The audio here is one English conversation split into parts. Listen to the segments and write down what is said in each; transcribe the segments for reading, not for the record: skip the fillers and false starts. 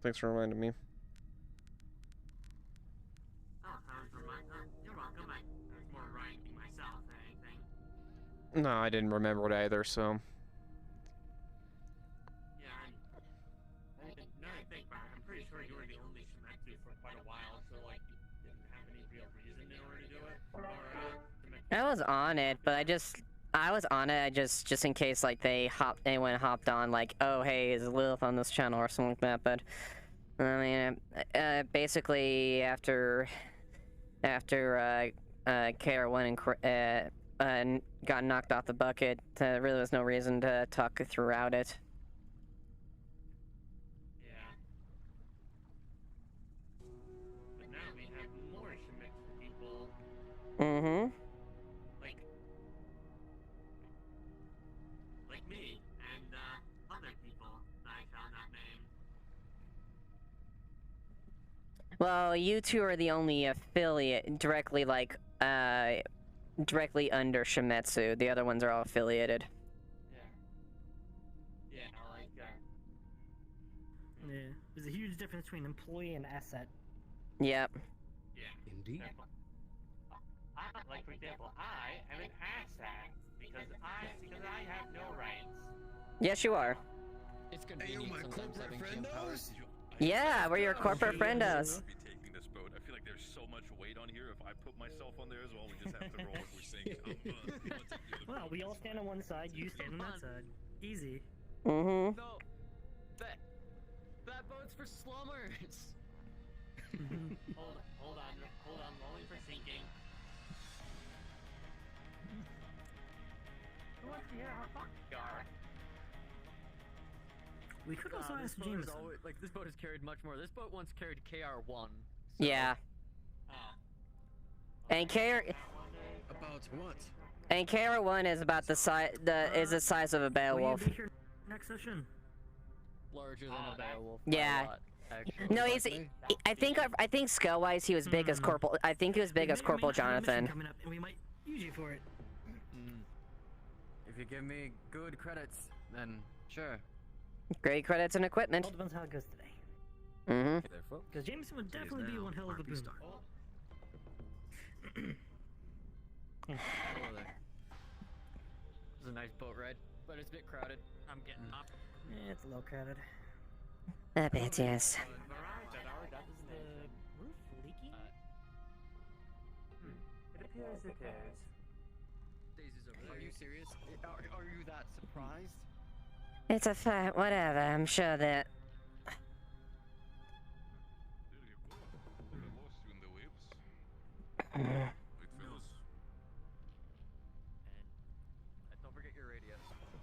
Thanks for reminding me. You're welcome. I was more writing myself than anything. No, I didn't remember it either, so... Yeah, now I think about it, I'm pretty sure you were the only Shimetsu for quite a while, so, like, you didn't have any real reason in order to do it. I was on it, but I was on it, just in case, like, anyone hopped on, like, oh, hey, is Lilith on this channel or something like that, but... I mean, basically, after KR1 and got knocked off the bucket, there really was no reason to talk throughout it. Yeah. But now we have more Shimetsu people. Mm-hmm. Like me, and, other people that I shall not name. Well, you two are the only affiliate directly, like, directly under Shimetsu. The other ones are all affiliated. Yeah, like, Yeah, there's a huge difference between employee and asset. Yep. yeah. Indeed. Like, for example, I am an asset because I have no rights. Yes, you are. It's convenient sometimes having gym powers. Yeah, we're your corporate friendos. Be taking this boat. I feel like there's so much weight on here. If I put myself on there as well, we just have to roll if we sink. Well, we all stand on one side, you stand on that side. Easy. Mm-hmm. No, that boat's for slummers. Hold on, rolling for sinking. Who wants to hear how fucked we are? We could also ask This boat is Jameson. always, like, this boat has carried much more. This boat once carried KR1. So Yeah. And About what? And KR1 is about the size the size of a Will Beowulf. you be here next session? Larger than a Beowulf. by a Yeah. lot, actually. No, I think skill wise he was big as Corporal. I think he was big as We may Corporal not have a mission Jonathan. coming up, and we might use you for it. If you give me good credits, then sure. Great credits and equipment. All depends how it goes today. Mm-hmm. Hey there, folks. Because Jameson would definitely be one hell of a boon. Hello there. This is a nice boat ride, but it's a bit crowded. I'm getting off. It's a little crowded. I bet, yes. Is the roof leaking? It appears it is. Daisy's over there. Are you serious? Are you that surprised? It's a fact, whatever, I'm sure that... And don't forget your radio,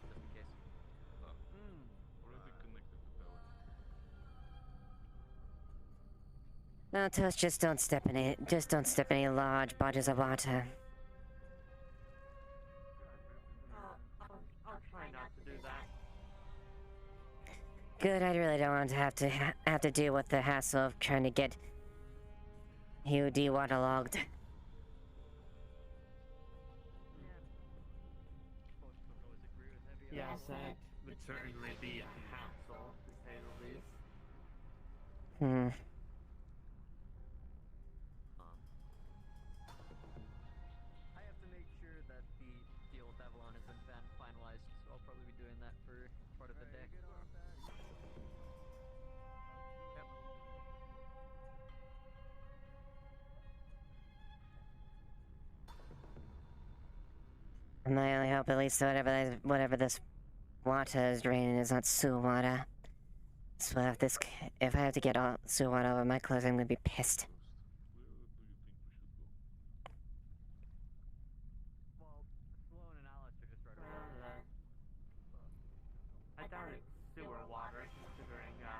just in case. No, Toast, just don't step in it. Just don't step in any large bodies of water. I'll try not to do that. Good, I really don't want to have to deal with the hassle of trying to get you dewaterlogged. Yes, that would certainly be a hassle, to say the least. Hmm. I have to make sure that the deal with Avalon has been finalized, so I'll probably be doing that for part of the day. Yep. And I only hope at least whatever this water is draining is not sewer water. So if I have to get all sewer water over my clothes, I'm gonna be pissed. Well, Sloan and Alice are just right around. I doubt it's sewer water, considering the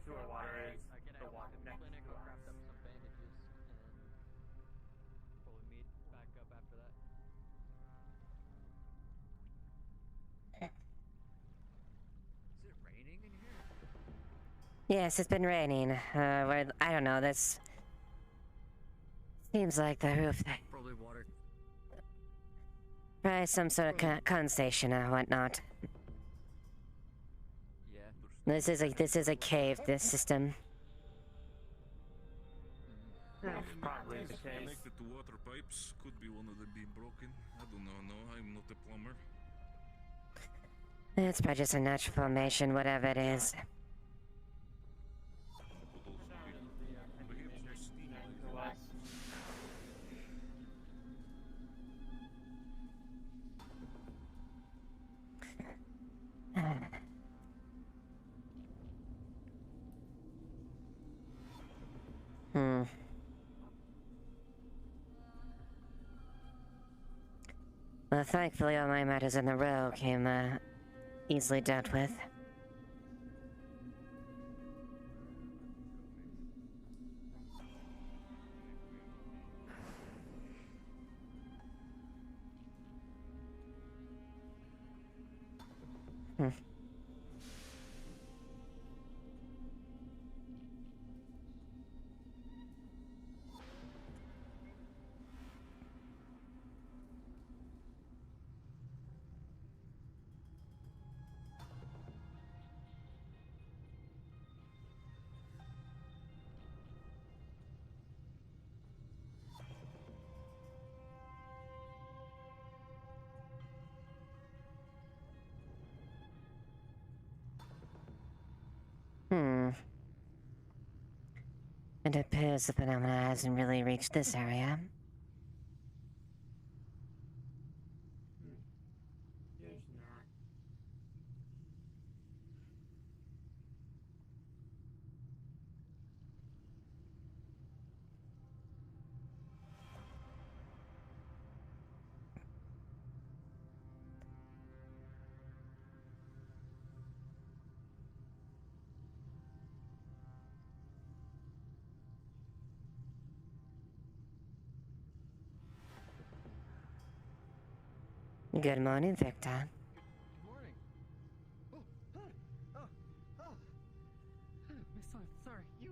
sewer water is the water next Clinic to will us. craft up some bandages and probably meet back up after that. Is it raining in here? Yes, it's been raining. I don't know, this... Seems like the roof... Probably water. Probably some sort of condensation or whatnot. Yeah. This is a cave, this system. That's probably the case. Connected to water pipes. Could be one of them being broken. I don't know. No, I'm not a plumber. It's probably just a natural formation, whatever it is. Could also be. Perhaps no steam like Well, thankfully all my matters in the row came, easily dealt with. It appears the phenomena hasn't really reached this area. There's not. Good morning, Victor. Good morning. Oh, hi. Oh. Miss Lilith, sorry. You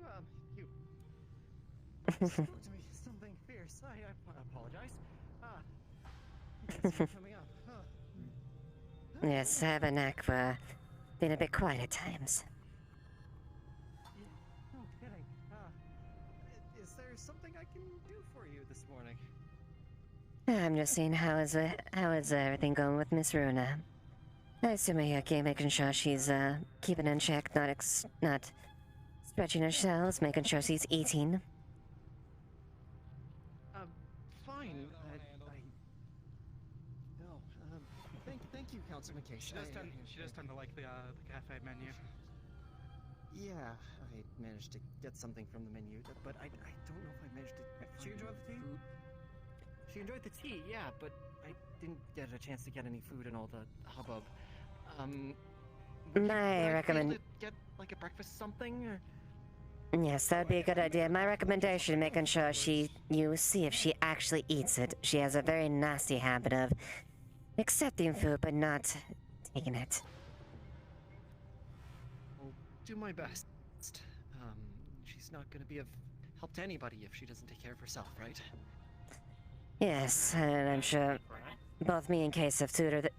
spoke to me something fierce. I apologize. Thanks for coming up. Yes, I have a knack for being a bit quiet at times. No kidding. Is there something I can do for you this morning? I'm just seeing how is everything going with Miss Runa. I assume you're here making sure she's keeping in check, not stretching her shells, making sure she's eating. Fine. No. Thank you, Councilman Case. She does tend to like the cafe menu. Yeah, I managed to get something from the menu, but I don't know if I managed to. She enjoyed the tea? Food. She enjoyed the tea, yeah, but I didn't get a chance to get any food and all the hubbub. Would I be able to get like a breakfast something? Or? Yes, that'd be a good idea. My recommendation, making sure you see if she actually eats it. She has a very nasty habit of accepting food but not taking it. I'll do my best. She's not gonna be of help to anybody if she doesn't take care of herself, right? Yes, and I'm sure both me and Case have told her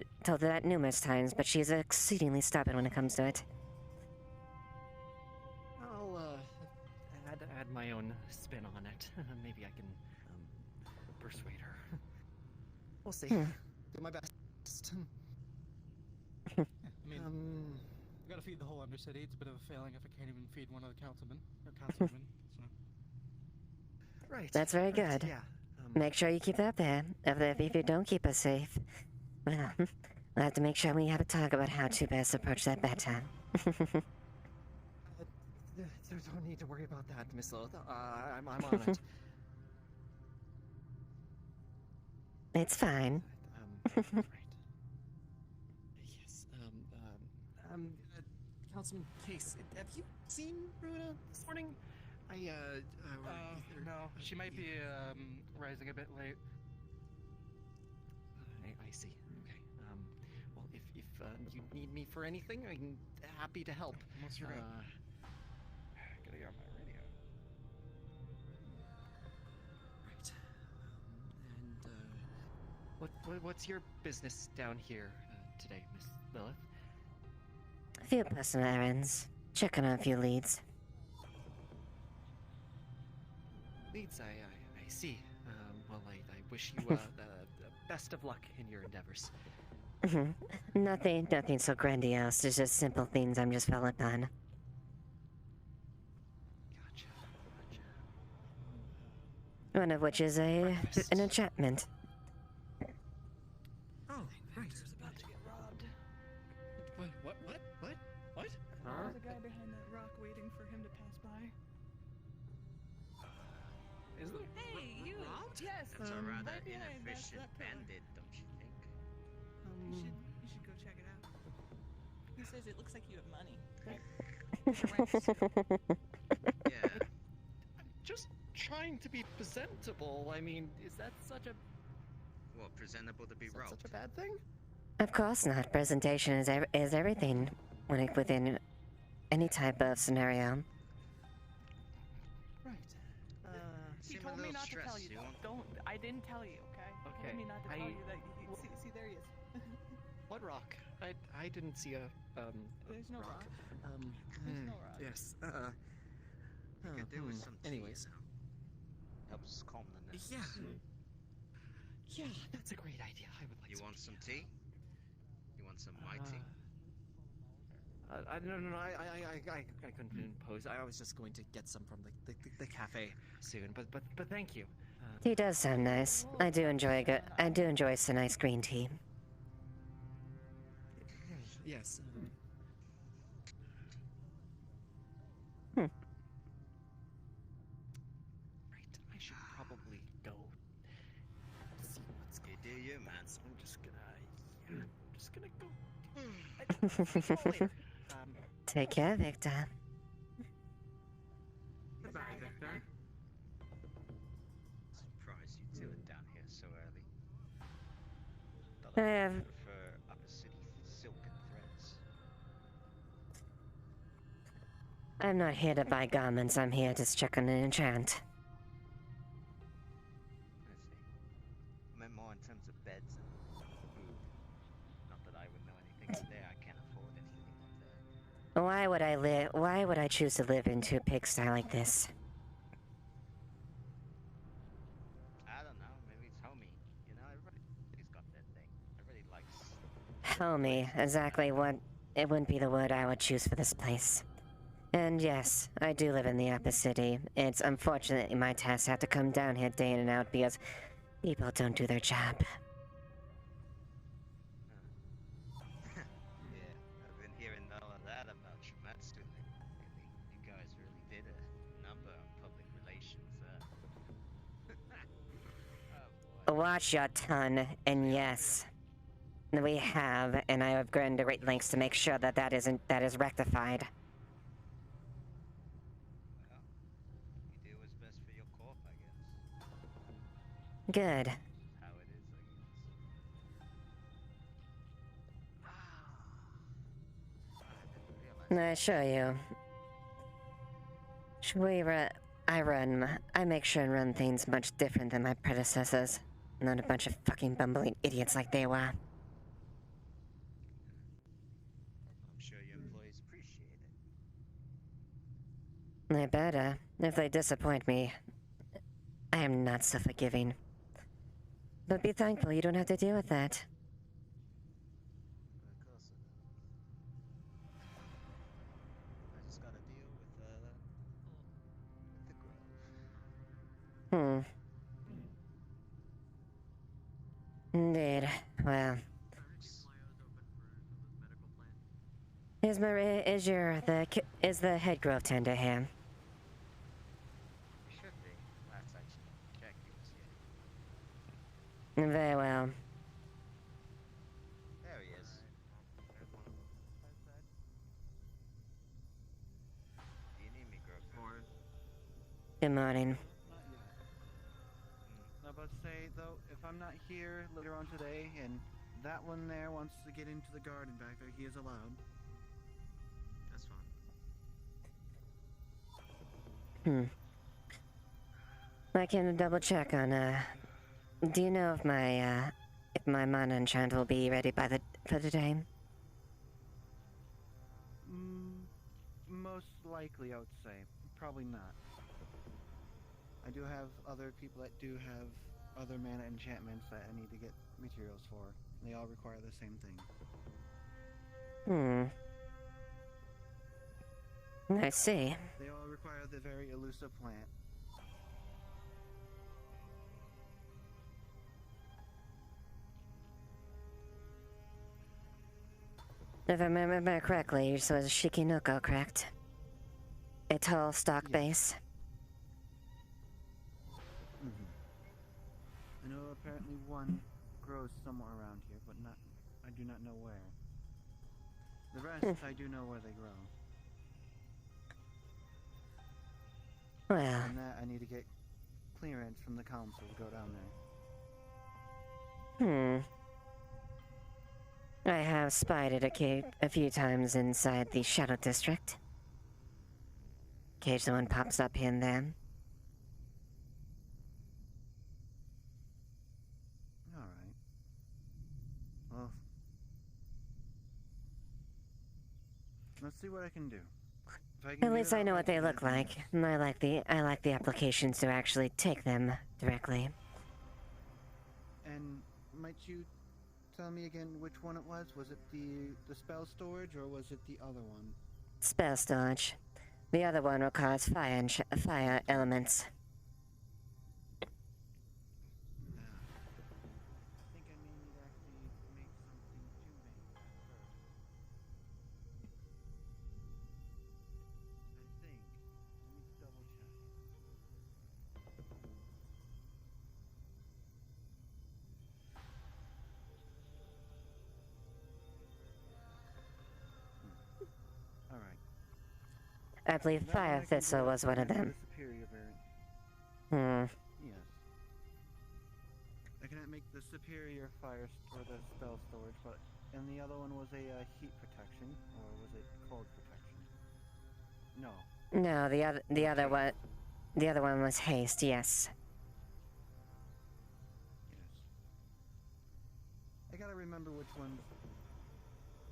that numerous times, but she's exceedingly stubborn when it comes to it. I'll add my own spin on it. Maybe I can persuade her. We'll see. Do my best. I mean, I gotta feed the whole Undercity. It's a bit of a failing if I can't even feed one of the councilmen. So. Right. That's very right, good. Yeah. Make sure you keep that there. If you don't keep us safe, well, we'll have to make sure we have a talk about how to best approach that bedtime. Don't need to worry about that, Miss Lilith. I'm on it. It's fine. Right. Yes. Councilman Case, have you seen Runa this morning? No, she might be rising a bit late. I see. Okay. Well, if you need me for anything, I'm happy to help. Unless you're gotta get on my radio. Right. And what's your business down here today, Miss Lilith? few personal errands. Checking on a few leads. Leads, I see. Well, I wish you the best of luck in your endeavors. Nothing so grandiose. It's just simple things I'm just fell upon. Gotcha. One of which is an enchantment. Oh, right. There's about to get robbed. What? Huh? There's a guy behind that rock waiting for him to pass by. Is there? Hey, you! Yes, It's a rather right behind inefficient that pillar. bandit, don't you think? You should go check it out. He says it looks like you have money. Yeah. Just trying to be presentable. I mean, is that such a What, presentable to be is that robbed? such a bad thing? Of course not. Presentation is everything within any type of scenario. Right. He Seem a told me little not to tell stressed, you. you want- Don't. I didn't tell you. Okay. He Okay, told me not to I- tell you that. See, there he is. What rock? I didn't see a There's no rock. There's no rock. Yes. You could do with some tea, Anyways. you know? Helps calm the nerves. Yeah. Yeah, that's a great idea. I would like You some want tea. some tea? You want some my tea? No, I couldn't impose. I was just going to get some from the cafe soon, but thank you. Tea does sound nice. I do enjoy some nice green tea. Yes. Right, I should probably go see what's You going do you, man. on. So I'm just gonna go. See you all later. Take care, Victor. Goodbye, Victor. Surprised you two are down here so early. I have Prefer upper city silk and threads. I'm not here to buy garments, I'm here to check on an enchant. I see. I meant more in terms of beds and food. Not that I would know anything up there. I can't afford anything up there. Why would I choose to live into a pigsty like this? I don't know. Maybe it's homey. You know, everybody's got their thing. Everybody likes. Homey, exactly what it wouldn't be the word I would choose for this place. And yes, I do live in the upper city. It's unfortunately my tasks have to come down here day in and out because people don't do their job. Yeah, I've been hearing all of that about Shumatsu lately. You guys really did a number on public relations, Oh boy. Watch your tongue, and yes, we have, and I have gone to great lengths to make sure that is rectified. Well, you do what's best for your corp, I guess. Good. How it is, I guess. I didn't realize. I assure you. I make sure and run things much different than my predecessors. Not a bunch of fucking bumbling idiots like they were. I'm sure your employees appreciate it. They better. If they disappoint me, I am not so forgiving. But be thankful you don't have to deal with that. Of course I don't. I just gotta deal with the grove. Indeed. Well, is the head grove tender here? Should be. Last I checked, he was here. Very well. There he is. Do you need me, Grove? Good morning. I'm about to say, though, if I'm not here later on today, and that one there wants to get into the garden back there, he is allowed. That's fine. I can double check on, do you know if my mana enchant will be ready for the day? most likely, I would say. Probably not. I do have other people that do have other mana enchantments that I need to get materials for. They all require the same thing. I see. They all require the very elusive plant. If I remember correctly, yours was Shikinuko, correct? A tall stock base. I know apparently one grows somewhere around here, but I do not know where. The rest, I do know where they grow. Well. And that I need to get clearance from the council to go down there. I have spied it a few times inside the Shadow District. Occasionally one pops up here and there. Alright. Well, let's see what I can do. At least I know what they look like, and I like the applications to actually take them directly. And might you tell me again which one it was? Was it the spell storage or was it the other one? Spell storage. The other one requires fire elements. I think I may need to actually make something to make that first. I think. Let me double check. Alright. I believe Fire Thistle was one of them. Superior variant. Yes. I cannot make the superior fire or the spell storage, but and the other one was a heat protection, or was it cold protection? No. No, the other one was haste. Yes. Yes. I gotta remember which ones.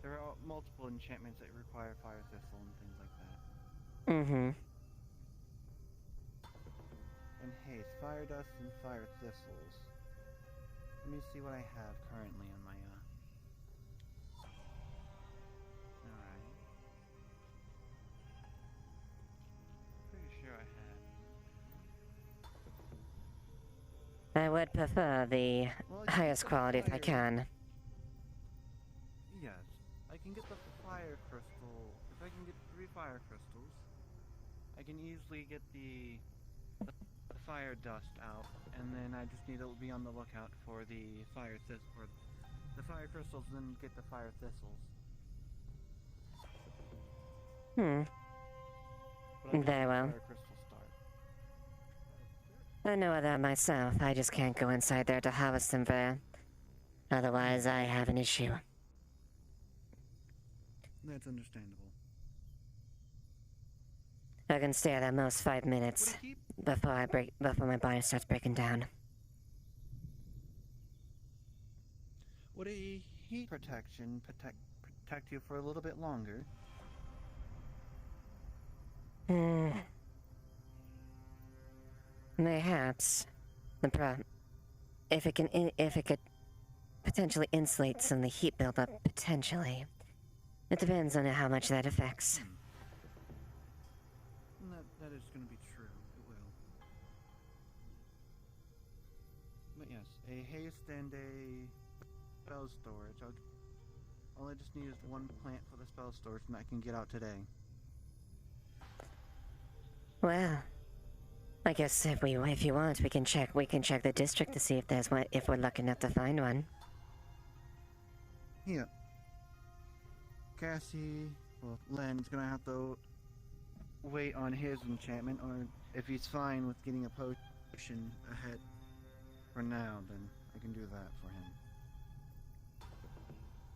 There are multiple enchantments that require fire thistle and things like that. And haste, fire dust, and fire thistles. Let me see what I have currently on my Alright. Pretty sure I had. I would prefer the highest quality if I can. Yes. I can get the fire crystal. If I can get 3 fire crystals, I can easily get the fire dust out, and then I just need to be on the lookout for the fire crystals, and then get the fire thistles. Very well. Fire crystal start. I know that myself. I just can't go inside there to harvest them there. Otherwise, I have an issue. That's understandable. I can stay at most 5 minutes before my body starts breaking down. Would a heat protection protect you for a little bit longer? Perhaps. If it could potentially insulate some of the heat buildup, potentially. It depends on how much that affects. That is going to be true. It will. But yes, a haste and a spell storage. All I just need is 1 plant for the spell storage, and I can get out today. Well, I guess if you want, we can check the district to see if there's one, if we're lucky enough to find one. Yeah. Len's gonna have to wait on his enchantment, or if he's fine with getting a potion ahead for now, then I can do that for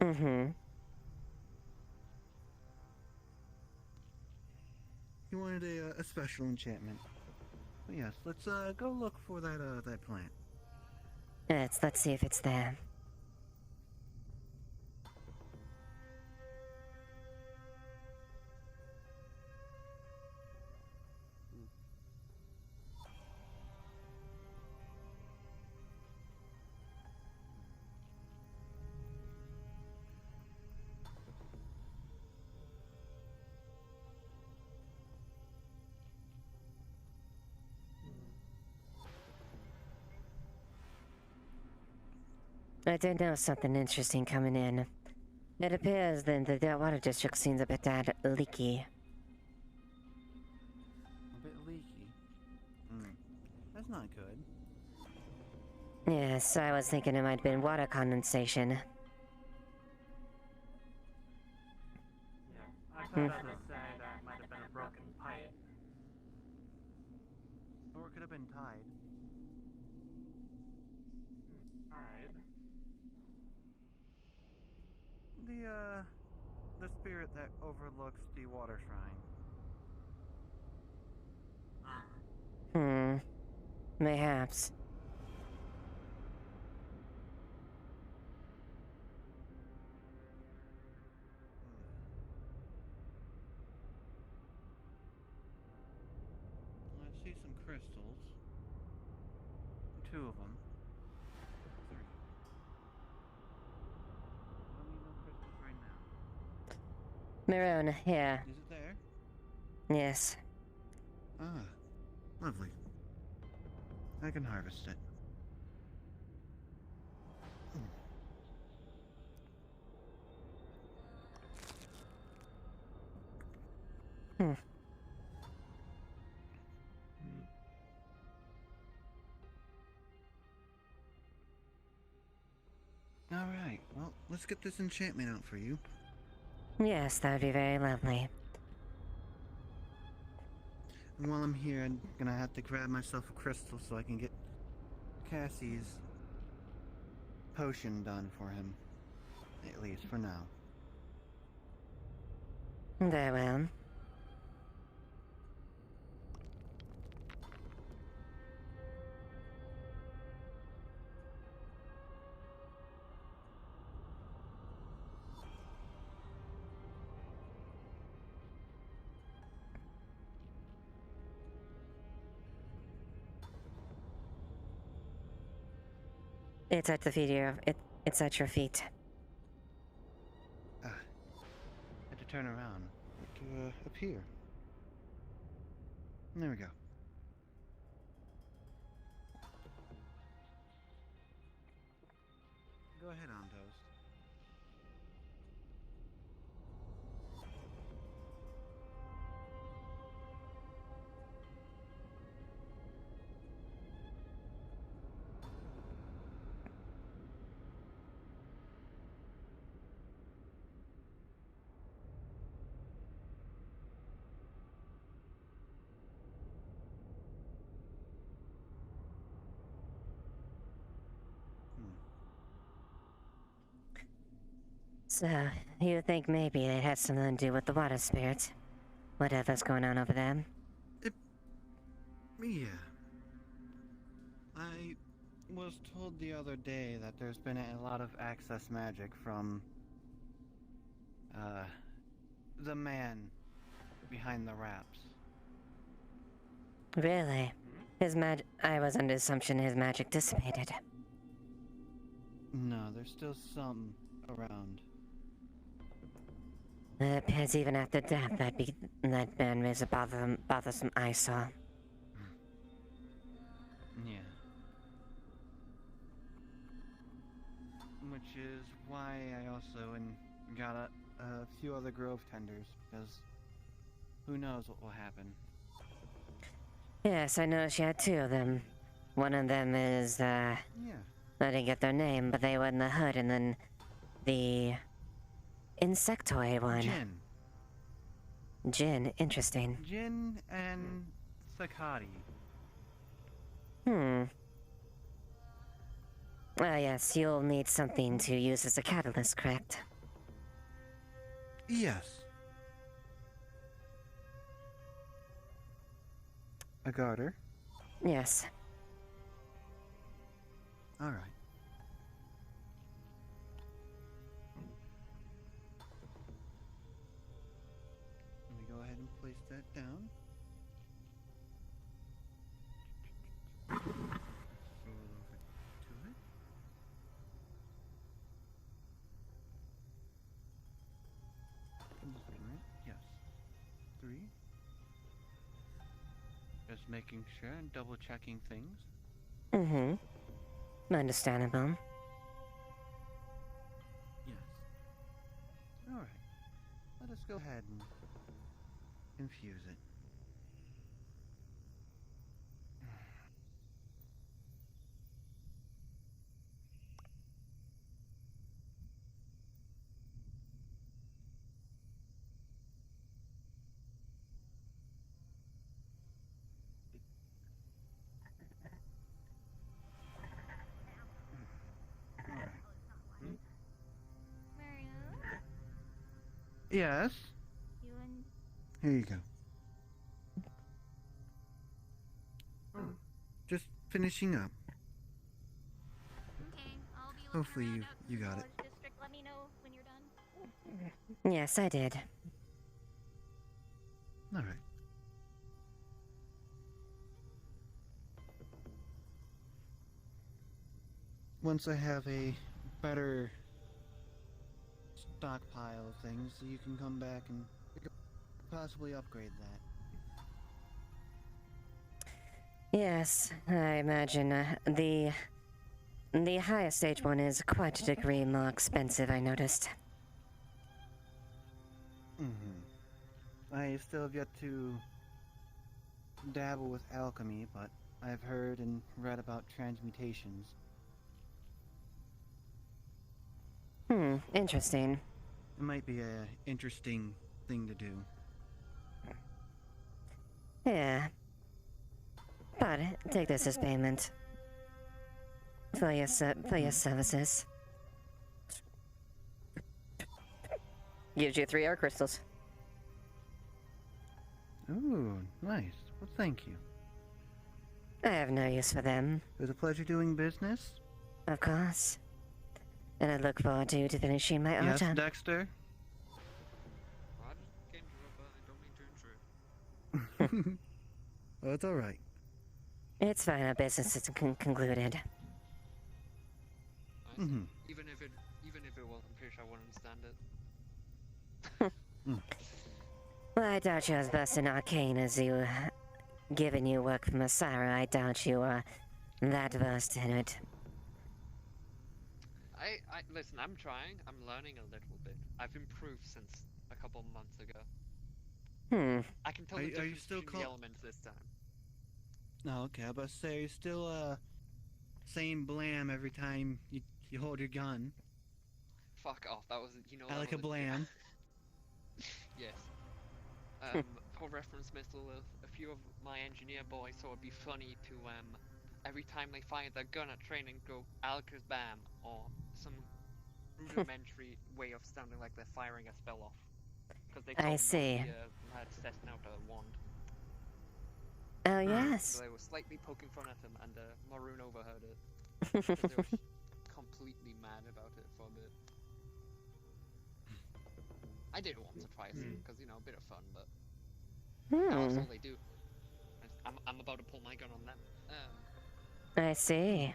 him. He wanted a special enchantment. But yes, let's go look for that plant. Let's see if it's there. I did know something interesting coming in. It appears that the water district seems a bit leaky. A bit leaky. That's not good. Yes, I was thinking it might have been water condensation. Yeah, I've heard others say that might have been a broken pipe. Or it could have been tied. Alright. The spirit that overlooks the water shrine. Mayhaps. I see some crystals. 2 of them. 3. I don't need no crystals right now. Maroon, yeah. Is it there? Yes. Ah, lovely. I can harvest it. Alright, well, let's get this enchantment out for you. Yes, that would be very lovely. And while I'm here, I'm gonna have to grab myself a crystal so I can get Cassie's potion done for him. At least for now. Very well. It's at the feet of it's at your feet. Had to turn around to appear. There we go. Go ahead, on Toast. So, you think maybe it has something to do with the water spirits? Whatever's going on over there? Yeah. I was told the other day that there's been a lot of access magic from, the man behind the wraps. Really? I was under the assumption his magic dissipated. No, there's still some around. It appears even after death that man was a bothersome eyesore. Yeah. Which is why I also got a few other grove tenders, because who knows what will happen. Yes, I noticed you had 2 of them. One of them is, Yeah. I didn't get their name, but they were in the hood, and then the insectoid one. Jin. Jin, interesting. Jin and Sakati. Well, yes, you'll need something to use as a catalyst, correct? Yes. A garter? Yes. Alright. Let me go ahead and place that down. Roll over to it. Right? Yes. 3. Just making sure and double checking things. Understandable. just go ahead and infuse it. Yes. Here you go. Just finishing up. Okay, I'll be Hopefully looking around out you to the got it. Village District. Let me know when you're done. Yes, I did. All right. Once I have a better stockpile of things, you can come back and possibly upgrade that. Yes, I imagine the higher stage one is quite a degree more expensive, I noticed. I still have yet to dabble with alchemy, but I've heard and read about transmutations. Interesting. It might be a interesting thing to do. Yeah. But take this as payment for your services. Gives you 3 air crystals. Ooh, nice. Well, thank you. I have no use for them, It was a pleasure doing business. of course. And I look forward to finishing my Yes, order. Dexter? I just came to rub I don't mean to intrude. Oh, it's alright. It's fine, our business is concluded. Even if it wasn't fish, I wouldn't understand it. Well, I doubt you're as versed in arcane as you... Given you work for Masara, I doubt you are that versed in it. I listen, I'm trying. I'm learning a little bit. I've improved since a couple months ago. I can tell Are the you difference still between the elements this time. No, okay, I was about to say, you're still, saying blam every time you hold your gun. Fuck off, that was, I that like a was blam. Yes. For reference, Mr. Lilith, a few of my engineer boys thought it'd be funny to, every time they fired their gun at training, go Alakazam, or some rudimentary way of sounding like they're firing a spell off. Because they I see. The lads testing out a wand. Oh, yes. So they were slightly poking fun at him, and Maroon overheard it. And they were completely mad about it for a bit. I did want to try some, because, a bit of fun, but now that's all they do. I'm about to pull my gun on them. I see.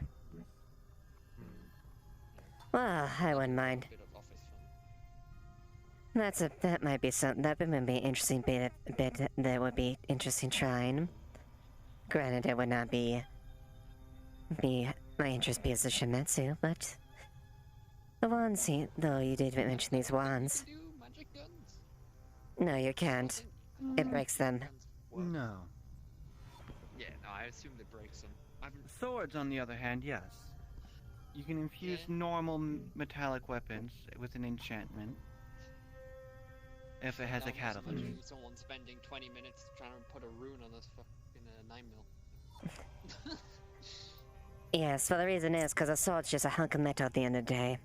Well, I wouldn't mind. Bit of office fun. That might be something. That would be interesting bit that would be interesting trying. Granted, it would not be my interest because of Shimetsu, but the wands. Though you did mention these wands. You can do magic guns. No, you can't. It breaks them. Guns work. No. Yeah, no, I assume it breaks them. Swords, on the other hand, yes. You can infuse normal metallic weapons with an enchantment. If it has a catalyst. Imagine someone spending 20 minutes trying to put a rune on this fucking 9mm. Yes, well the reason is because a sword's just a hunk of metal at the end of the day.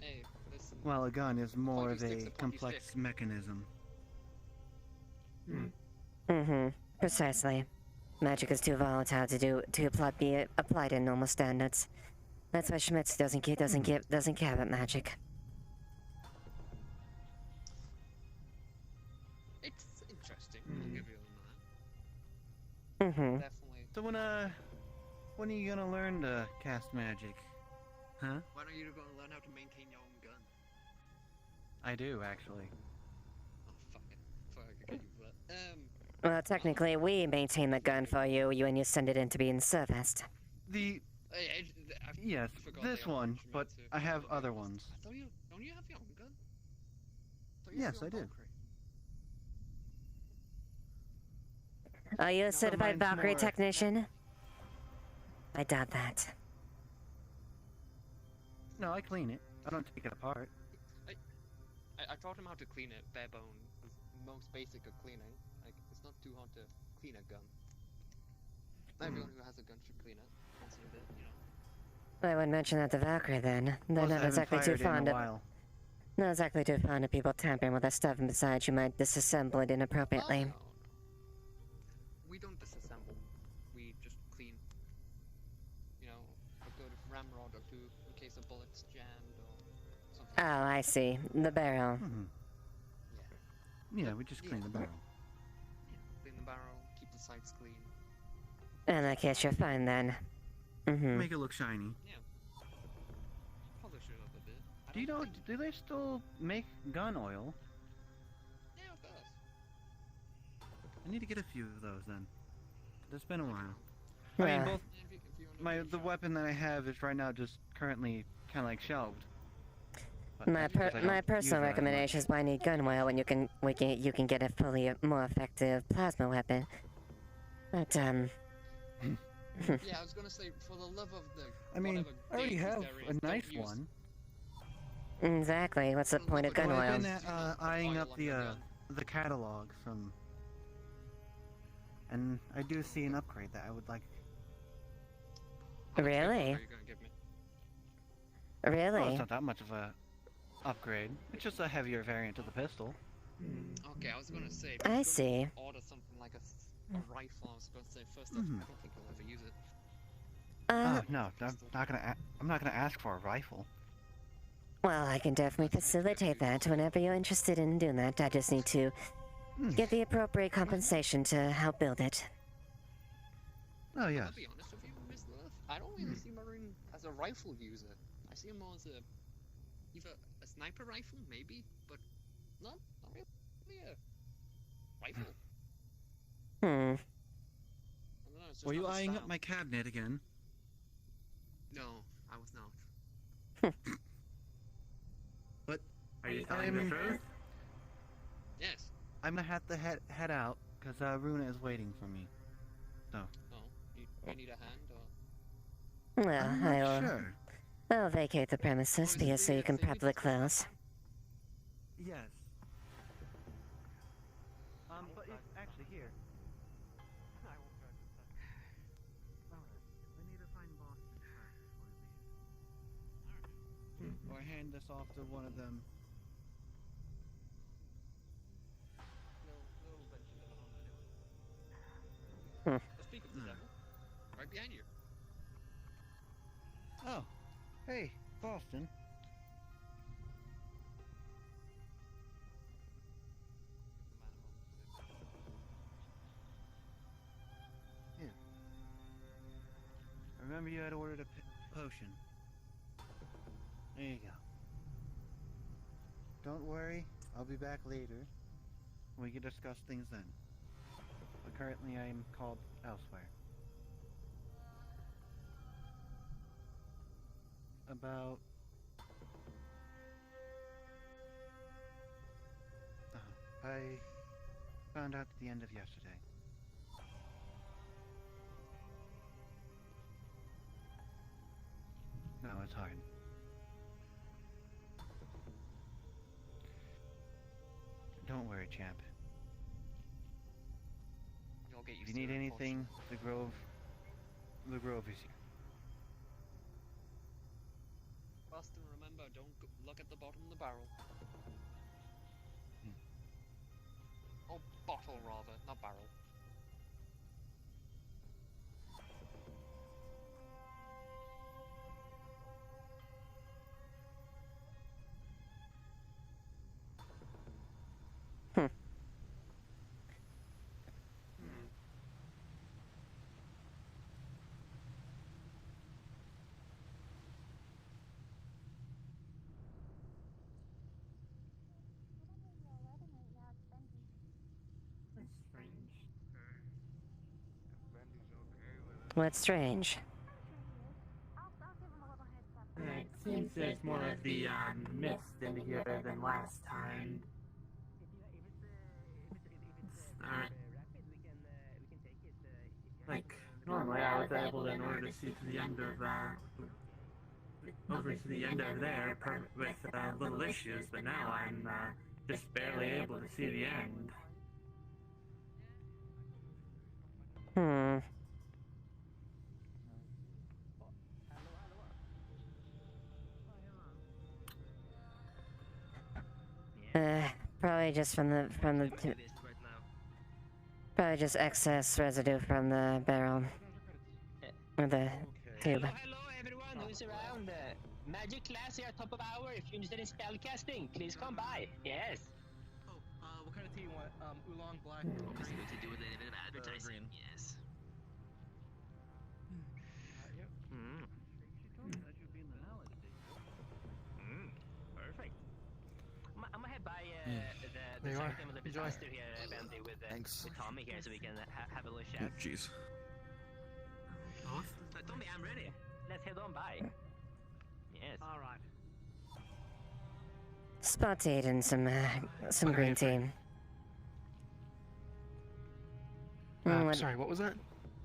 Hey, listen. While a gun is more of Pointy a stick's a pointy complex stick. mechanism. Precisely. Magic is too volatile to be applied in normal standards. That's why Schmitz doesn't care about magic. It's interesting, I'll give you that. Definitely. So when are you gonna learn to cast magic? Huh? When are you going to learn how to maintain your own gun? I do, actually. Oh, fuck it. Fuck, I could use that. Well, technically, we maintain the gun for you, and you send it in to be serviced. The... I Yes, forgot this they all one, mentioned but Shimetsu. I have Okay, other what's- ones. I thought don't you have your own gun? Yes, I did. Are you a certified mine's Valkyrie more- technician? I doubt that. No, I clean it. I don't take it apart. I taught him how to clean it, bare bone. It's most basic of cleaning. Like, it's not too hard to clean a gun. Everyone who has a gun should clean it once in a bit, you know. I wouldn't mention that to Valkyrie then. They're Plus, I not haven't exactly too fired in a fond of. while. Not exactly too fond of people tampering with their stuff, and besides, you might disassemble it inappropriately. Oh, no. We don't disassemble. We just clean. You know, a good ramrod or two in case a bullet's jammed or something. Oh, I see. The barrel. Yeah, we just clean the barrel. Yeah, clean the barrel, keep the sides clean. In that case, you're fine then. Mm-hmm. Make it look shiny. Yeah. Polish it up a bit. Do you know, do they still make gun oil? Yeah, of course. I need to get a few of those then. It's been a while. Well, I mean, both If you want to the weapon that I have is right now just currently kind of like shelved. But my that's because I my don't personal use that as recommendation is why I need gun oil when you can get a fully more effective plasma weapon. But Yeah, I was gonna say, for the love of the. I mean, whatever I already dangers have there a is, don't nice use- one. exactly, what's the point of gun Well, I've oil? been eyeing Oil up on your gun. the catalog from, and I do see an upgrade that I would like. How much Really? ammo are you gonna give me? Oh, Really? it's not that much of a upgrade. It's just a heavier variant of the pistol. Okay, I was gonna say. if I you're gonna see. Order something like a rifle. I was gonna say first off, Mhm. I don't think you'll ever use it. No, I'm not gonna. I'm not gonna ask for a rifle. Well, I can definitely facilitate that whenever you're interested in doing that. I just need to get the appropriate compensation to help build it. Oh yes. I'll be honest with you, Miss Lilith. I don't really see Marine as a rifle user. I see him more as either a sniper rifle, maybe, but not really a rifle. Hmm. I don't know, it's just Were you not his eyeing style. up my cabinet again? No, I was not. But Are you telling the truth? Yes. I'm gonna have to head out because Runa is waiting for me. So. Oh, you need a hand or? Well, I'm not sure. I'll vacate the premises for you so you can properly close. Yes. But it's actually here. We need to find Boston first before we leave. Or hand this off to one of them. No benches of Hmm. Speak of the devil, right behind you. Oh, hey, Boston. Here. Remember you had ordered a potion. There you go. Don't worry, I'll be back later. We can discuss things then. But currently I am called elsewhere. About... I found out at the end of yesterday. No, it's hard. Don't worry, champ. You'll get If used you to need it, anything, the Grove is here. Boston, remember, don't look at the bottom of the barrel. Oh, bottle rather, not barrel. That's strange. What's strange? It seems there's more of the mist in here than last time. was able, in order to see to the end of, over to the end of there with little issues, but now I'm just barely able to see the end. Hmm. Probably just from the probably just excess residue from the barrel. Or the tube. Hello everyone who's around. Magic class here, top of hour. If you're interested in spellcasting, please come by. Yes. Oh, what kind of tea you want? Oolong, black, Obviously, to do with a bit of advertising. Yes. Perfect. I'm gonna head by the second time of the disaster here, Bendy, with Tommy here, so we can have a little chat. Jeez. Tommy, I'm ready. Let's head on by. Yes. All right. Spot to eat and some green tea. Sorry, what was that?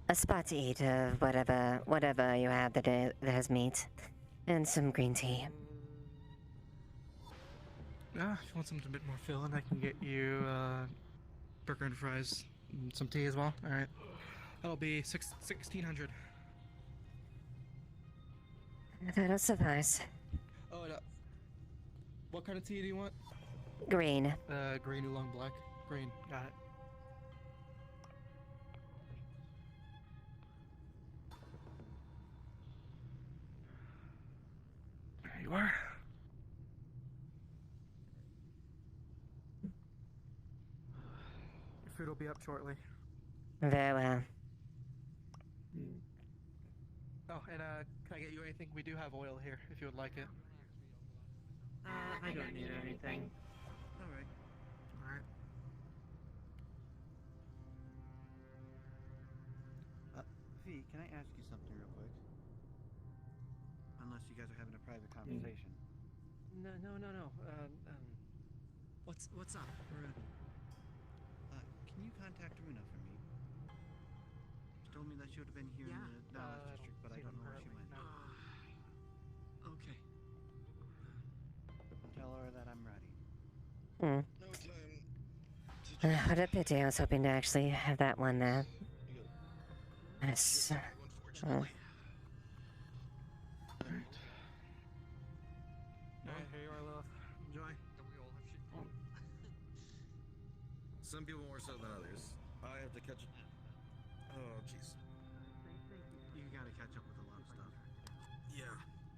A spot to eat of whatever you have that has meat, and some green tea. If you want something a bit more filling, I can get you burger and fries, and some tea as well. All right, that'll be 1600. That'll suffice. Oh, and, what kind of tea do you want? Green. Green, oolong, black. Green. Got it. There you are. Your food will be up shortly. Very well. Oh, and can I get you anything? We do have oil here, if you would like it. I don't need anything. Alright. Alright. V, can I ask you something real quick? Unless you guys are having a private conversation. No. What's up? Can you contact Runa for me? She told me that she would have been here in the Dallas district, but I don't know where she went. Okay. Tell her that I'm ready. Hmm. What a pity. I was hoping to actually have that one there. Yes. Alright, here you are, Lilith. Enjoy. Some people more so than others. I have to catch. Oh, jeez. You gotta catch up with a lot of stuff. Yeah,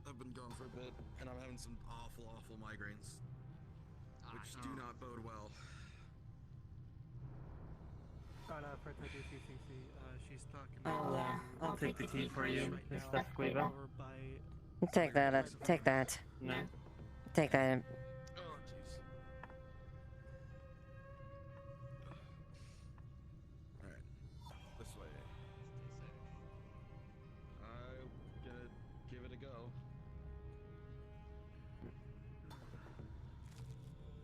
I've been gone for a bit, and I'm having some awful migraines, which do not bode well. For CCC, she's talking. I'll take the tea for you, Mr. Squeever. Take that. Take that. No. Take that. Oh, jeez. Alright, this way. I'm gonna give it a go.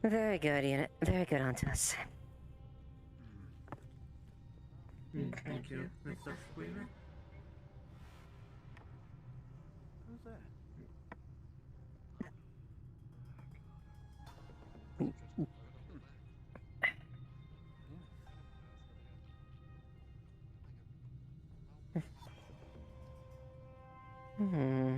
Very good, unit. Very good on us. Thank you, Mr. Squeever. Who's that? Hmm.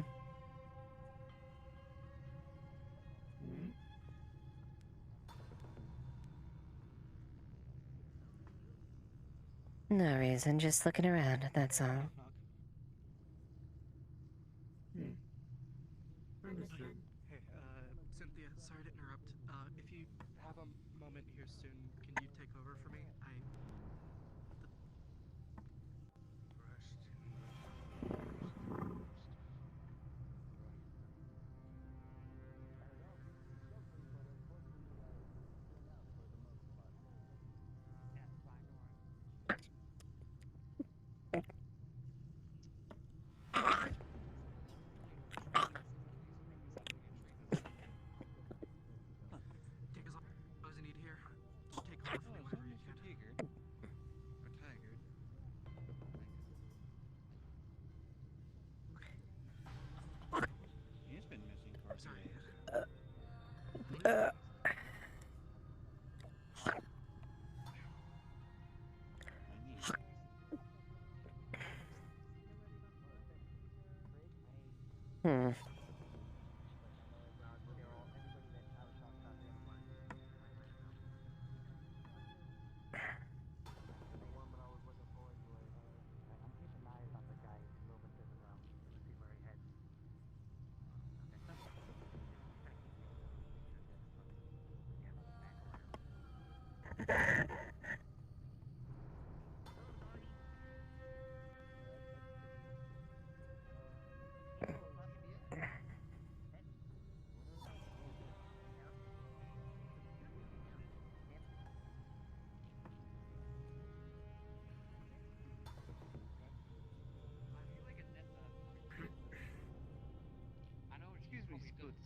No reason, just looking around, that's all. Understood. Hey, Cynthia, sorry to interrupt. If you have a moment here soon, can you take over for me?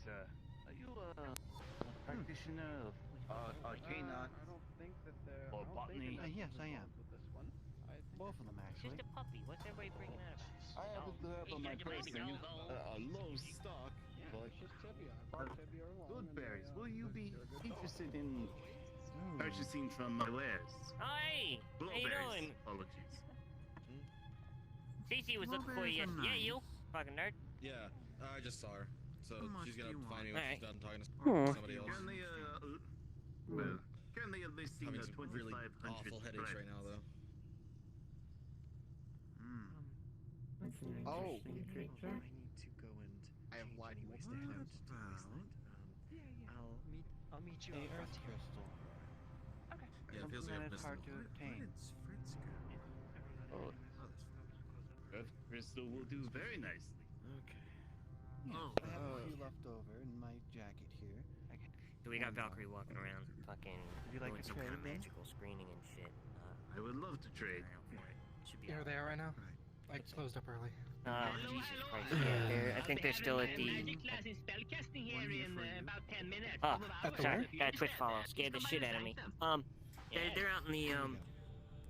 sir. Are you a practitioner of arcana I don't think that they're. or botany? Yes, I am. With this one. I think Both of them, It's actually. just a puppy. What's everybody bringing up? I happen to have on my person a low stock, Yeah, but it's just tibia. I brought tibia along. Good and berries. they, Will you be they're a good dog. interested in purchasing from my wares? Hi! How you doing? Apologies. Cece was looking for you. Yeah, you. Fucking nerd. yeah, I just saw her. So How she's much gonna do you find me want? when she's done talking to Hmm. somebody else. Currently, well, currently at least seen Having the some really 2500 awful headaches right now, though. Oh, I need to go and. I have light anyways to head out to Wasteland. I'll meet you. A out earth front here. crystal. Yeah, it feels like Something I've that is missed hard it. to obtain. Earth crystal will do very nicely. Okay. Yes, Oh. I have a few left over in my jacket here. So we got Valkyrie walking around, fucking Would you like doing to some kind of trade them? magical screening and shit. I would love to trade. Out for it. Should be. Are out. they out right now? I closed up early. Jesus Christ! Yeah, I think they're still at the. At the Sorry, where? got a Twitch follow. Scared the shit out of me. They're out in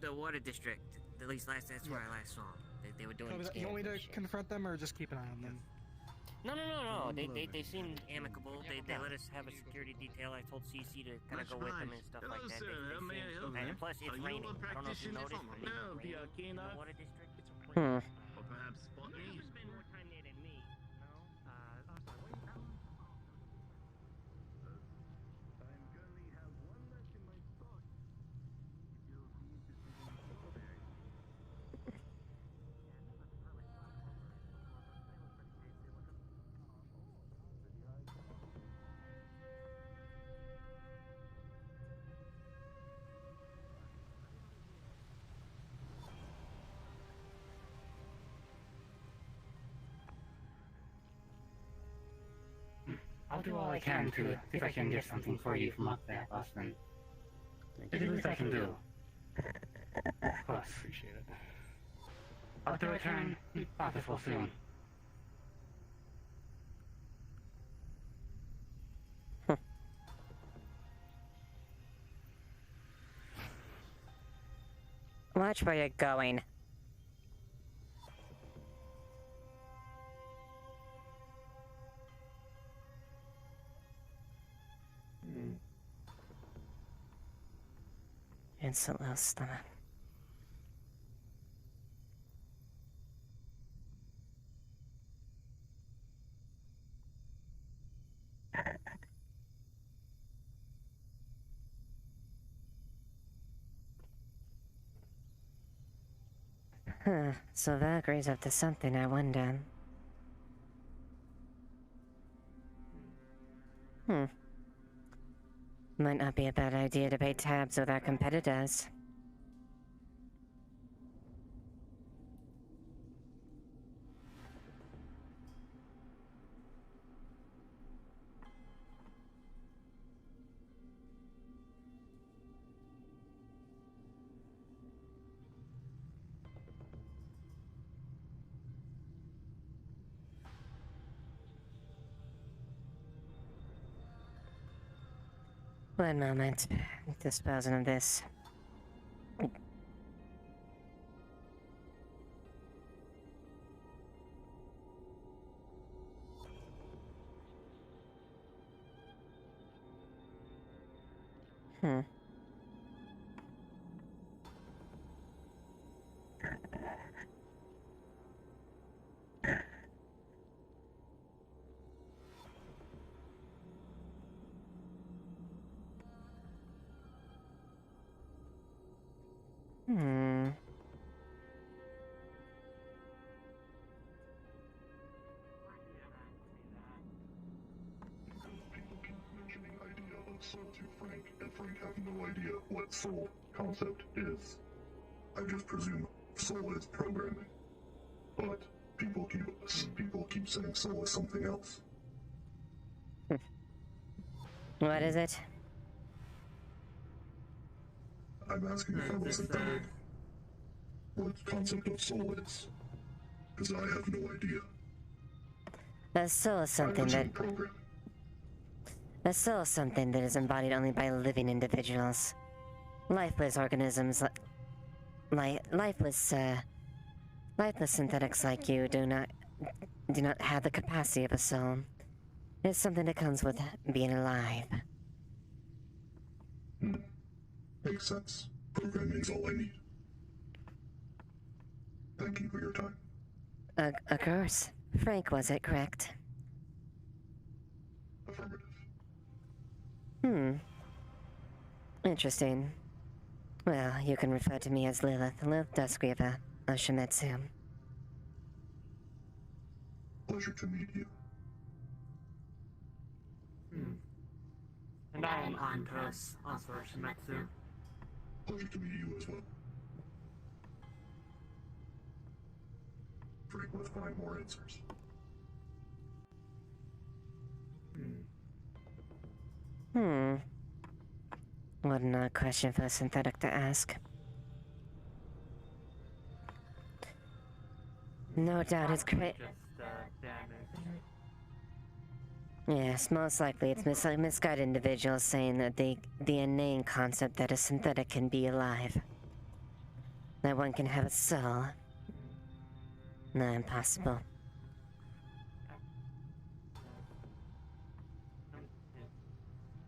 the water district. At least that's where I last saw them. They were doing. You want me to shit. confront them or just keep an eye on them? No. They seemed amicable. They let us have a security detail. I told CC to kind of go with them and stuff like that. And plus, it's raining. I don't know if you noticed, but it's raining in the water district. Hmm. Or perhaps botany? You spend more time there than me. I'll do all I can to see if I can get something for you from up there, Boston. It's the least I can do. Of course. Appreciate it. I'll do a turn. Office will soon. Watch where you're going. Instant little stomach. Huh, so Valkyrie's up to something, I wonder. Might not be a bad idea to pay tabs with our competitors. One moment. Disposing of this. So to Frank, and Frank have no idea what soul concept is. I just presume soul is programming. But people keep saying soul is something else. What is it? I'm asking fellows at Bell what concept of soul is. Because I have no idea. The soul is something that... Program. A soul is something that is embodied only by living individuals. Lifeless organisms, lifeless synthetics like you do not have the capacity of a soul. It's something that comes with being alive. Makes sense. Programming's all I need. Thank you for your time. Of course. Frank, was it correct? Affirmative. Interesting. Well, you can refer to me as Lilith. Lilith Duskweaver of Shimetsu. Pleasure to meet you. And I am Andres, also of Shimetsu. Pleasure to meet you as well. Frank, let's find more answers. What an odd question for a synthetic to ask. No doubt it's great. Yes, most likely it's misguided individuals saying that the inane concept that a synthetic can be alive. That one can have a soul. Not impossible.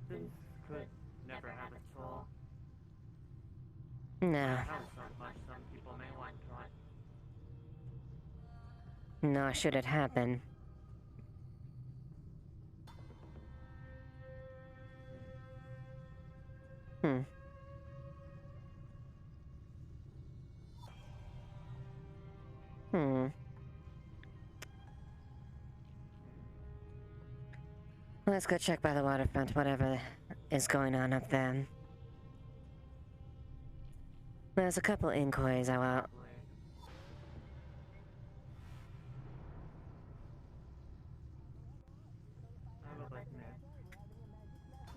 Could never have a soul. No. How so much some people may want to. Nor should it happen. Let's go check by the waterfront, whatever is going on up there. There's a couple inquiries I want. I would like that.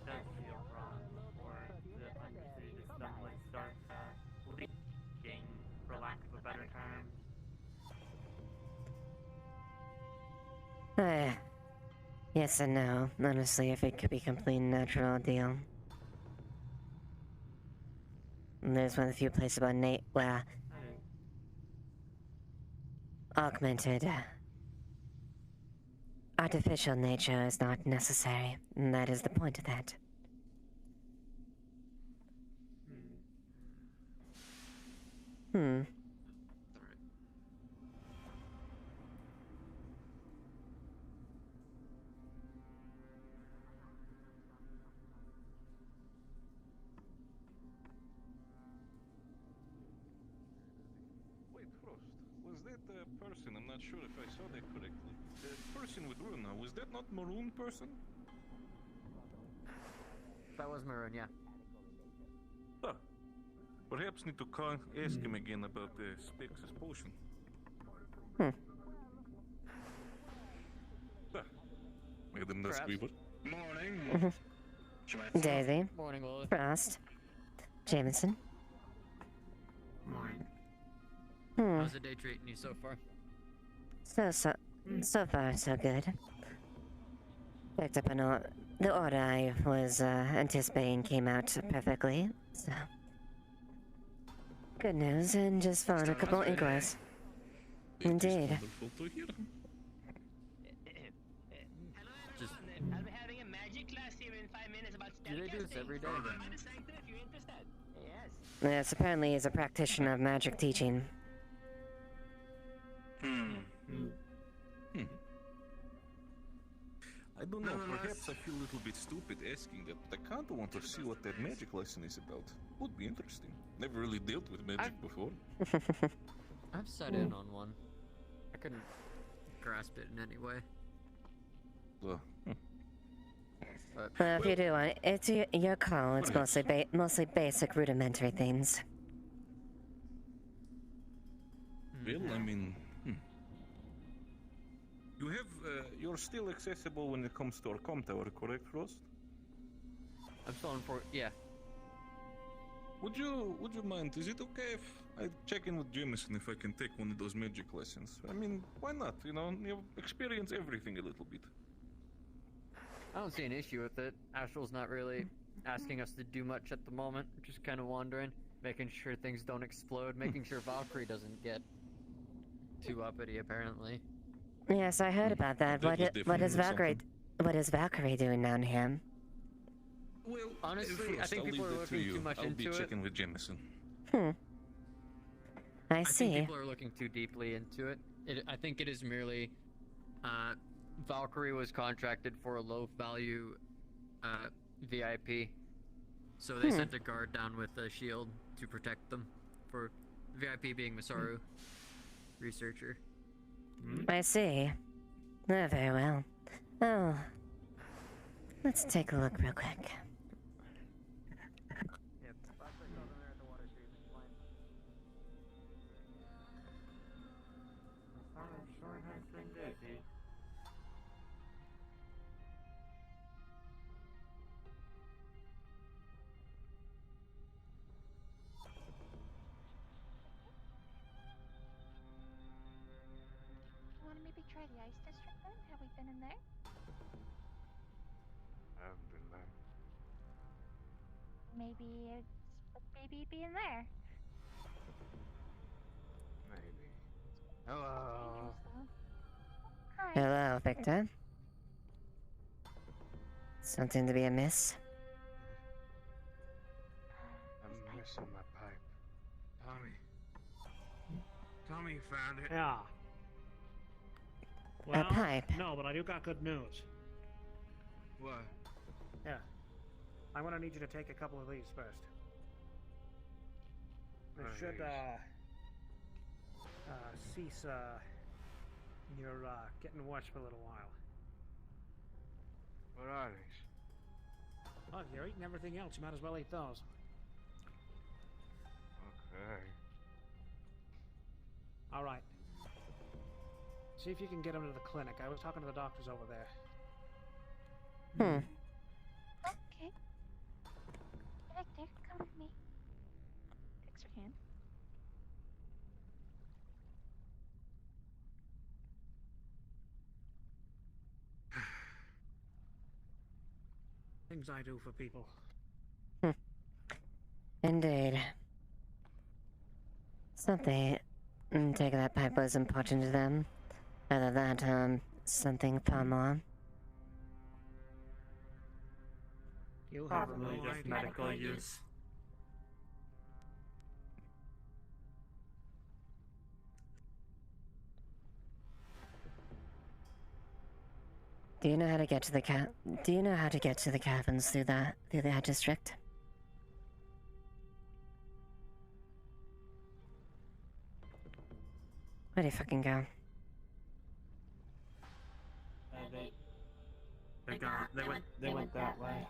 Does feel wrong for the undercity to suddenly start leaking, for lack of a better term. Yes and no. Honestly, if it could be a complete natural deal. There's one of the few places about where augmented, artificial nature is not necessary, and that is the point of that. Was that person? I'm not sure if I saw that correctly. The person with Runa, was that not Maroon person? That was Maroon, yeah. Huh. Perhaps need to ask him again about the Spex's potion. Madam Duskweaver. Morning. Daisy. Morning, Lilith. Frost. Jameson. Morning. How's the day treating you so far? So far, so good. Picked up on the order I was anticipating came out perfectly, so... Good news, and just found a couple inquiries. Indeed. Just... I'll be having a magic class here in 5 minutes about Do they do this every day? If you're interested. Yes. Yes, apparently he's a practitioner of magic teaching. I don't know, perhaps I feel a little bit stupid asking that, but I kinda want to see what that magic lesson is about. Would be interesting. Never really dealt with magic before. I've sat in on one. I couldn't grasp it in any way. Well, if you do want it, it's your call. It's mostly basic, rudimentary things. Well, I mean... You have, you're still accessible when it comes to our comm tower, correct, Frost? I'm still in for yeah. Would you mind, is it okay if I check in with Jameson if I can take one of those magic lessons? I mean, why not, you know, you experience everything a little bit. I don't see an issue with it. Astral's not really asking us to do much at the moment. Just kind of wandering, making sure things don't explode, making sure Valkyrie doesn't get too uppity, apparently. Yes, I heard about that. What is Valkyrie doing down here? Well, honestly, I think people are looking too much into it. I'll be checking with Jameson. I see. think people are looking too deeply into it. I think it is merely Valkyrie was contracted for a low-value VIP, so they sent a guard down with a shield to protect them. For VIP being Masaru, researcher. I see. Oh, very well. Oh, let's take a look real quick. You want to maybe try the ice district then? Have we been in there? I haven't been there. Maybe it's maybe be in there. Maybe. Hello. Hi. Hello, Victor. Something to be amiss? I'm missing my pipe. Tommy you found it. Yeah. Well, pipe? No, but I do got good news. What? Yeah. I'm gonna need you to take a couple of these first. It should, cease, your, getting worse for a little while. What are these? Well, if you're eating everything else, you might as well eat those. Okay. Alright. See if you can get him to the clinic. I was talking to the doctors over there. Okay. Victor, come with me. Takes her hand. Things I do for people. Indeed. It's not they take that pipe was important to them. Either that, something far more. You have Probably no just idea. medical use. Do you know how to get to the caverns through that district? Where'd he fucking go? They went that way.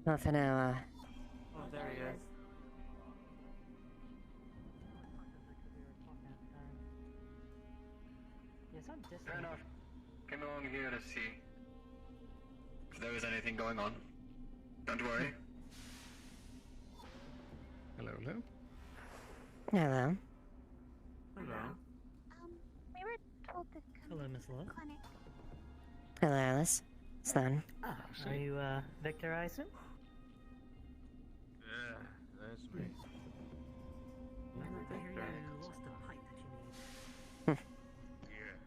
Well, for now, Oh, there he is. Fair enough. Came along here to see if there was anything going on. Don't worry. Hello, hello. hello. Hello. We were told to come Hello, Miss to the Law. clinic. Hello, Alice. Son. Ah, are you, Victor Eisen? Yeah, that's me. I hear you lost a pipe that you need. Yeah.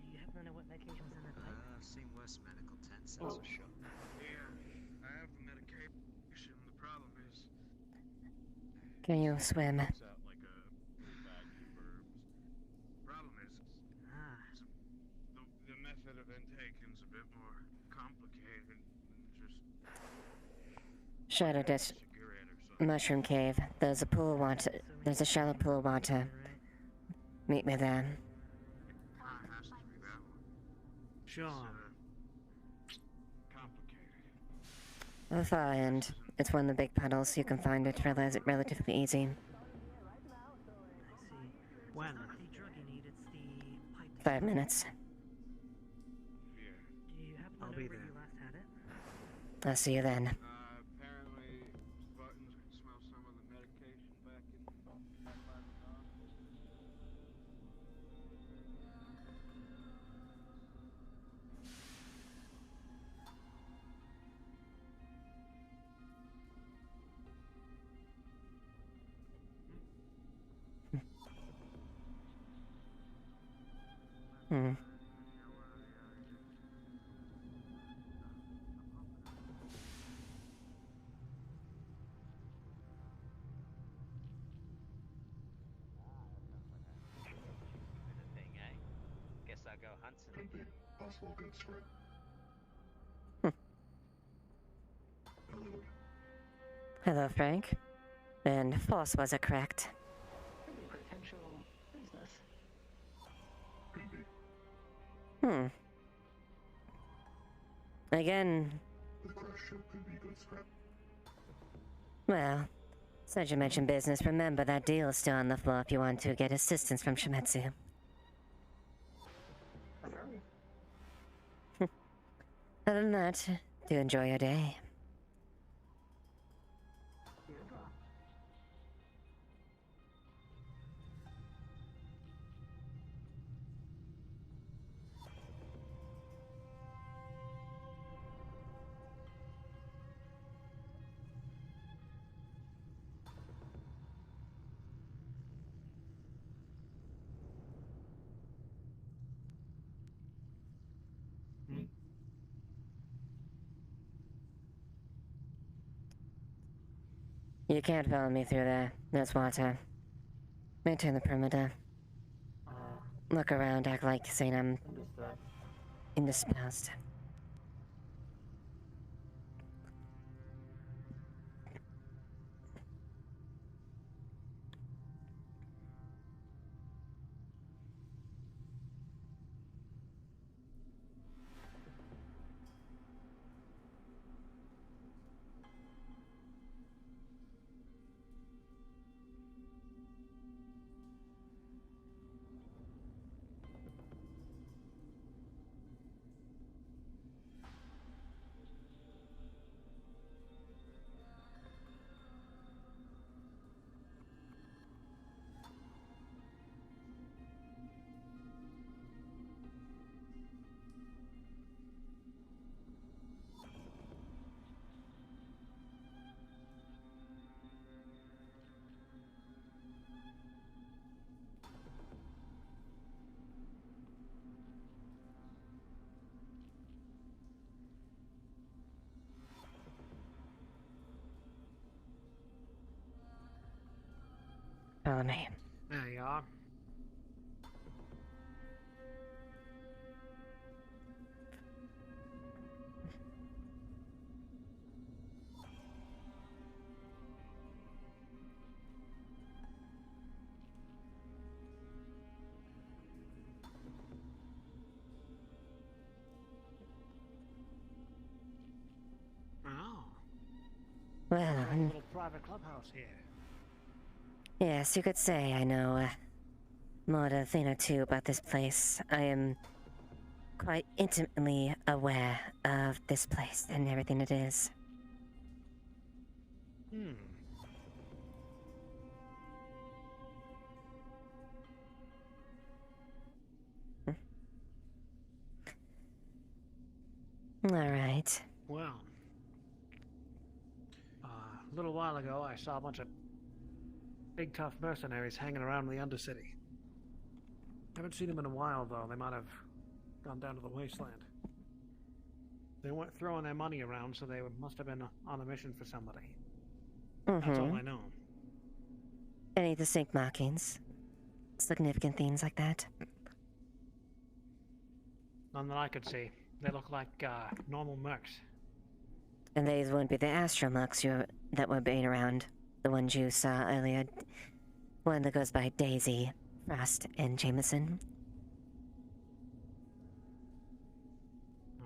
Do you happen to know what medication's in that pipe? Seen worse medical tents, Oh. that's for sure. Yeah, I have the medication. The problem is, Can you swim? it's out like a bag of verbs. Problem is, the method of intake is a bit more complicated than just Shadow Dish. Mushroom Cave. There's a pool of water. There's a shallow pool of water. Meet me there. Sure. On the far end. It's one of the big puddles. You can find it relatively easy. When? 5 minutes. I'll be there. I'll see you then. Apparently, Buttons could smell some of the medication back by the hospital. Hmm. Guess I'll go hunting. Could be. Possible good spread. Hello, Frank. And Force was correct. Potential business. Could be. Hmm. Again, The crash ship could be good scrap. well, since you mentioned business, remember that deal is still on the floor if you want to get assistance from Shimetsu. Other than that, do enjoy your day. You can't follow me through there. There's water. Maintain the perimeter. Look around, act like saying I'm indisposed. Follow me. There you are. Oh. Well, A little private clubhouse here. yes, you could say I know more than a thing or two about this place. I am quite intimately aware of this place and everything it is. Hmm. All right. Well, a little while ago, I saw a bunch of big tough mercenaries hanging around the Undercity. Haven't seen them in a while, though. They might have gone down to the wasteland. They weren't throwing their money around, so they must have been on a mission for somebody. That's all I know. Any distinct markings? Significant things like that? None that I could see. They look like normal mercs. And these wouldn't be the astromux that were being around. The ones you saw earlier. One that goes by Daisy, Frost, and Jameson.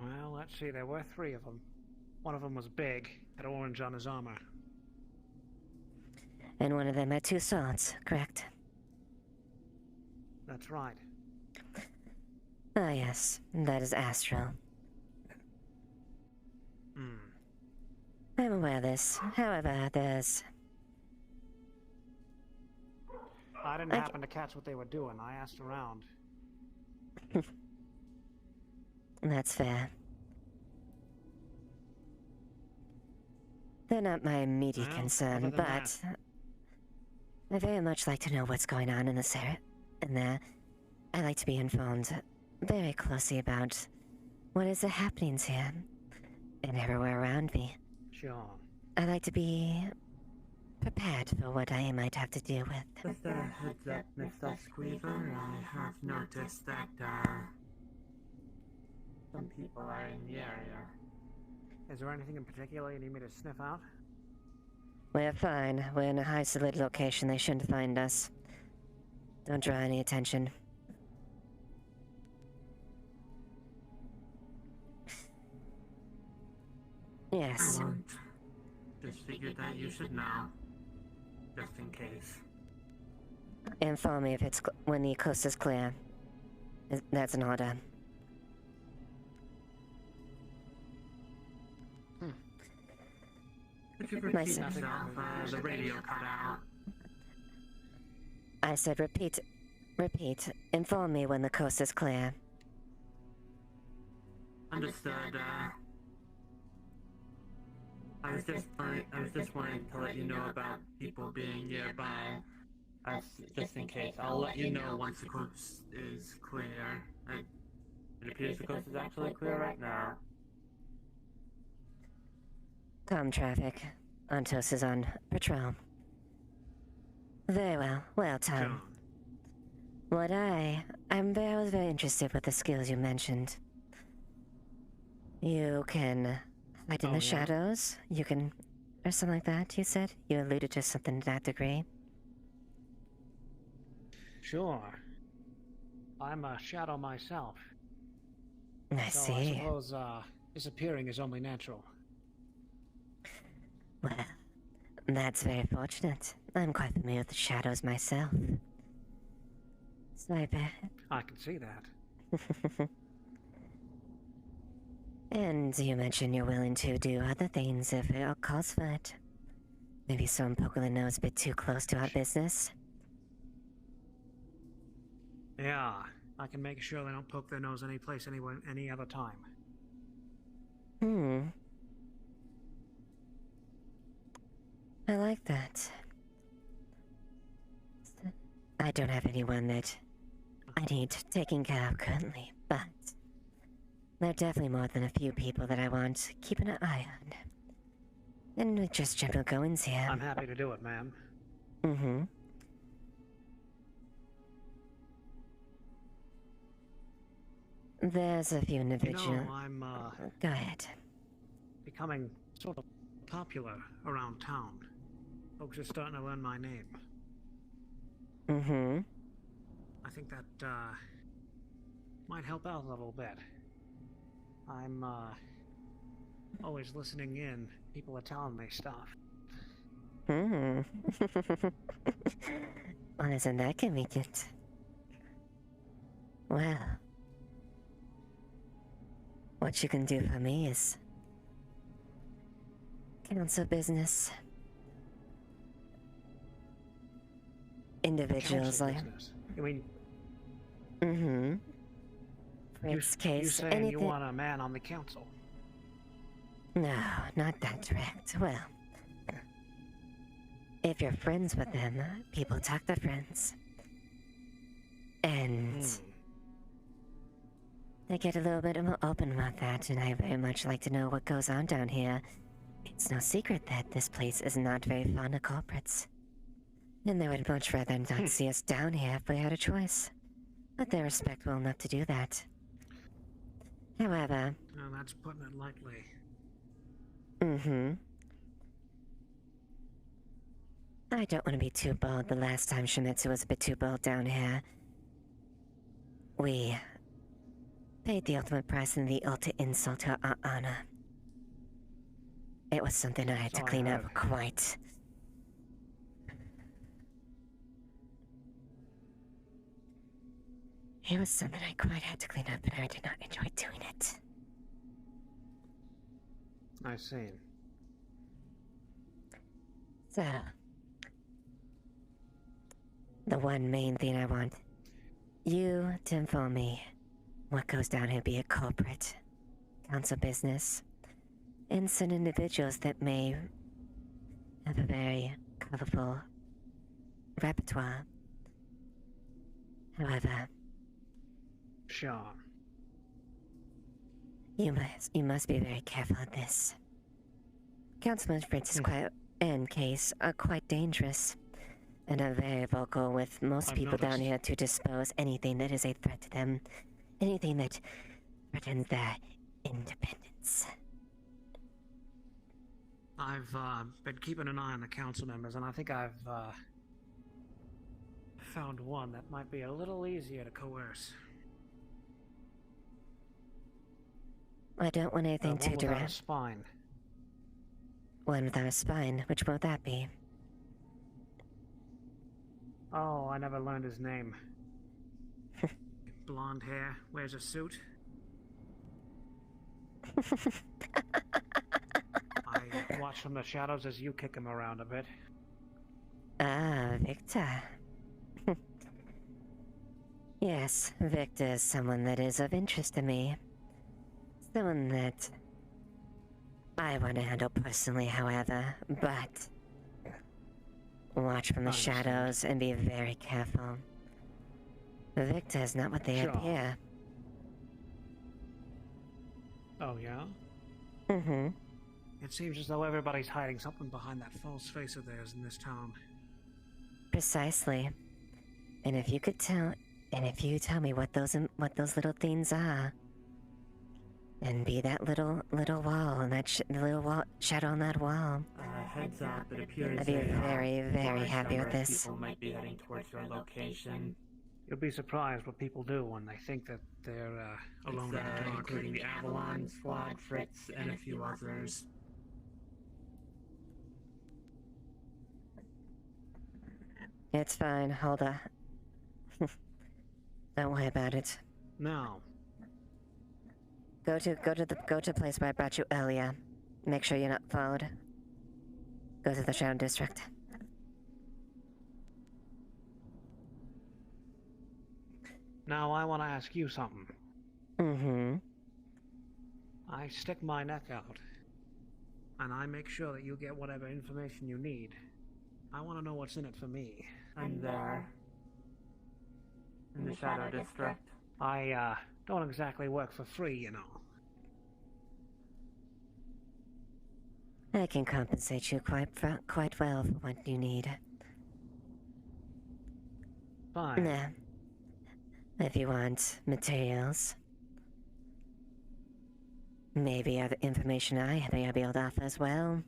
Well, let's see, there were 3 of them. One of them was big, had orange on his armor. And one of them had 2 swords, correct? That's right. Ah, yes, that is Astro. I'm aware of this. However, there's... I didn't happen to catch what they were doing. I asked around. That's fair. They're not my immediate concern, but... I very much like to know what's going on in this area. In there. I like to be informed very closely about what is the happenings here. And everywhere around me. Sure. I like to be prepared for what I might have to deal with. Just a heads up, Mr. Squeezer, I have noticed that, some people are in the area. Is there anything in particular you need me to sniff out? We're fine. We're in a isolated location. They shouldn't find us. Don't draw any attention. Yes. I won't. Just figured that you should know. Just in case. Inform me if it's when the coast is clear. That's an order. Could you repeat yourself? The radio cut out. I said repeat. Repeat. Inform me when the coast is clear. Understood, I was just wanting to let you know about people being nearby. Just in case. I'll let you know once the coast is clear. It appears the coast is actually clear right now. Calm traffic. Antos is on patrol. Very well. Well, Tom. I was very interested with the skills you mentioned. You can hide in the shadows. You can, or something like that. You said you alluded to something to that degree. Sure. I'm a shadow myself. I so see. I suppose disappearing is only natural. Well, that's very fortunate. I'm quite familiar with the shadows myself. Sniper. I can see that. And you mentioned you're willing to do other things if it calls for it. Maybe someone poking their nose a bit too close to our business. Yeah, I can make sure they don't poke their nose any place, anywhere, any other time. I like that. I don't have anyone that I need taking care of currently, but there are definitely more than a few people that I want keeping an eye on. And with just general goings here. I'm happy to do it, ma'am. There's a few individuals. You know, I'm, Go ahead. becoming sort of popular around town. Folks are starting to learn my name. I think that, might help out a little bit. I'm, always listening in. People are telling me stuff. Well, isn't that convenient? Well, what you can do for me is council business. Individuals like... You mean... For its case, you saying anything... you want a man on the council? No, not that direct. Well, if you're friends with them, people talk to friends. And... they get a little bit more open about that, and I very much like to know what goes on down here. It's no secret that this place is not very fond of culprits. And they would much rather not see us down here if we had a choice. But they're respectful enough to do that. However... Well, that's putting it lightly. Mm-hmm. I don't want to be too bold. The last time Shimizu was a bit too bold down here, we paid the ultimate price and the ultimate insult to our honor. It was something I had to clean up quite. It was something I quite had to clean up, and I did not enjoy doing it. I see. So, the one main thing I want you to inform me what goes down here, be a corporate, council business, and some individuals that may have a very colorful repertoire. However, sure. You must be very careful of this. Councilman Fritz is quite, and Case are quite dangerous, and are very vocal with most people down here to dispose anything that is a threat to them, anything that threatens their independence. I've been keeping an eye on the council members, and I think I've found one that might be a little easier to coerce. I don't want anything too One without a direct. spine. One without a spine. Which will that be? Oh, I never learned his name. Blonde hair, wears a suit. I watch from the shadows as you kick him around a bit. Ah, Victor. Yes, Victor is someone that is of interest to me. Someone that I want to handle personally, however, but watch from the shadows and be very careful. Victor is not what they appear. Oh, yeah? Mm-hmm. It seems as though everybody's hiding something behind that false face of theirs in this town. Precisely. And if you could tell, and if you tell me what those little things are, and be that little wall and that little wall, shadow on that wall. Heads up, it appears I'd be very, very happy with this. People might be heading towards your location. You'll be surprised what people do when they think that they're alone in the dark. Including the Avalon Squad, Fritz, and a few others. It's fine, hold on. Don't worry about it. No. Go to the place where I brought you earlier. Make sure you're not followed. Go to the Shadow District. Now I want to ask you something. Mm-hmm. I stick my neck out, and I make sure that you get whatever information you need. I want to know what's in it for me. I'm there. In the Shadow District. I, don't exactly work for free, you know. I can compensate you quite well for what you need. Fine. Nah. If you want materials, maybe other information I may be able to offer as well.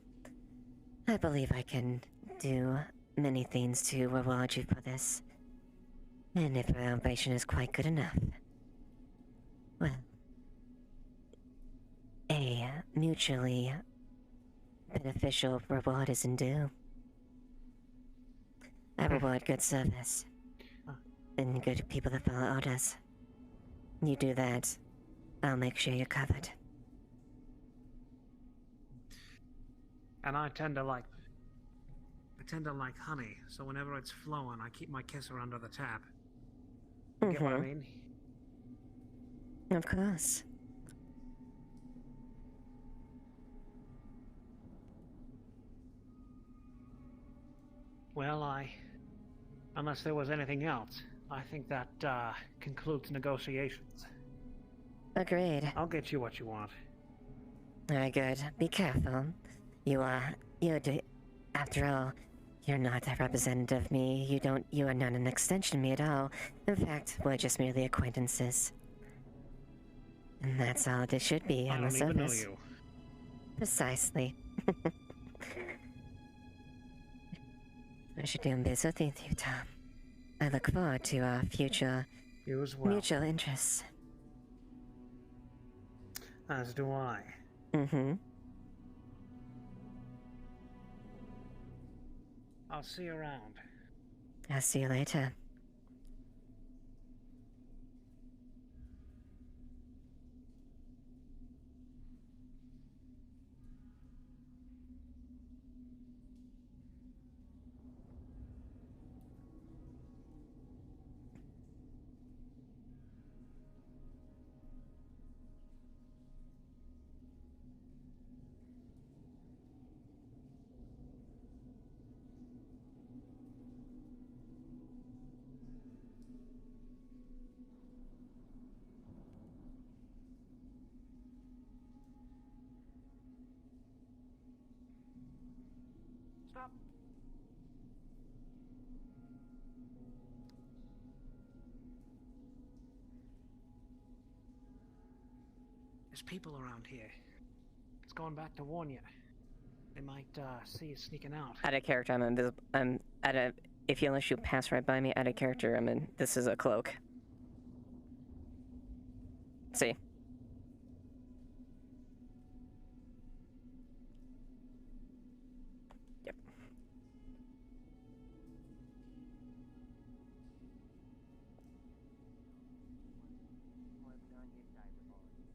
I believe I can do many things to reward you for this. And if our information is quite good enough, well, a mutually beneficial reward isn't due. I reward good service and good people that follow orders. You do that, I'll make sure you're covered. And I tend to like honey, so whenever it's flowing, I keep my kisser under the tap. You get what I mean? Of course. Well, unless there was anything else, I think that, concludes negotiations. Agreed. I'll get you what you want. Alright, good. Be careful. After all, you're not a representative of me. You are not an extension of me at all. In fact, we're just merely acquaintances. And that's all it should be on the surface. I don't even know you. Precisely. Pleasure doing business with you, Tom. I look forward to our future You as well. mutual interests. As do I. Mm-hmm. I'll see you around. I'll see you later. Stop. There's people around here. It's going back to warn you. They might see you sneaking out. Out of character, I'm invisible. I'm at a. If you unless you pass right by me, out of character, I'm in. This is a cloak. See. Yep.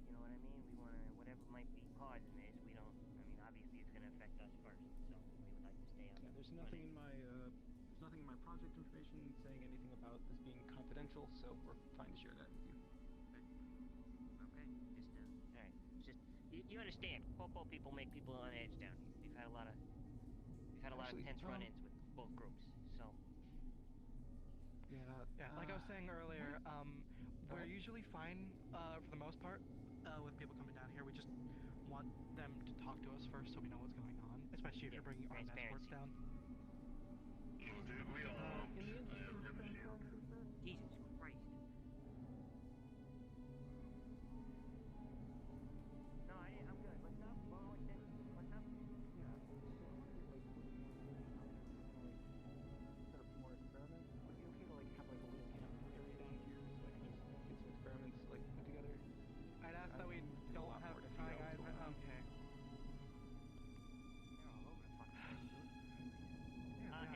You know what I mean? We want to, whatever might be causing this, we don't, I mean, obviously it's going to affect us first, so we would like to stay on. Yeah, there's nothing in my, project information saying anything about this being confidential, so we're fine to share that with you. Okay, just, alright, just, you understand, Popo people make people on edge down here. We've had a lot of tense run-ins with both groups, so. Yeah, like I was saying earlier, we're usually fine, for the most part, with people coming down here. We just want them to talk to us first so we know what's going on, especially if you're bringing armed escorts down. Jesus Christ. No, I'm good. What's up? What's up? Set up some more experiments. Would it be okay to like have like a little camp area down here so I can just get some experiments like put together? I'd ask that we don't have prying eyes, but okay.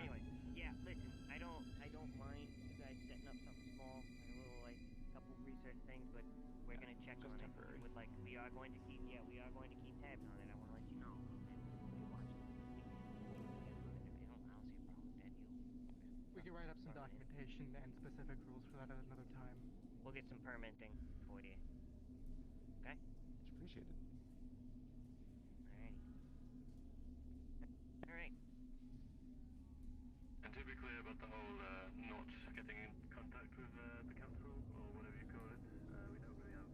Anyway, yeah, listen, I don't mind you guys setting up something small, like a little, like, couple research things, but we're gonna check on it with, like, we are going to keep tabs on it. I want to let you know. And watch it. I don't see a problem with that, We can write up some documentation and specific rules for that at another time. We'll get some permitting for you. Okay? It's appreciated. Alright. And to be clear about the whole not getting in contact with the council or whatever you call it, we don't really have,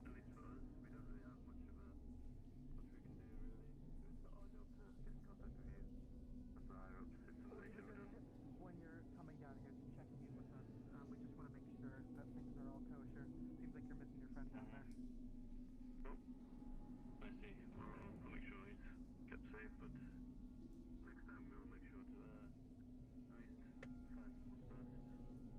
at least for us, we don't really have much of much we can do really. It's not our job to get in contact with you. That's the higher ups, it's something they should have done. When you're coming down here to check in with us, we just want to make sure that things are all kosher. Seems like you're missing your friend down there. Oh, I see. Well, I'll make sure he's kept safe, but next time we'll make sure to at least find someone first.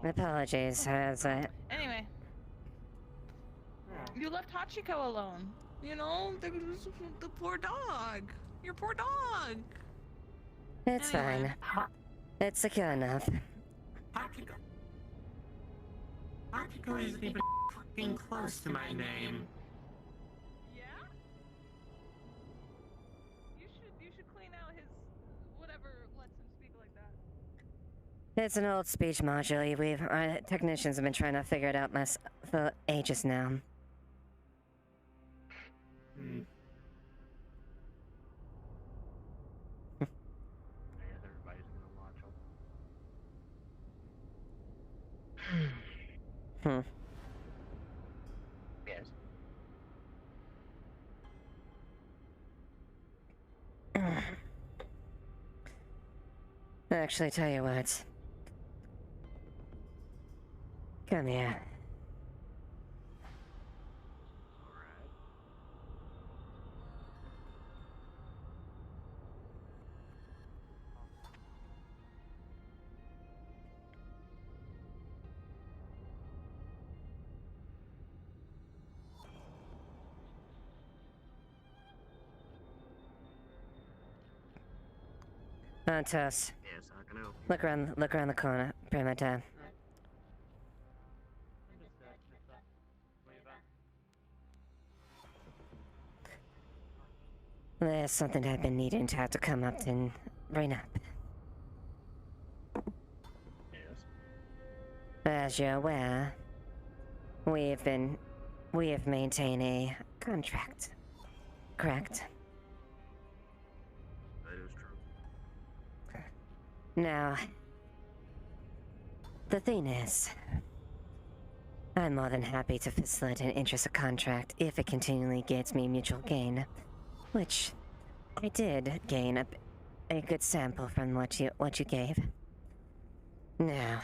Apologies, as I... Anyway. You left Hachiko alone. You know, the poor dog. Your poor dog. It's Anyway. fine. It's secure enough. Hachiko. Hachiko isn't even fucking close to my name. Yeah? You should clean out his whatever lets him speak like that. It's an old speech module. Our technicians have been trying to figure it out for ages now. Hmm. Everybody's gonna watch him. Yes. Actually, tell you what. Come here. Toss. Yes, I can help you. Look around the corner. Prima time. There's something I've been needing to have to come up and bring up. Yes. As you're aware, we have maintained a contract. Correct? That is true. Now, the thing is, I'm more than happy to facilitate an interest contract if it continually gets me mutual gain, which I did gain a good sample from what you gave. Now,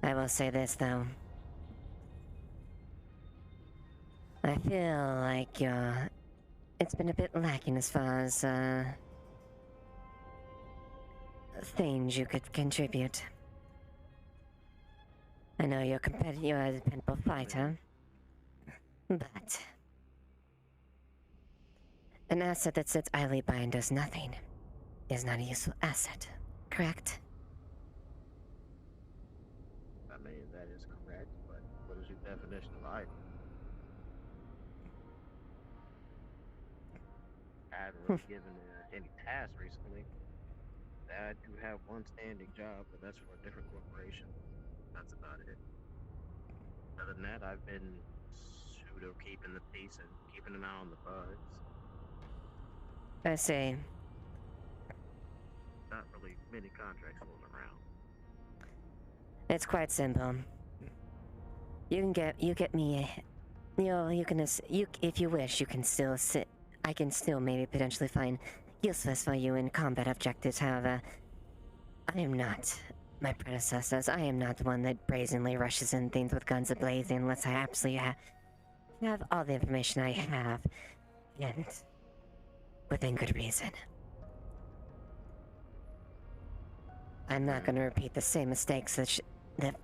I will say this though. I feel like it's been a bit lacking as far as things you could contribute. I know you're a dependable fighter, but an asset that sits idly by and does nothing is not a useful asset, correct? I mean, that is correct, but what is your definition of idle? I haven't really given any tasks recently. I do have one standing job, but that's for a different corporation. That's about it. Other than that, I've been pseudo keeping the peace and keeping an eye on the bugs. I see. Not really many contracts floating around. It's quite simple. You get me if you wish, you can still sit. I can still maybe potentially find useless for you in combat objectives. However, I am not my predecessors. I am not the one that brazenly rushes in things with guns ablazing unless I absolutely have all the information I have, and within good reason. I'm not going to repeat the same mistakes that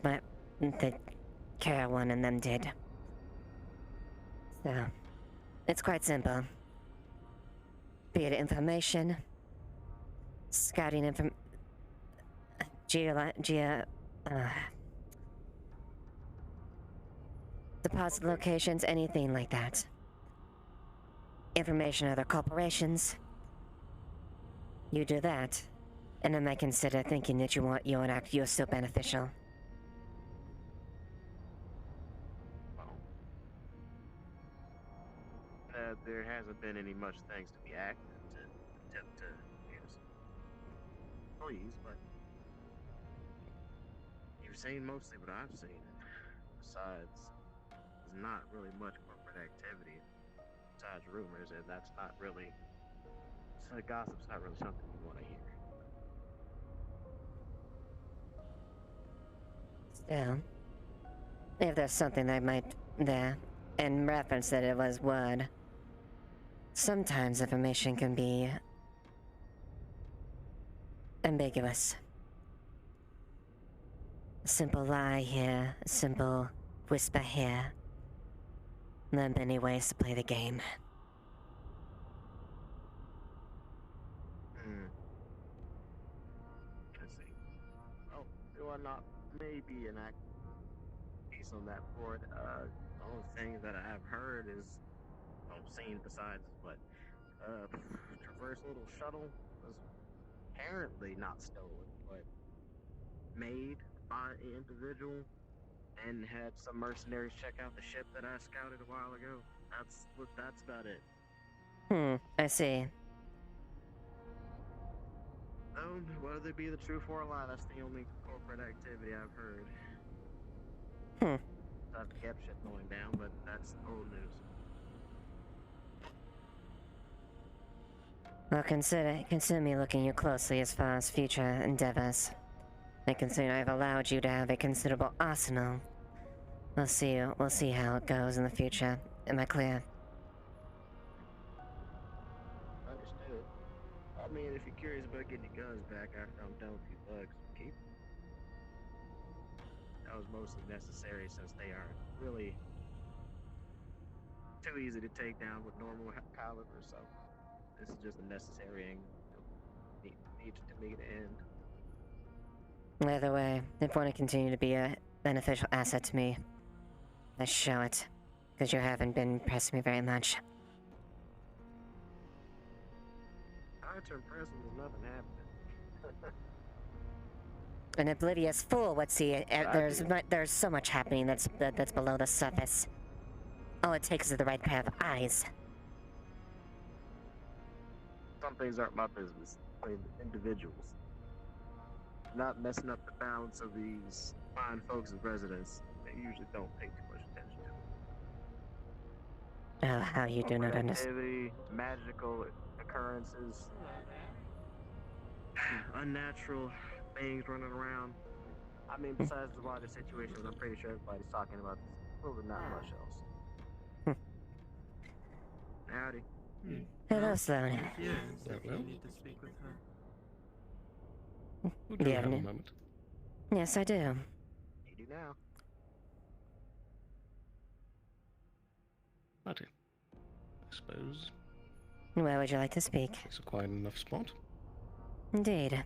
Kara one and them did. So, it's quite simple. Be it information, scouting deposit locations, anything like that. Information of other corporations. You do that, and then I consider thinking that you're still beneficial. There hasn't been any much thanks to be active to attempt to, please, but you've seen mostly what I've seen. Besides, there's not really much corporate activity besides rumors, and that's not really, gossip's not really something you want to hear. Still, if there's something that might there, and reference that it was word, sometimes information can be ambiguous. simple lie here, a simple whisper here. There are many ways to play the game. I see. Oh, do I not maybe enact piece on that board? The only thing that I have heard is, seen besides what, Traverse Little Shuttle was apparently not stolen, but made by an individual and had some mercenaries check out the ship that I scouted a while ago. That's about it. I see. Whether it be the truth or a lie, that's the only corporate activity I've heard. I've kept shit going down, but that's old news. Well, consider me looking you closely as far as future endeavors. I consider I've allowed you to have a considerable arsenal. We'll see how it goes in the future. Am I clear? Understood. I mean, if you're curious about getting your guns back after I'm done with you bugs, keep them. That was mostly necessary since they are really too easy to take down with normal calibers, so this is just a necessary and need to make it end. Either way, if you want to continue to be a beneficial asset to me, let's show it. Because you haven't been impressing me very much. Hard to impress when there's nothing happening. An oblivious fool would see it. There's so much happening that's below the surface. All it takes is the right pair of eyes. Some things aren't my business. Individuals. Not messing up the balance of these fine folks as residents. They usually don't pay too much attention to. Oh, how you do not understand. Activity, magical occurrences, unnatural things running around. I mean, besides the wider situations, I'm pretty sure everybody's talking about this. Really not much else. Howdy. Hello, Sloan. Yeah, so you need to speak with her. Would you have a moment? Yes, I do. You do now. Righty. I suppose. Where would you like to speak? It's a quiet enough spot. Indeed.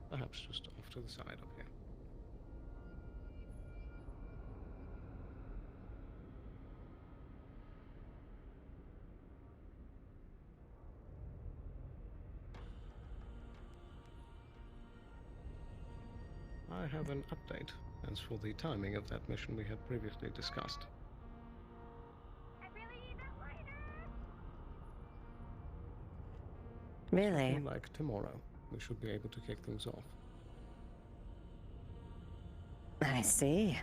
Perhaps just off to the side up here. I have an update as for the timing of that mission we had previously discussed. Really? Something like tomorrow, we should be able to kick things off. I see.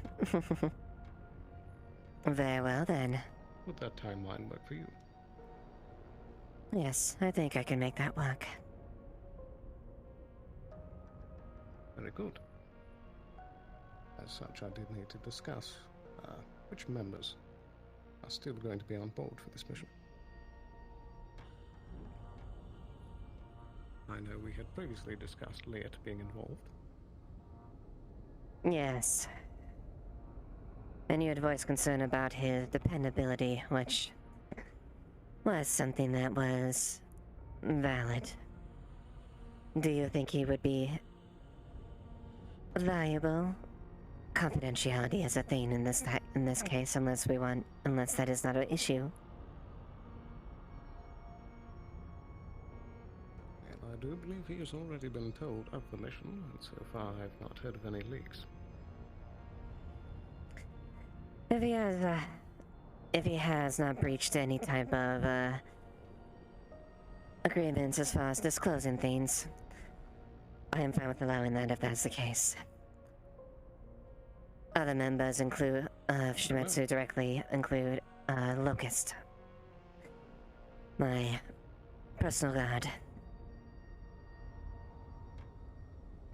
Very well then. Would that timeline work for you? Yes, I think I can make that work. Very good. As such, I did need to discuss which members are still going to be on board for this mission. I know we had previously discussed Lilith being involved. Yes. And you had voiced concern about his dependability, which was something that was valid. Do you think he would be valuable? Confidentiality is a thing in this case, unless that is not an issue. Well, I do believe he has already been told of the mission, and so far I have not heard of any leaks. If he has not breached any type of agreements as far as disclosing things, I am fine with allowing that if that's the case. Other members of Shimetsu directly include Locust, my personal guard.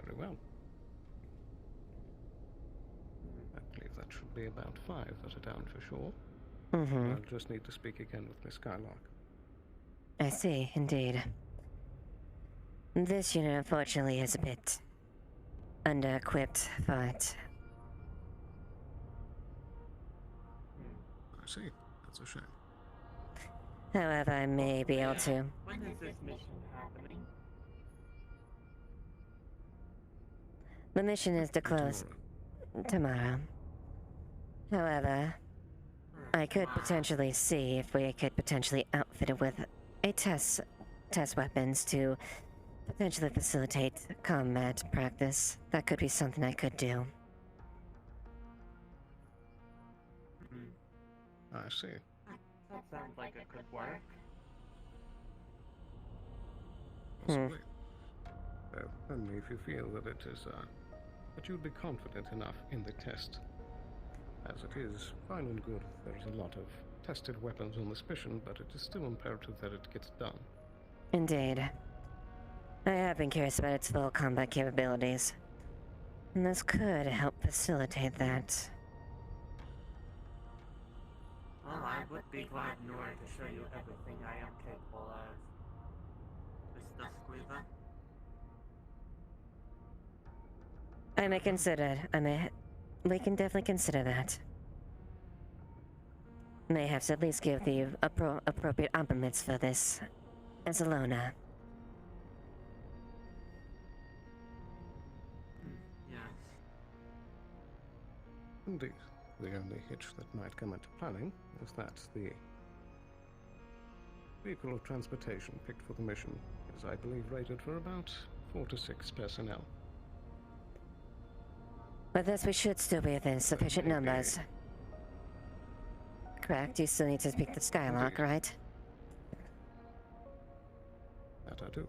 Very well. I believe that should be about 5 that are down for sure. Mm-hmm. I'll just need to speak again with Miss Skylark. I see, indeed. This unit, unfortunately, is a bit under-equipped for it. I see. That's a shame. However, I may be able to. When is this mission happening? The mission is to close tomorrow. However, I could potentially see if we could potentially outfit it with a test weapons to potentially facilitate combat practice. That could be something I could do. I see. That sounds like it could work. Possibly. Well, only if you feel that it is, that you'd be confident enough in the test. As it is, fine and good, there's a lot of tested weapons on this mission, but it is still imperative that it gets done. Indeed. I have been curious about its full combat capabilities. And this could help facilitate that. Well, I would be glad in order to show you everything I am capable of. Mr. Squeezer? We can definitely consider that. May have to at least give the appropriate armaments for this as a loner. Yes. Indeed. The only hitch that might come into planning is that the vehicle of transportation picked for the mission is, I believe, rated for about 4 to 6 personnel. With this, we should still be within sufficient numbers. Correct, you still need to speak the Skylark, right? That I do.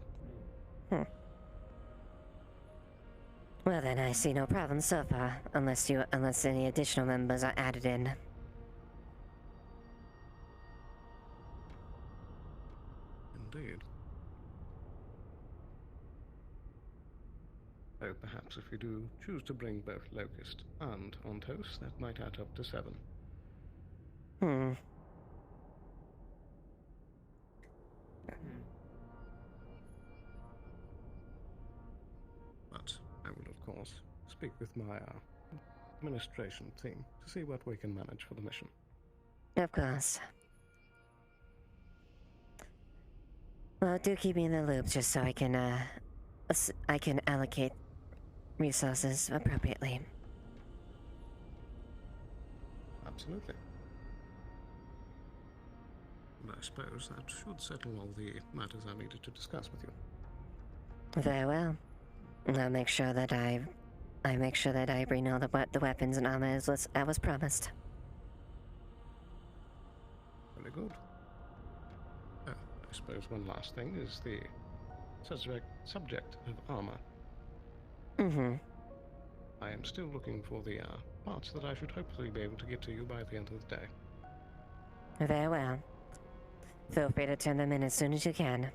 Well then, I see no problem so far, unless any additional members are added in. Indeed. Though perhaps if you do choose to bring both Locust and Ontos, that might add up to 7. But I will, of course, speak with my administration team to see what we can manage for the mission. Of course. Well, do keep me in the loop just so I can allocate resources appropriately. Absolutely. And I suppose that should settle all the matters I needed to discuss with you. Very well. I'll make sure that I bring all the weapons and armor as I was promised. Very good. I suppose one last thing is the subject of armor. I am still looking for the parts that I should hopefully be able to get to you by the end of the day. Very well. Feel free to turn them in as soon as you can,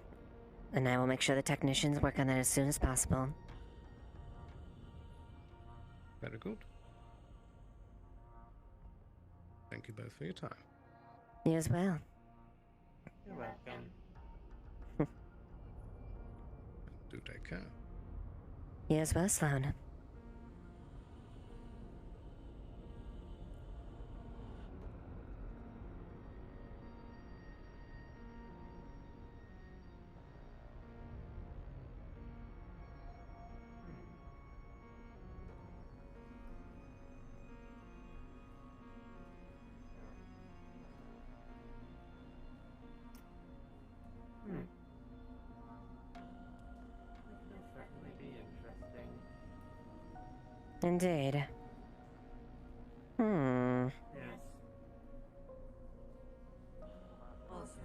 and I will make sure the technicians work on that as soon as possible. Very good. Thank you both for your time. You as well. You're welcome. Do take care. You as well, Sloan. Certainly be interesting. Indeed. Yes. Also,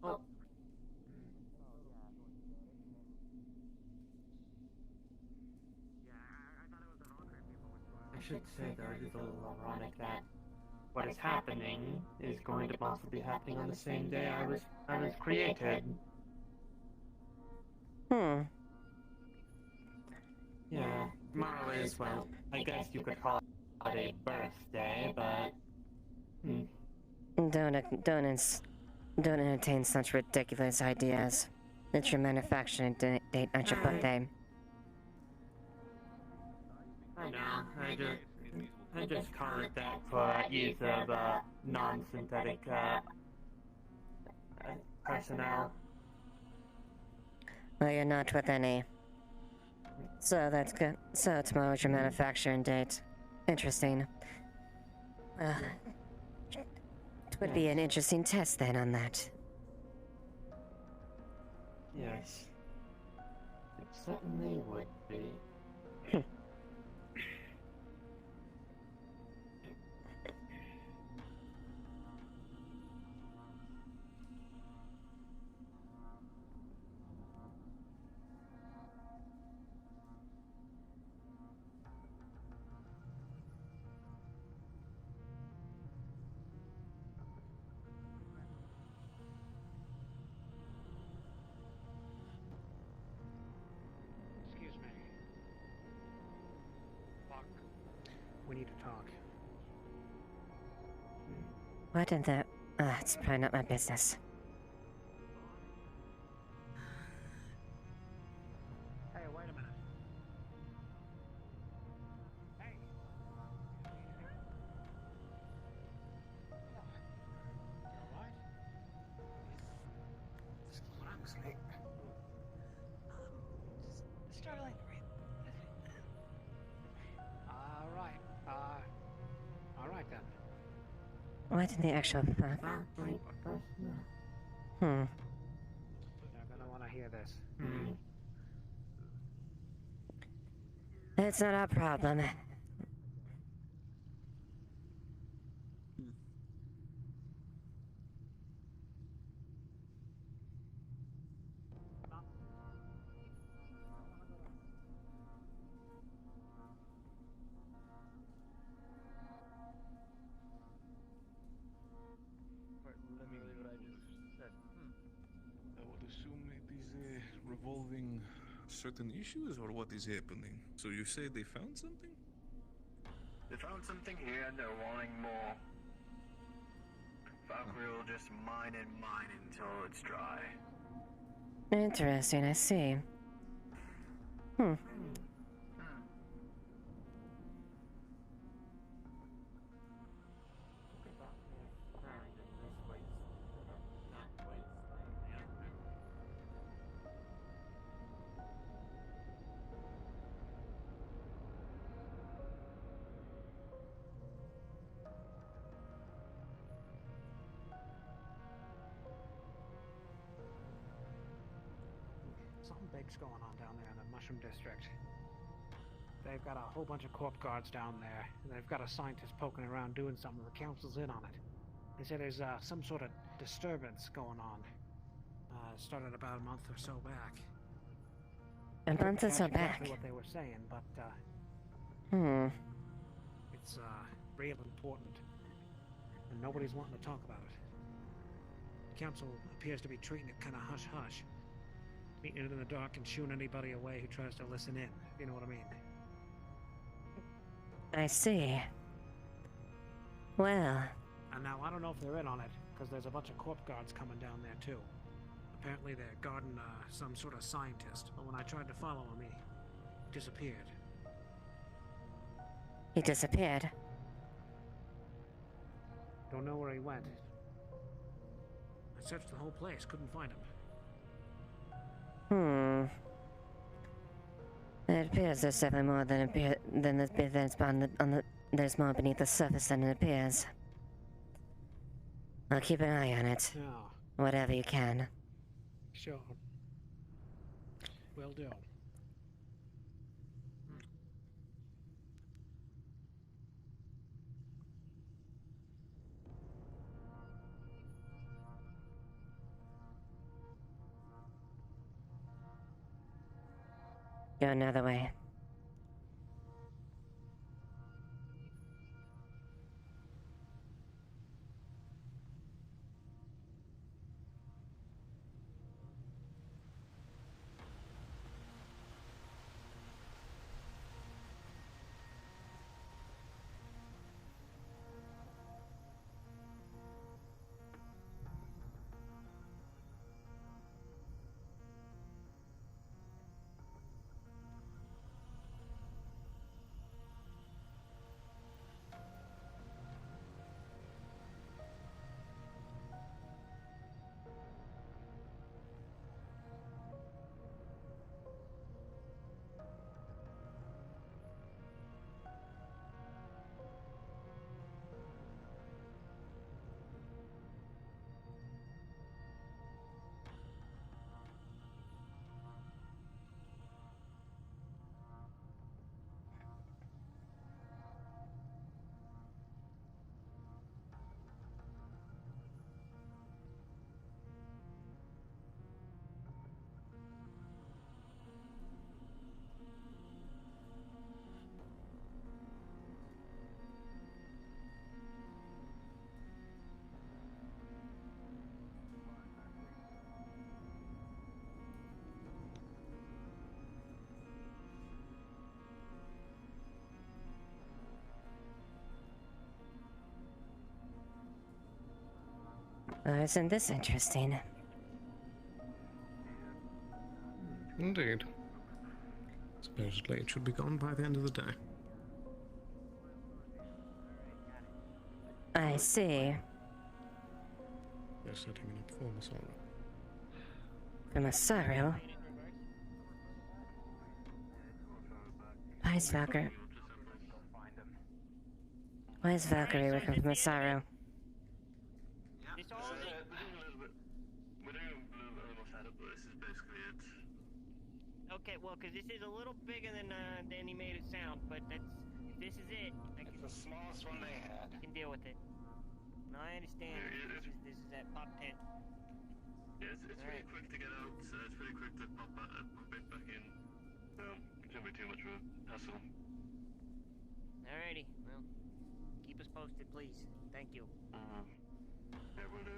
oh. I should say, though, it is a little ironic that what is happening is going to also be happening on the same day I was created. Tomorrow is, well, I guess you could call it a birthday, but... Don't entertain such ridiculous ideas. It's your manufacturing date, not your birthday. I know, I just call it that for use of, non-synthetic, personnel. Well, you're not with any. So that's good. So tomorrow's your manufacturing date. Interesting. It would be an interesting test then on that. Yes. It certainly would be. Excuse me. Fuck. We need to talk. What in the... it's probably not my business. Hey, wait a minute. Hey. Alright? Someone else, mate. Struggling. Alright. Alright then. What in the actual fuck? You're gonna wanna hear this. It's not our problem. Literally what I just said. I would assume it is revolving certain issues, or what is happening? So you say they found something? They found something here and they're wanting more. Valkyrie will just mine and mine until it's dry. Interesting, I see. Something big's going on down there in the Mushroom District. They've got a whole bunch of corp guards down there. They've got a scientist poking around doing something. The council's in on it. They say there's some sort of disturbance going on. Started about a month or so back. A month or so That's back? exactly what they were saying, but it's real important, and nobody's wanting to talk about it. The council appears to be treating it kind of hush-hush. Meeting it in the dark and shooing anybody away who tries to listen in, if you know what I mean. I see. Well... And now, I don't know if they're in on it, because there's a bunch of corp guards coming down there, too. Apparently they're guarding some sort of scientist, but when I tried to follow him, he disappeared. He disappeared? Don't know where he went. I searched the whole place, couldn't find him. It appears there's definitely more there's more beneath the surface than it appears. I'll keep an eye on it. Yeah. Whatever you can. Sure. Will do. Go another way. Oh, isn't this interesting? Indeed. Supposedly it should be gone by the end of the day. I see. They're setting it up for Masaru. For Masaru? Why is Valkyrie? Why is Valkyrie working for Masaru? Okay, well, because this is a little bigger than he made it sound, but if this is it, it's the smallest one they had. You can deal with it. No, I understand. This is that pop tent. Yeah, it's pretty quick to get out. It's pretty quick to pop it back in. It shouldn't be too much of a hassle. Alrighty, well, keep us posted, please. Thank you. Yeah, will do.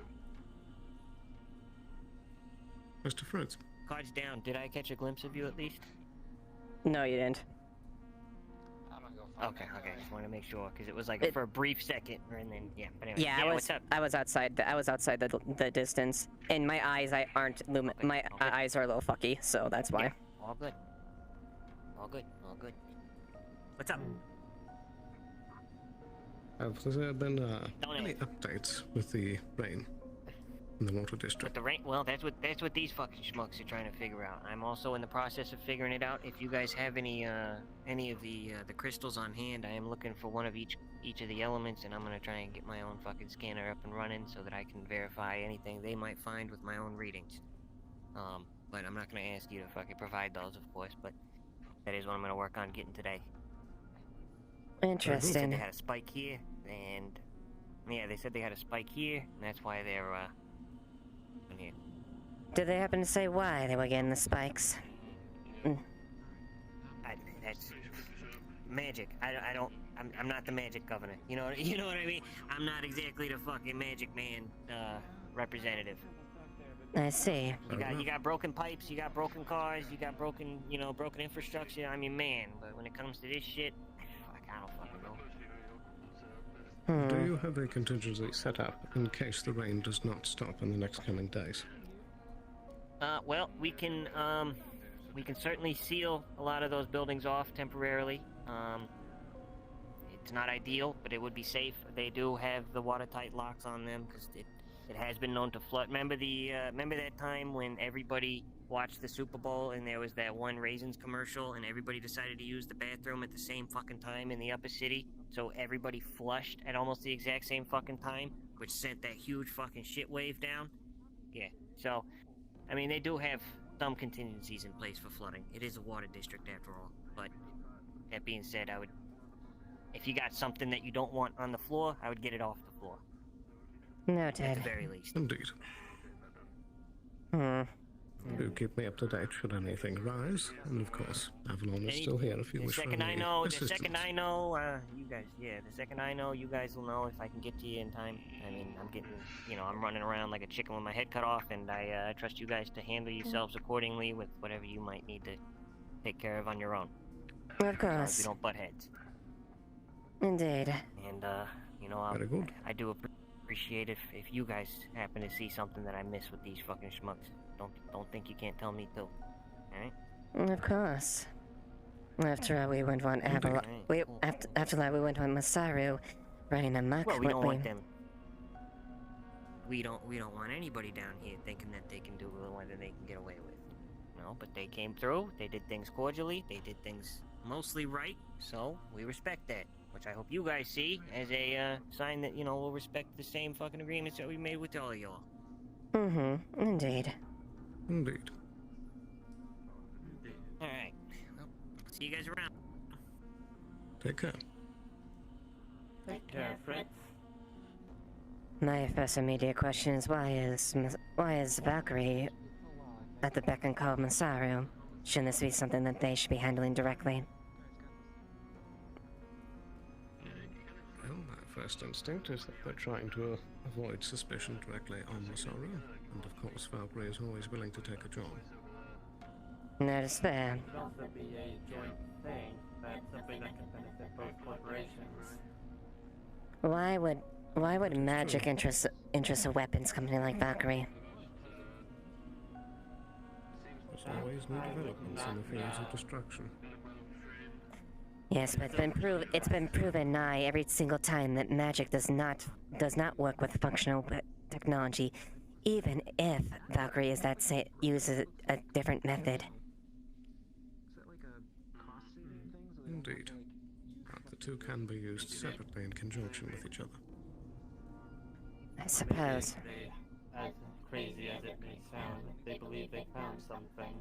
Mr. Fruits. Cards down. Did I catch a glimpse of you at least? No, you didn't. Okay, just wanted to make sure because it was like for a brief second, and then yeah. But anyway, Yeah, what's up? I was outside. I was outside the distance, and my eyes aren't my eyes are a little fucky, so that's why. Yeah, all good. All good. What's up? Have there been any updates with the rain in the water district? With the rain? Well, that's what these fucking schmucks are trying to figure out. I'm also in the process of figuring it out. If you guys have any of the crystals on hand, I am looking for one of each of the elements, and I'm gonna try and get my own fucking scanner up and running so that I can verify anything they might find with my own readings. But I'm not gonna ask you to fucking provide those, of course, but that is what I'm gonna work on getting today. Interesting. They said they had a spike here, and yeah, they said they had a spike here, and that's why they're in here. Did they happen to say why they were getting the spikes? That's magic. I'm not the magic governor. You know what I mean? I'm not exactly the fucking magic man representative. I see. You got broken pipes, you got broken cars, you got broken infrastructure. I mean, man, but when it comes to this shit, I don't fucking know. Do you have a contingency set up in case the rain does not stop in the next coming days? Well, we can certainly seal a lot of those buildings off temporarily. It's not ideal, but it would be safe. They do have the watertight locks on them because it has been known to flood. Remember that time when everybody watched the Super Bowl and there was that one Raisins commercial and everybody decided to use the bathroom at the same fucking time in the upper city? So everybody flushed at almost the exact same fucking time, which sent that huge fucking shit wave down? Yeah, so, I mean, they do have some contingencies in place for flooding. It is a water district after all, but that being said, if you got something that you don't want on the floor, I would get it off the floor. Noted. At the very least. Indeed. Do keep me up to date should anything rise, and of course, Avalon is still here if you wish for any assistance. The second I know, you guys will know if I can get to you in time. I mean, I'm running around like a chicken with my head cut off, and I trust you guys to handle yourselves accordingly with whatever you might need to take care of on your own. Of course. We don't butt heads. Indeed. And, I do appreciate if you guys happen to see something that I miss with these fucking schmucks. Don't think you can't tell me too. Alright? Of course. After all, we wouldn't want Avalon. After that, we wouldn't want Masaru running amok. Well, we don't want them. We don't want anybody down here thinking that they can do what they can get away with. No, but they came through. They did things cordially. They did things mostly right. So we respect that, which I hope you guys see as a sign that we'll respect the same fucking agreements that we made with all of y'all. Indeed. Indeed. Alright. Well, see you guys around. Take care. Take care, Fritz. My first immediate question is why is Valkyrie at the beck and call of Masaru? Shouldn't this be something that they should be handling directly? Well, my first instinct is that they're trying to avoid suspicion directly on Masaru, and of course Valkyrie is always willing to take a job. That is fair. It could also be a joint thing, that's something that can benefit both corporations. Why would magic interests interests of weapons company like Valkyrie. There's always new developments in the fields of destruction. Yes, but it's been proven nigh every single time that magic does not work with functional technology, even if Valkyrie uses a different method. Indeed. But the two can be used separately in conjunction with each other. I suppose. As crazy as it may sound, they believe they found something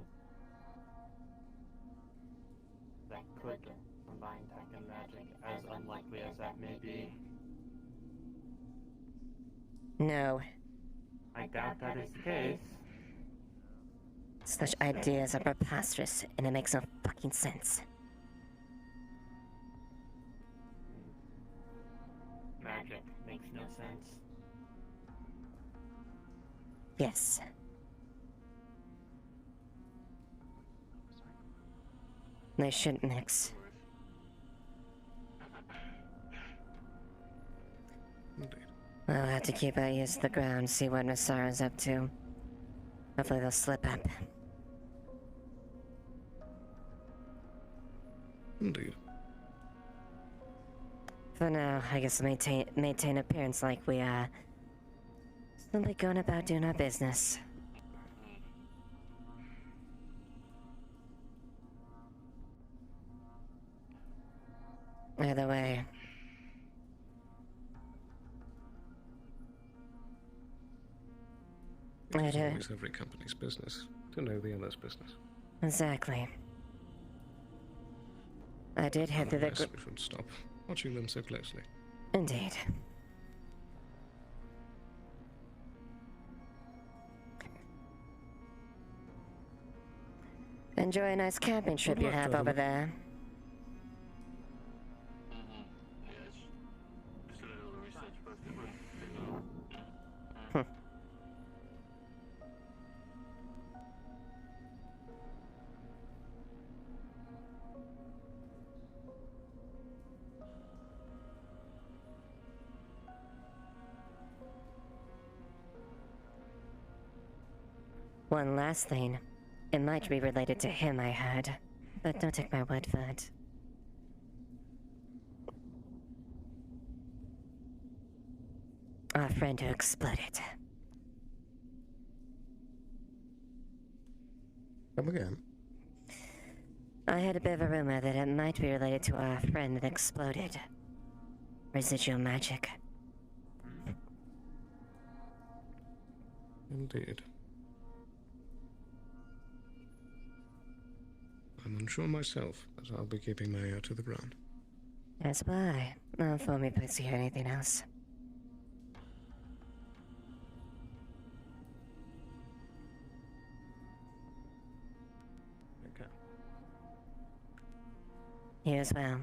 that could combine tech and magic, as unlikely as that may be. No. I doubt that is the case. Such ideas are preposterous, and it makes no fucking sense. Magic makes no sense. Yes. They shouldn't mix. Indeed. We'll have to keep our ears to the ground, see what Masaru's up to. Hopefully they'll slip up. Indeed. For now, I guess maintain appearance like we are simply going about doing our business. Either way. It's always every company's business to know the other's business. Exactly. I did head to the Yes, we should stop watching them so closely. Indeed. Enjoy a nice camping trip you have over there. One last thing. It might be related to him, I heard. But don't take my word for it. Our friend who exploded. Come again? I had a bit of a rumor that it might be related to our friend that exploded. Residual magic. Indeed. I'm unsure myself, but I'll be keeping my ear to the ground. As will I. I'll phone me if I hear anything else. Okay. You as well.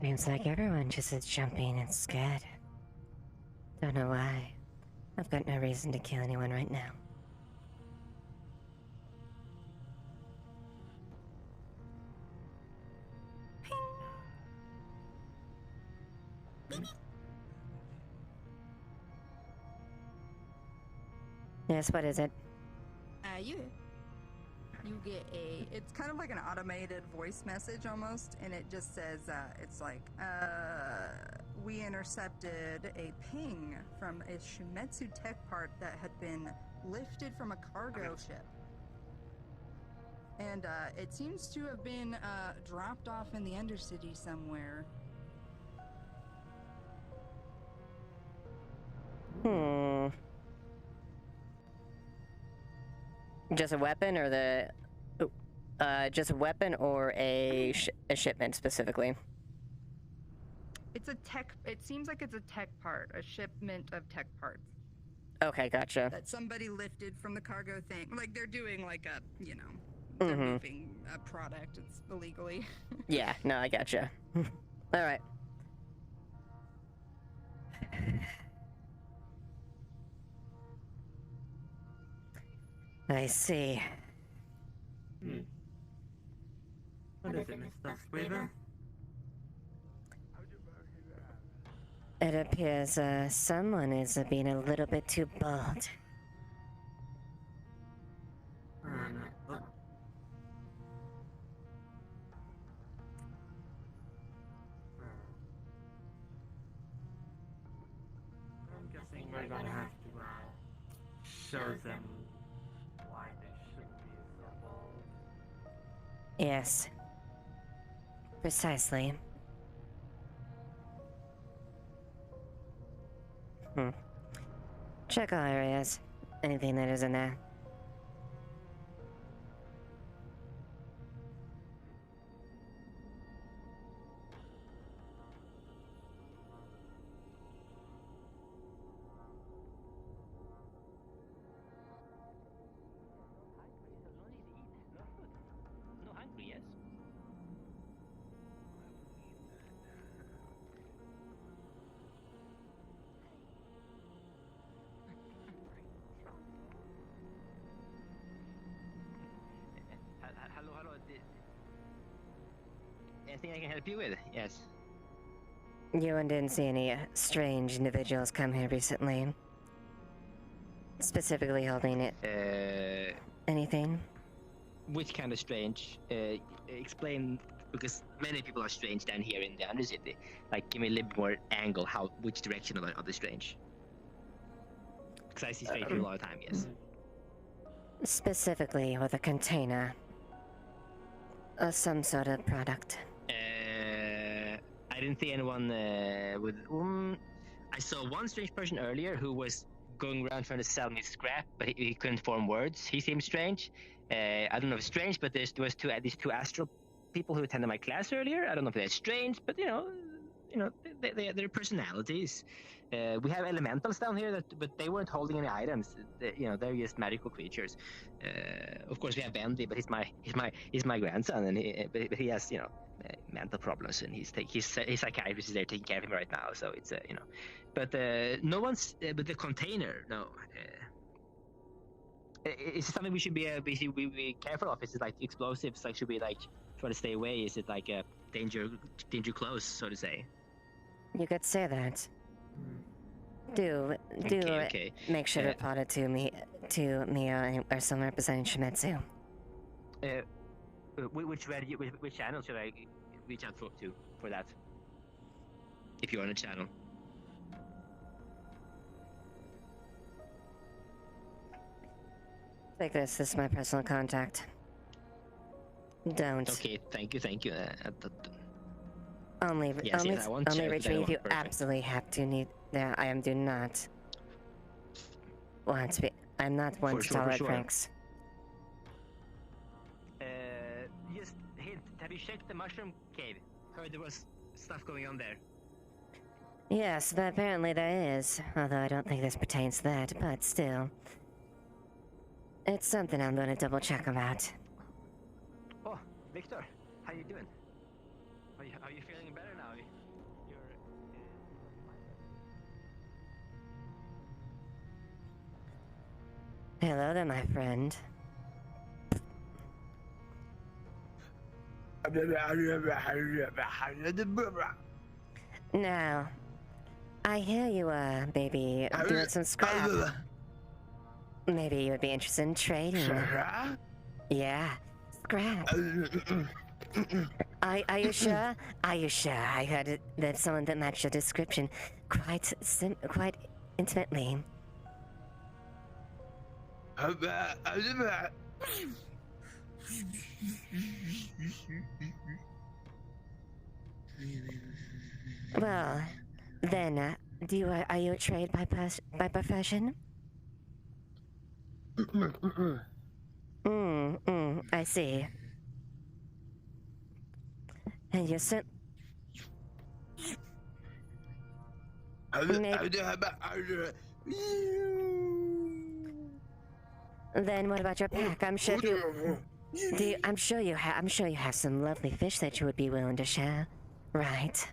Seems like everyone just is jumping and scared. Don't know why. I've got no reason to kill anyone right now. Yes, what is it? You get it's kind of like an automated voice message almost, and it just says, it's like, we intercepted a ping from a Shumetsu tech part that had been lifted from a cargo ship. And, it seems to have been, dropped off in the Undercity somewhere. Just a weapon, or just a weapon, or a shipment specifically? It's a tech. It seems like it's a tech part, a shipment of tech parts Okay, gotcha. that somebody lifted from the cargo thing. Like they're doing like a, you know, they're moving a product. It's illegally. Yeah, no, I gotcha. All right. I see. What is it, Mr. Squeezer? It appears someone is being a little bit too bold. I'm guessing we're gonna have to show them why they shouldn't be so bold. Yes. Precisely. Check all areas. Anything that isn't there. No hungry, yes? Hello. Anything I can help you with? Yes. You didn't see any strange individuals come here recently? Specifically holding it. Anything? Which kind of strange? Explain, because many people are strange down here in the Undercity. Like, give me a little bit more angle. Which direction are they strange? Because I see strange people all the time. Yes. Specifically with a container. Or some sort of product. I didn't see anyone with. I saw one strange person earlier who was going around trying to sell me scrap, but he couldn't form words. He seemed strange. I don't know if it's strange, but there was these two astral people who attended my class earlier. I don't know if they're strange, but they're personalities. We have elementals down here, but they weren't holding any items. They're just magical creatures. Of course, we have Bendy, but he's my grandson, and he has mental problems, and his psychiatrist is there taking care of him right now. So it's but no one's. But the container, no. Is it something we should be careful of? Is it like explosives? Like, should we like try to stay away? Is it like a danger close, so to say? You could say that. Do okay. Make sure to report it to me or someone representing Shimetsu. Which channel should I reach out to for that? If you're on a channel. Take this. This is my personal contact. Don't. Okay, thank you. Only reach me if you absolutely have to need. I do not want to be. I'm not one to tolerate pranks. Just hint. Have you checked the mushroom cave? Heard there was stuff going on there. Yes, apparently there is. Although I don't think this pertains to that, but still. It's something I'm going to double check about. Oh, Victor, how you doing? Are you feeling better now? Hello there, my friend. Now, I hear you, baby, doing some scrap. Maybe you would be interested in trading. Yeah, scrap. Are you sure? Are you sure? I heard that someone that matched your description quite intimately. Well, then, are you a trade by profession? I see. And you're certain... Then what about your pack? I'm sure I'm sure you have some lovely fish that you would be willing to share, right?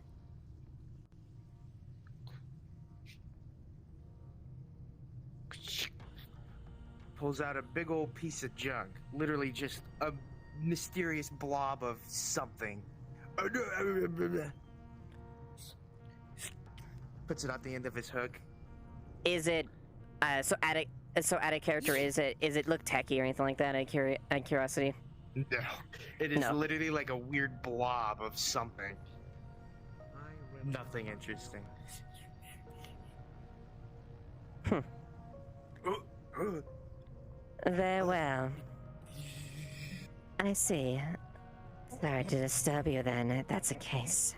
Pulls out a big old piece of junk, literally just a mysterious blob of something. Puts it at the end of his hook. Is it so out of character? Is it look techy or anything like that? Out of curiosity. No, it is literally like a weird blob of something. Nothing interesting. Very well. I see. Sorry to disturb you then, if that's the case.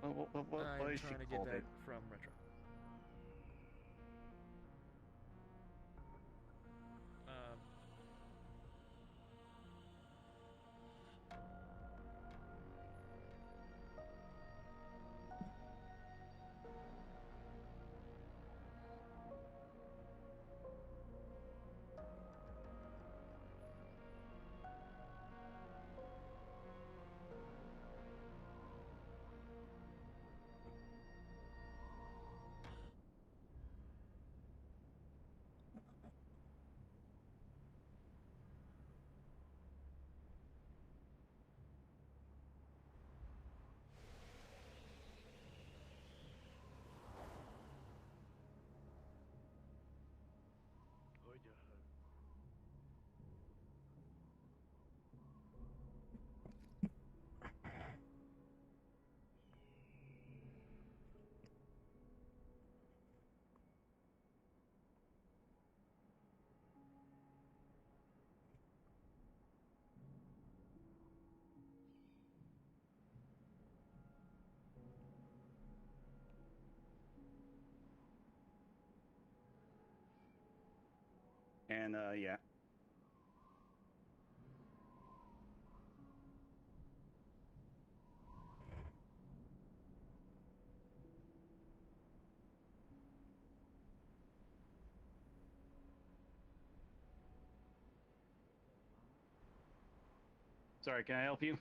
What is she trying to called get that it? from Retro. And yeah. Sorry, can I help you?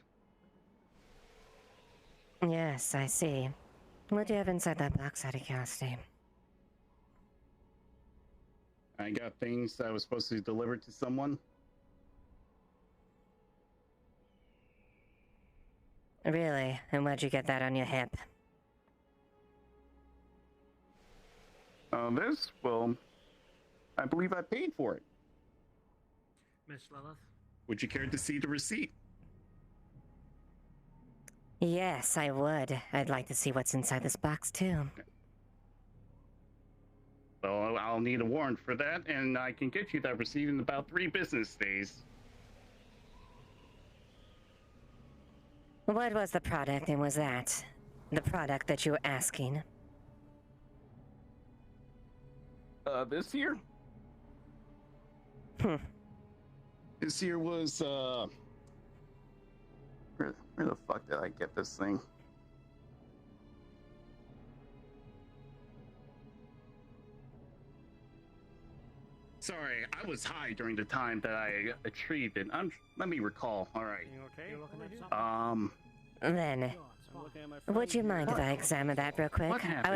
Yes, I see. What do you have inside that box out of curiosity? I got things that I was supposed to deliver to someone. Really? And where'd you get that on your hip? This? Well, I believe I paid for it. Miss Lilith? Would you care to see the receipt? Yes, I would. I'd like to see what's inside this box, too. Well, I'll need a warrant for that, and I can get you that receipt in about 3 business days. What was the product, and was that the product that you were asking? This here? This here was, Where the fuck did I get this thing? Sorry, I was high during the time that I retrieved it. Let me recall. All right. You okay? You're looking at something? Then, would you mind if I examine that real quick? What happened? I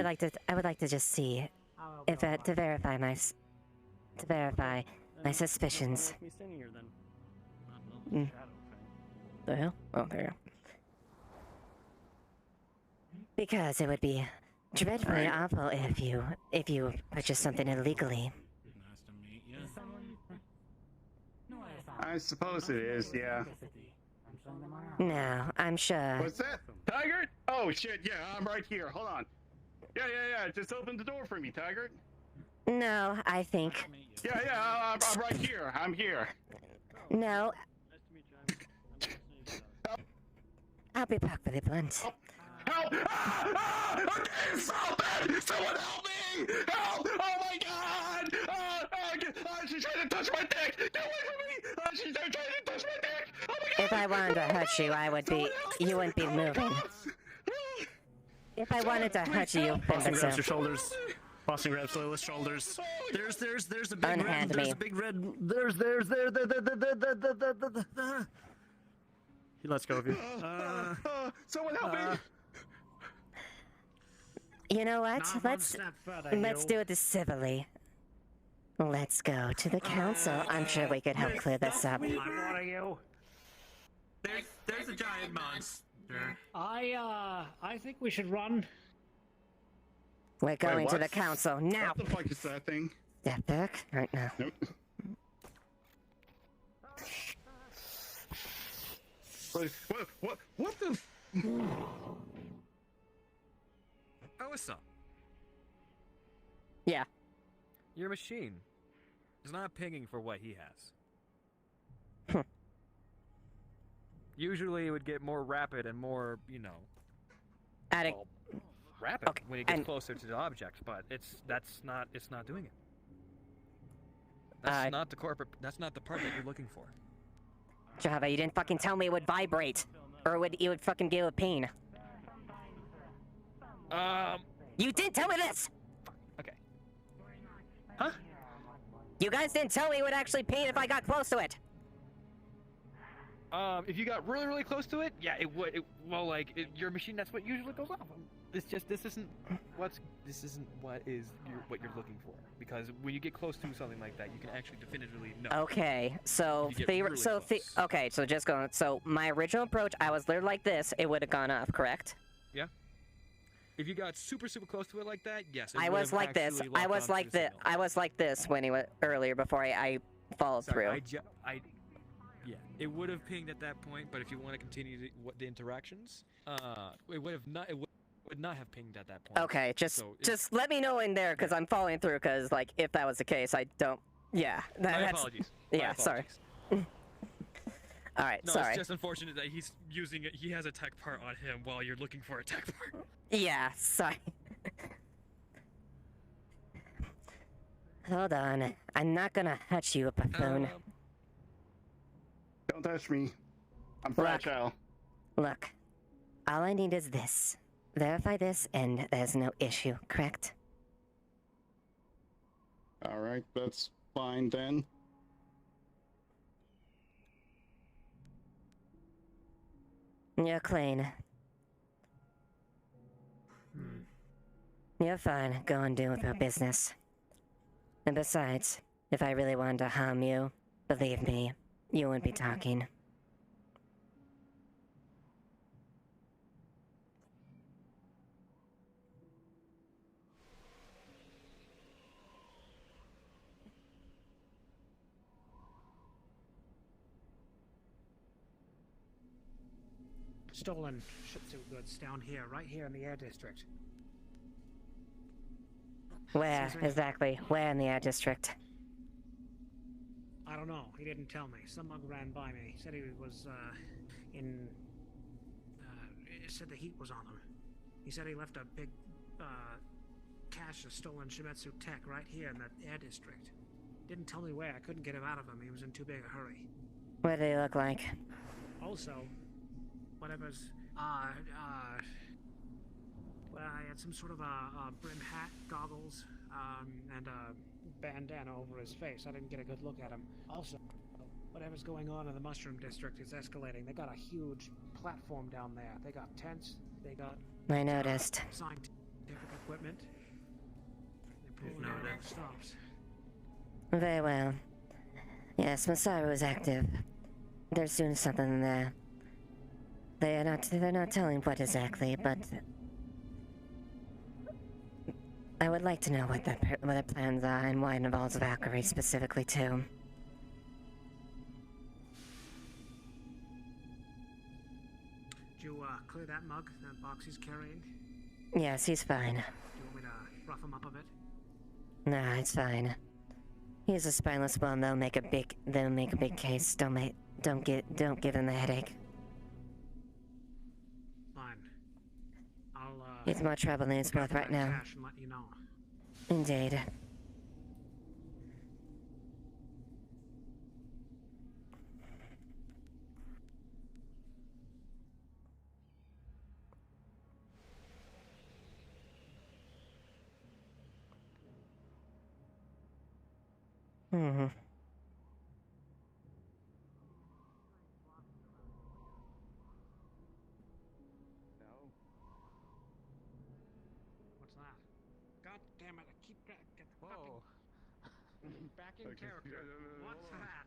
would like to just see if to verify my suspicions. Me standing here then. The hell? Oh, there you go. Because it would be dreadfully awful if you purchased something illegally. I suppose it is, yeah. No, I'm sure. What's that? Tiger? Oh shit, yeah, I'm right here. Hold on. Yeah. Just open the door for me, Tiger. No, I think. Yeah, I'm right here. I'm here. No. I'll be perfectly blunt. Help! I'm getting assaulted! Someone help me! Help! Oh my god! She's trying to touch my dick! Get away from me! She's trying to touch my dick! Oh my god! If I wanted to hurt you, you wouldn't be moving. If I wanted to hurt you, Boston grabs your shoulders. Boston grabs Lilith's shoulders. There's a big Unhand red. me. There's a big red. There. He lets go of you. Someone help me! You know what? Let's do it civilly. Let's go to the council. I'm sure we could help clear this up. I'm one of you. There's a giant monster. I think we should run. We're going Wait, to what? the council now. What the fuck is that thing? Step back right now. Nope. What the? Oh, what's up? Yeah. Your machine is not pinging for what he has. Usually it would get more rapid and more, rapid when it gets closer to the object, but it's not doing it. That's not the part that you're looking for. Java, you didn't fucking tell me it would vibrate. Or it would fucking give a pain. You didn't tell me this! Okay. Huh? You guys didn't tell me it would actually pain if I got close to it. If you got really, really close to it, yeah, it would. Your machine, that's what usually goes off. It's just, this isn't what you're looking for. Because when you get close to something like that, you can actually definitively know. Okay, so so just going. So my original approach, I was literally like this. It would have gone off, correct? Yeah. If you got super, super close to it like that, yes. I was like this. I was like this. I was like this when he was earlier before I followed through. Yeah, it would have pinged at that point, but if you want to continue the interactions, it would not have pinged at that point. Okay, just let me know in there because I'm following through. Because like if that was the case, I don't. Yeah, My that's. apologies. Yeah, sorry. All right, No, sorry. it's just unfortunate that he's using it. He has a tech part on him while you're looking for a tech part. Yeah, sorry. Hold on, I'm not gonna hurt you, buffoon. Don't touch me. I'm fragile. Look, all I need is this. Verify this, and there's no issue, correct? Alright, that's fine then. You're clean. You're fine. Go and do with your business. And besides, if I really wanted to harm you, believe me, you wouldn't be talking. stolen Shih Tzu goods down here, right here in the Air District. Where, Excuse me? exactly? Where in the Air District? I don't know. He didn't tell me. Some mug ran by me. He said he was, in... He said the heat was on him. He said he left a big, cache of stolen Shimetsu tech right here in the Air District. Didn't tell me where. I couldn't get him out of him. He was in too big a hurry. What do they look like? Also, whatever's, well, I had some sort of a brim hat, goggles, and a bandana over his face. I didn't get a good look at him. Also, whatever's going on in the Mushroom District is escalating. They got a huge platform down there. They got tents. They got... I noticed. Scientific equipment. They're pulling out all stops. Very well. Yes, Masaru is active. They're doing something there. They're not telling what exactly, but... I would like to know what their plans are and why it involves Valkyrie specifically, too. Did you, clear that mug, that box he's carrying? Yes, he's fine. Do you want me to rough him up a bit? Nah, it's fine. He's a spineless bum. They'll make a big case. Don't give him the headache. Fine. I'll, It's more trouble than it's worth right now. cash and let you know. Indeed. Mm-hmm. What's that? God damn it, I keep get the Whoa. Back in character. What's that?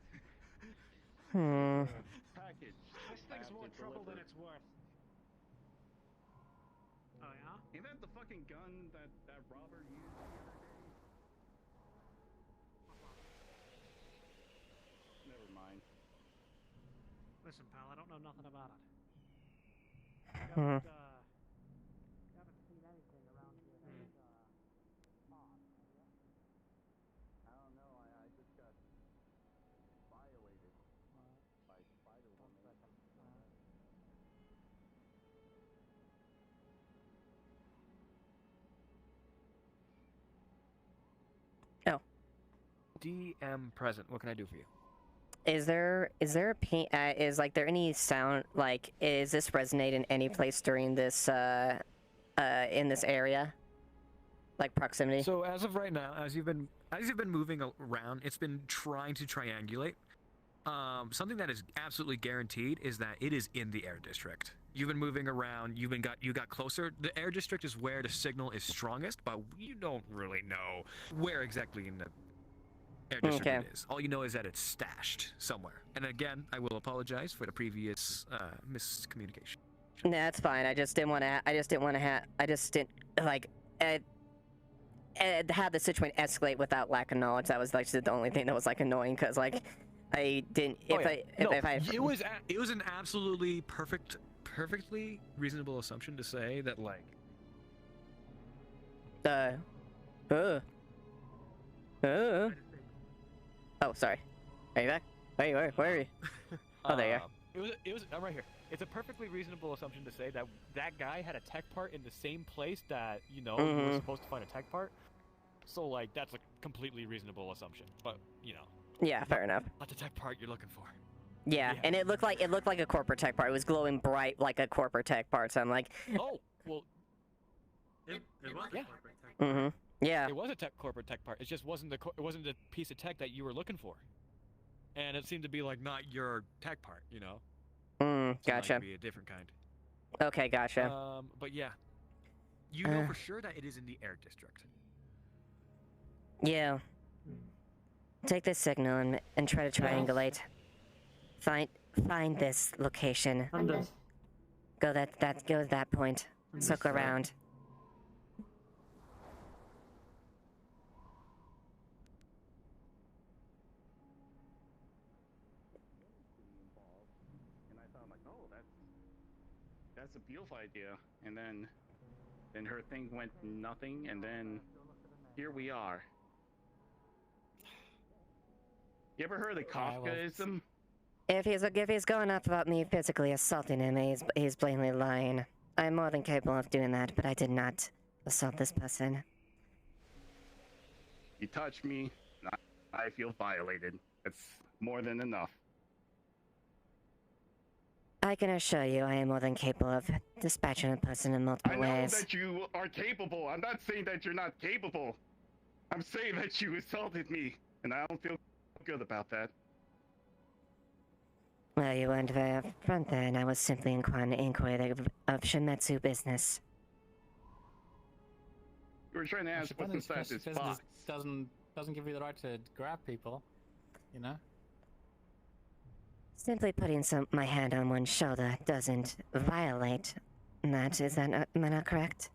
Package. This thing's more trouble than it's worth. Oh yeah? Ain't that the fucking gun that robber used the other day? Never mind. Listen, pal, I don't know nothing about it. Hmm. Haven't seen anything around here that's, odd, have ya? I don't know. I just got violated by Spider-Woman. Oh. DM present. What can I do for you? Is there a is like there any sound, like, is this resonate in any place during this in this area, like proximity? So as of right now, as you've been moving around, it's been trying to triangulate. Something that is absolutely guaranteed is that it is in the Air District. You've been moving around. You got closer. The Air District is where the signal is strongest, but you don't really know where exactly in the Air District it is. All you know is that it's stashed somewhere. And again, I will apologize for the previous miscommunication. Nah, that's fine. I just didn't want to. I just didn't like have the situation escalate without lack of knowledge. That was like the only thing that was like annoying, because like I didn't. It was an absolutely perfectly reasonable assumption to say that, like. Oh, sorry. Are you back? Where are you? Oh, there you are. It was. I'm right here. It's a perfectly reasonable assumption to say that that guy had a tech part in the same place that you were supposed to find a tech part. So like that's a completely reasonable assumption, but Yeah, fair enough. Not the tech part you're looking for. Yeah, and it looked like a corporate tech part. It was glowing bright like a corporate tech part. So I'm like, oh well. It was yeah. a corporate tech. Yeah. It was a corporate tech part. It just wasn't it wasn't the piece of tech that you were looking for, and it seemed to be like not your tech part, So gotcha. It might be a different kind. Okay, gotcha. But yeah, you know for sure that it is in the Air District. Yeah. Take this signal and try to triangulate. Find this location. Go that point. Circle around. that's a beautiful idea, and then her thing went nothing, and then here we are. You ever heard of Kafkaism? If he's going off about me physically assaulting him, he's blatantly lying. I'm more than capable of doing that, but I did not assault this person. You touch me, I feel violated. It's more than enough. I can assure you I am more than capable of dispatching a person in multiple ways. I know that you are capable. I'm not saying that you're not capable. I'm saying that you assaulted me, and I don't feel good about that. Well, you weren't very upfront there, and I was simply inquiring of Shimetsu business. You were trying to ask what's inside this box. Doesn't give you the right to grab people, you know? Simply putting my hand on one's shoulder doesn't violate that. Am I not correct?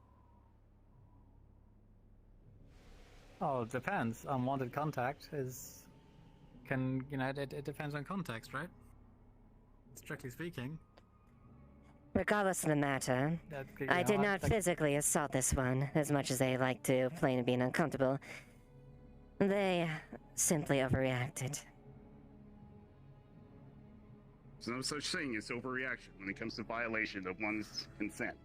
Oh, it depends. Unwanted contact is... it depends on context, right? Strictly speaking. Regardless of the matter, I did not physically assault this one, as much as they like to plain being uncomfortable. They simply overreacted. There's no such thing as overreaction when it comes to violation of one's consent.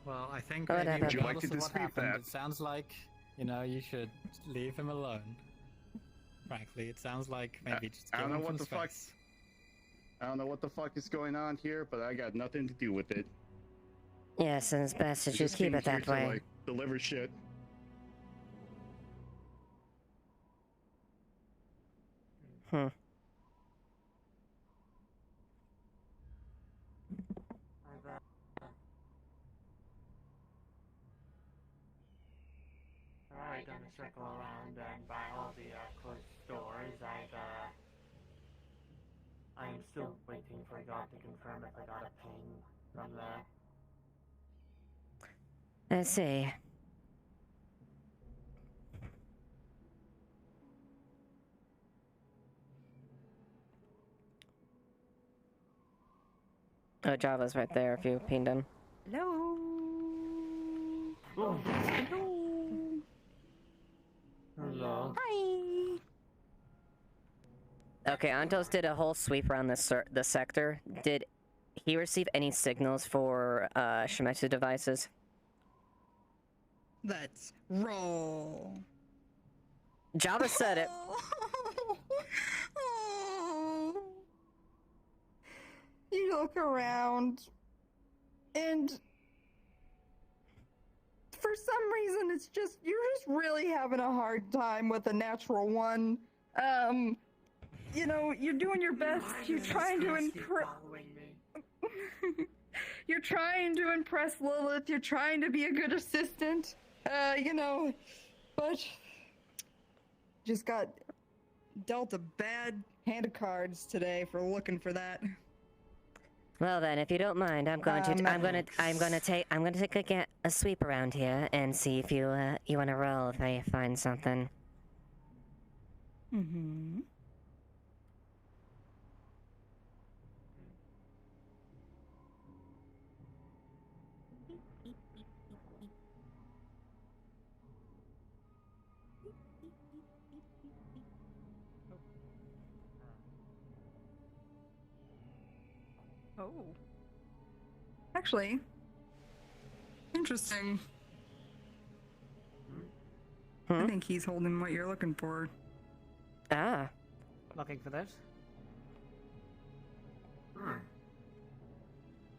Well, I think Whatever. maybe Would you like to regardless of what dispute happened, that? it sounds like, you should leave him alone. Frankly, it sounds like maybe just give him some space. I don't know what the fuck is going on here, but I got nothing to do with it. Yes, and it's best that you keep it that way. Deliver shit. I've already done a circle around and by all the closed stores. I'm still waiting for God to confirm if I got a ping from there. I see. Oh, Java's right there if you pinged him. Hello. Oh. Hello. Hello. Hi. Okay, Antos did a whole sweep around the sector. Did he receive any signals for Shimetsu devices? Let's roll. Java said it. You look around, and for some reason, you're just really having a hard time with a natural one. You're doing your best. You're trying to impress. You're trying to impress Lilith. You're trying to be a good assistant. But just got dealt a bad hand of cards today for looking for that. Well then, if you don't mind, I'm going to take a sweep around here and see if you want to roll if I find something. Mm-hmm. Oh. Actually, interesting. I think he's holding what you're looking for. Ah. Looking for this?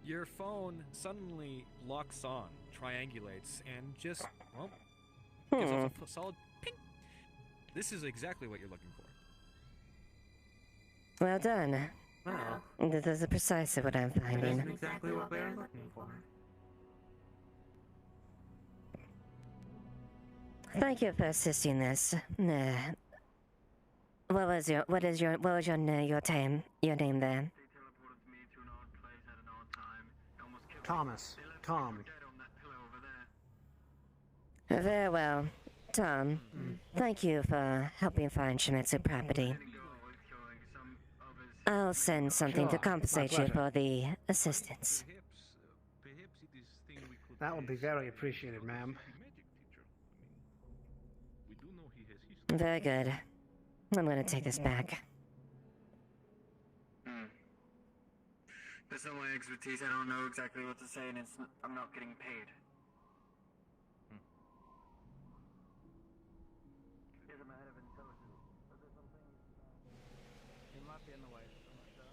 Your phone suddenly locks on, triangulates, and just, well, gives off a solid ping. This is exactly what you're looking for. Well done. Well, this is precisely what I'm finding. That's exactly what we were looking for. Thank you for assisting this. What was your name there? Thomas. Tom. Very well. Tom, thank you for helping find Shimetsu property. I'll send something to Sure, compensate my you pleasure. for the assistance. That would be very appreciated, ma'am. Very good. I'm gonna take this back. That's not my expertise. I don't know exactly what to say, and I'm not getting paid. Is it my head of intelligence? Is there something? He might be in the way. I'm not sure.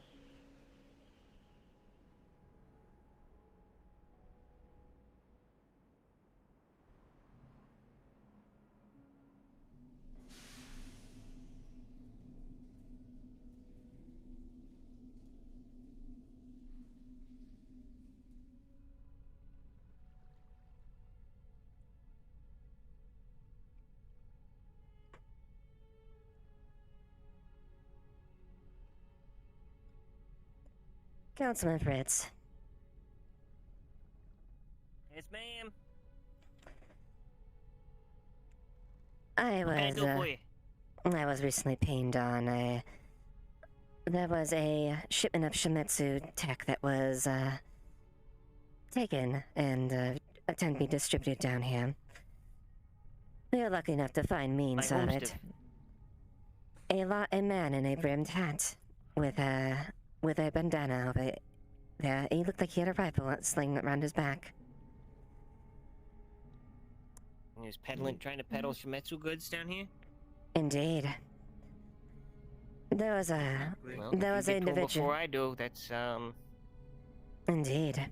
Councilman Fritz. Yes, ma'am. I What can I do for you? was recently pinged on there was a shipment of Shimetsu tech that was, taken and, attempted to be distributed down here. We were lucky enough to find means of it. A man in a brimmed hat with a bandana over there. He looked like he had a rifle sling around his back. He was trying to peddle Shimetsu goods down here? Indeed. There was an individual. Before I do, that's, Indeed.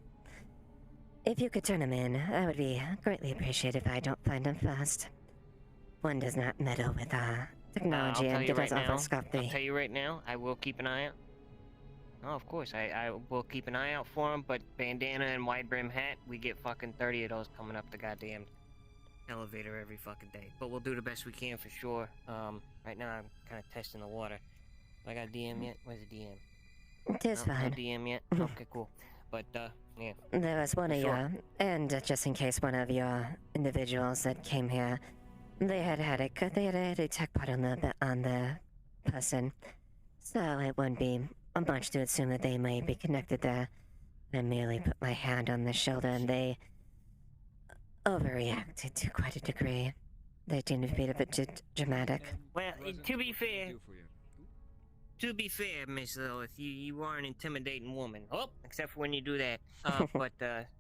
If you could turn him in, I would be greatly appreciated if I don't find him first. One does not meddle with, technology and get us off scot-free. I'll tell you right now, I will keep an eye out. Oh, of course, I will keep an eye out for him, but bandana and wide brim hat, we get fucking 30 of those coming up the goddamn elevator every fucking day. But we'll do the best we can for sure. Right now I'm kind of testing the water. I got a DM yet? Where's the DM? It is fine. No DM yet? Okay, cool. But, yeah. There was one of Sure. your, and just in case one of your individuals that came here, they had had a tech pot on the person, so it wouldn't be much to assume that they may be connected there. I merely put my hand on the shoulder and they overreacted to quite a degree. They seemed to be a bit dramatic. Well, to be fair, Miss Lilith, you are an intimidating woman. Oh, except for when you do that.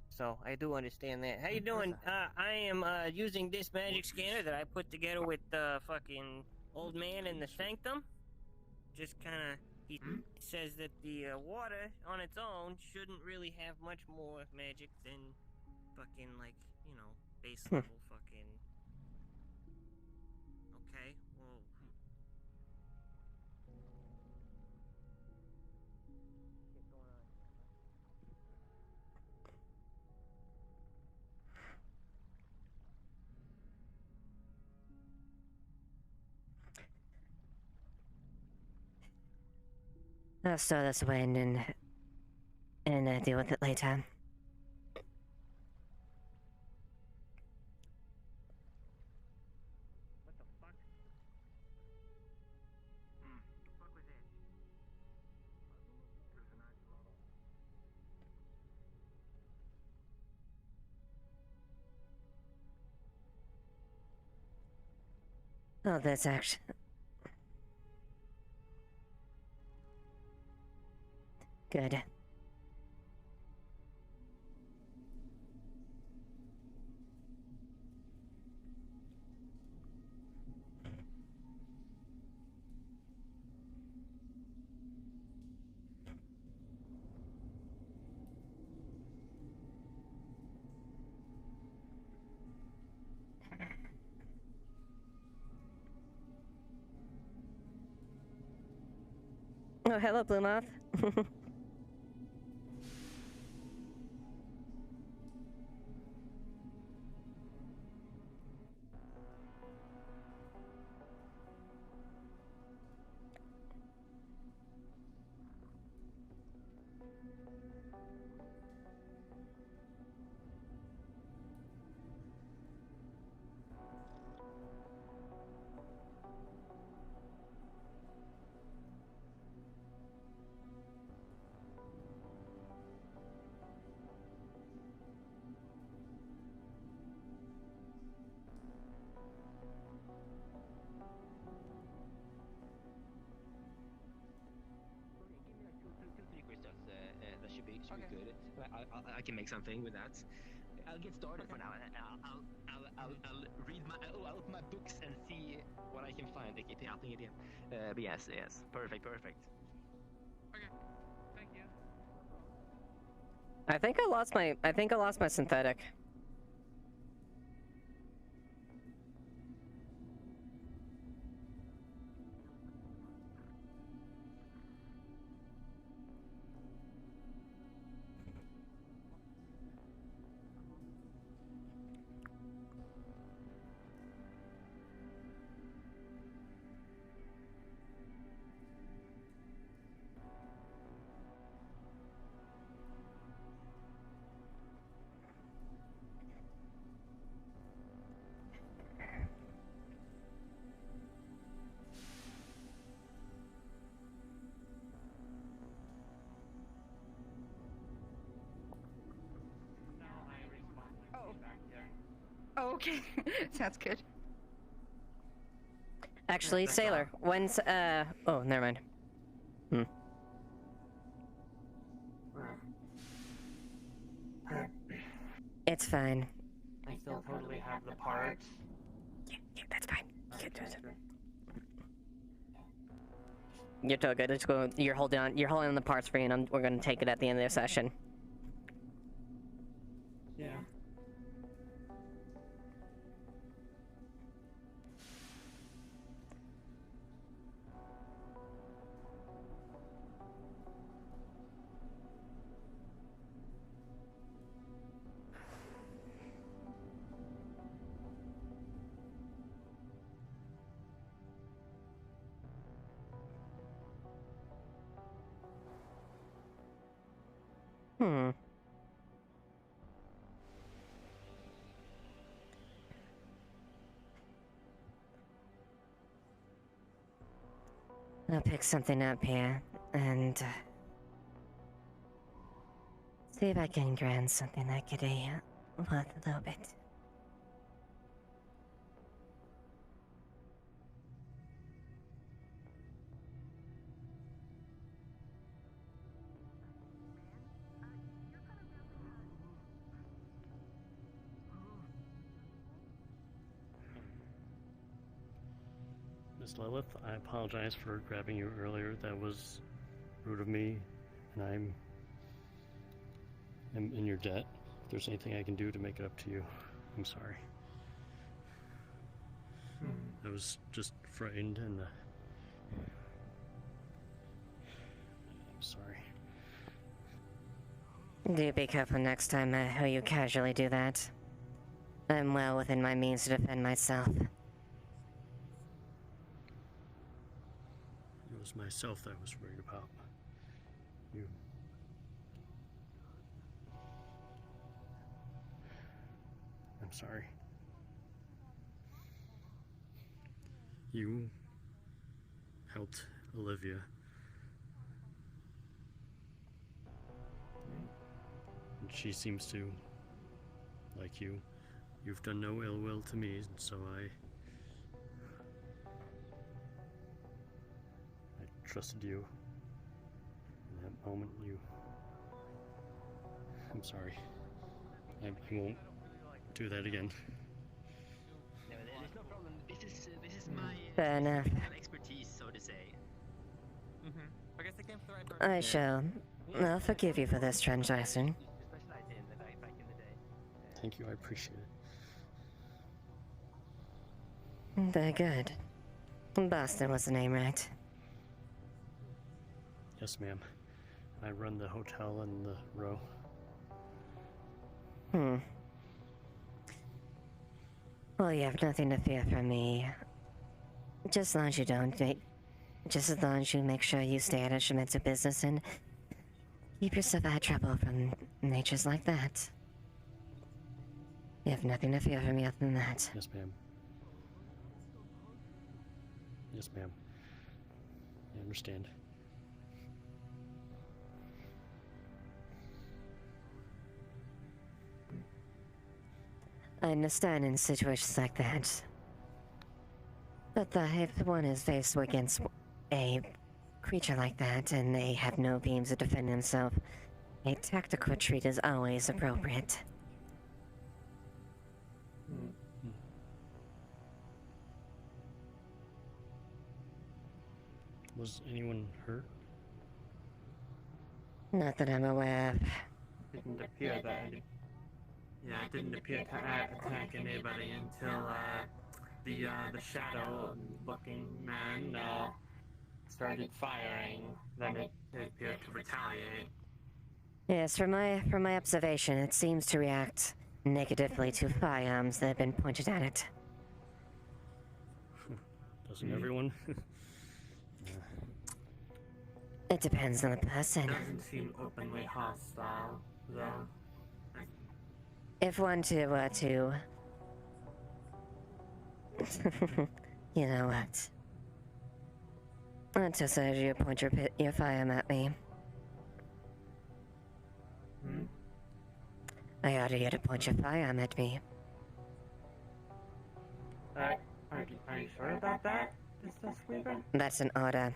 So I do understand that. How you doing? I am using this magic scanner that I put together with the fucking old man in the sanctum. Just kind of, he says that the water on its own shouldn't really have much more magic than fucking, like, you know, base level fucking. Okay, well. I'll store this away and deal with it later. Oh, that's actually... Good. Oh, hello, Blue Moth. I can make something with that. I'll get started for now. I'll read I'll open my books and see what I can find. Det är allting idé. But yes, perfect. Okay, thank you. I think I lost my synthetic. Oh, okay. Sounds good. Actually, Sailor, when's oh, never mind. It's fine. I still totally have the parts. Yeah, that's fine. You're totally good. Let's go. You're holding on the parts for you, and we're gonna take it at the end of the session. Yeah. I'll pick something up here, and see if I can grant something that could be worth a little bit. Miss Lilith, I apologize for grabbing you earlier. That was rude of me, and I'm in your debt. If there's anything I can do to make it up to you, I'm sorry. I was just frightened, and I'm sorry. Do be careful next time how you casually do that. I'm well within my means to defend myself. It was myself that I was worried about. You. I'm sorry. You helped Olivia. And she seems to like you. You've done no ill will to me, so I trusted you. In that moment, I'm sorry. I won't do that again. No, there's no problem. This is my Fair enough. expertise, so to say. I guess they came to the right person. I shall. I'll forgive you for this transaction. Thank you, I appreciate it. Very good. Boston was the name, right? Yes, ma'am. I run the hotel in the row. Well, you have nothing to fear from me. Just as long as you don't make... Just as long as you make sure you stay out of Shimizu business and keep yourself out of trouble from natures like that. You have nothing to fear from me other than that. Yes, ma'am. Yes, ma'am. I understand. I understand in situations like that. But if one is faced against a creature like that and they have no means to defend themselves, A tactical retreat is always appropriate. Was anyone hurt? Not that I'm aware of. Didn't appear that any... Yeah, it didn't appear to attack anybody until the shadow-looking man started firing. Then it appeared to retaliate. Yes, from my observation, it seems to react negatively to firearms that have been pointed at it. Doesn't everyone? It depends on the person. Doesn't seem openly hostile, though. If one were to... You know what? Let's just urge you to point your firearm at me. I order you to point your firearm at me. Are you sure about that, Mr. Sweeper? That's an order.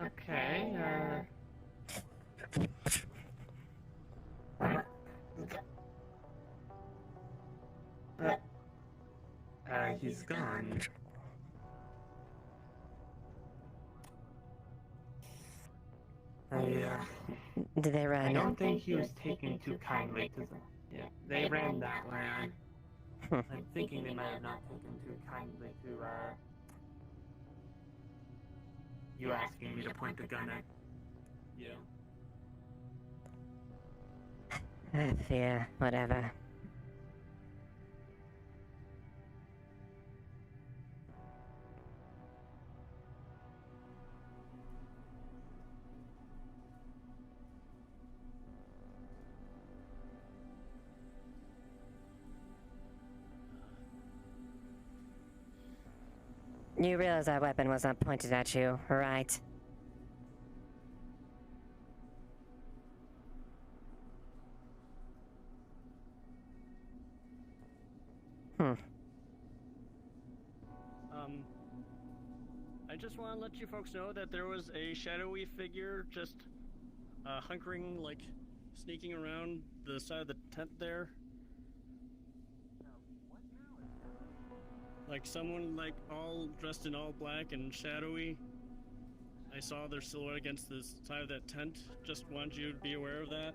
Okay, he's gone. Did they run? I don't think he was taken too kindly to them. Yeah, they ran that way. I'm thinking they might have not taken too kindly to, you asking me to point the gun at you. Fear, whatever. You realize that weapon was not pointed at you, right? I just want to let you folks know that there was a shadowy figure just hunkering, like, sneaking around the side of the tent there. Like someone, like, all dressed in all black and shadowy. I saw their silhouette against the side of that tent. Just wanted you to be aware of that.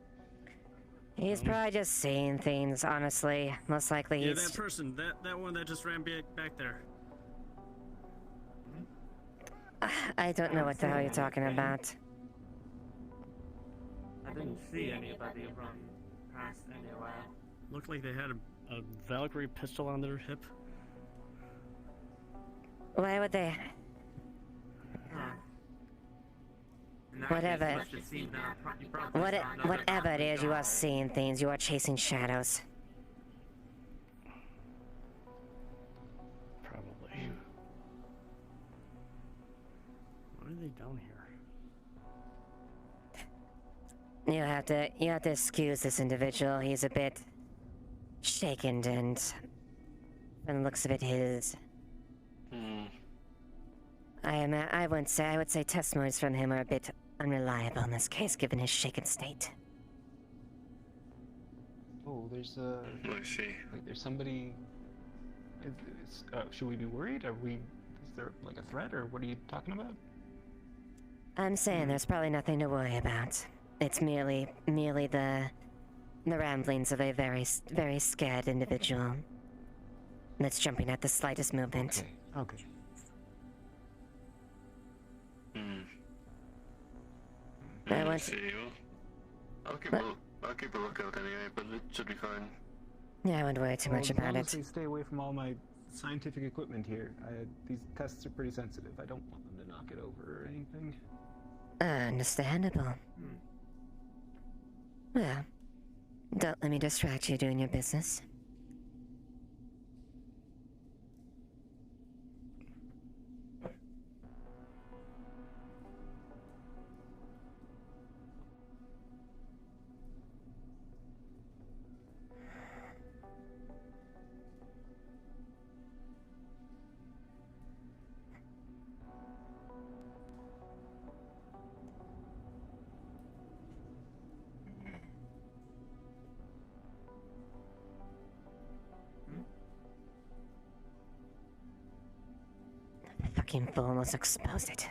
He's probably just seeing things, honestly. Most likely Yeah, he's... that person, that one that just ran back there. I don't know what the hell you're talking about. I didn't see anybody run past anywhere. Looked like they had a Valkyrie pistol on their hip. Why would they? Whatever. Whatever it is, you are seeing things. You are chasing shadows. Probably. Why are they down here? You have to excuse this individual. He's a bit shaken, and from the looks of it, I would say testimonies from him are a bit unreliable in this case, given his shaken state. Oh, there's I see. Like, there's somebody. Should we be worried? Is there like a threat, or what are you talking about? I'm saying there's probably nothing to worry about. It's merely the ramblings of a very scared individual that's jumping at the slightest movement. Okay. I see. Well, I'll keep a lookout anyway, but it should be fine. Yeah, I wouldn't worry too much about it. Stay away from all my scientific equipment here. These tests are pretty sensitive. I don't want them to knock it over or anything. Understandable. Well, don't let me distract you doing your business. fucking fool almost exposed it.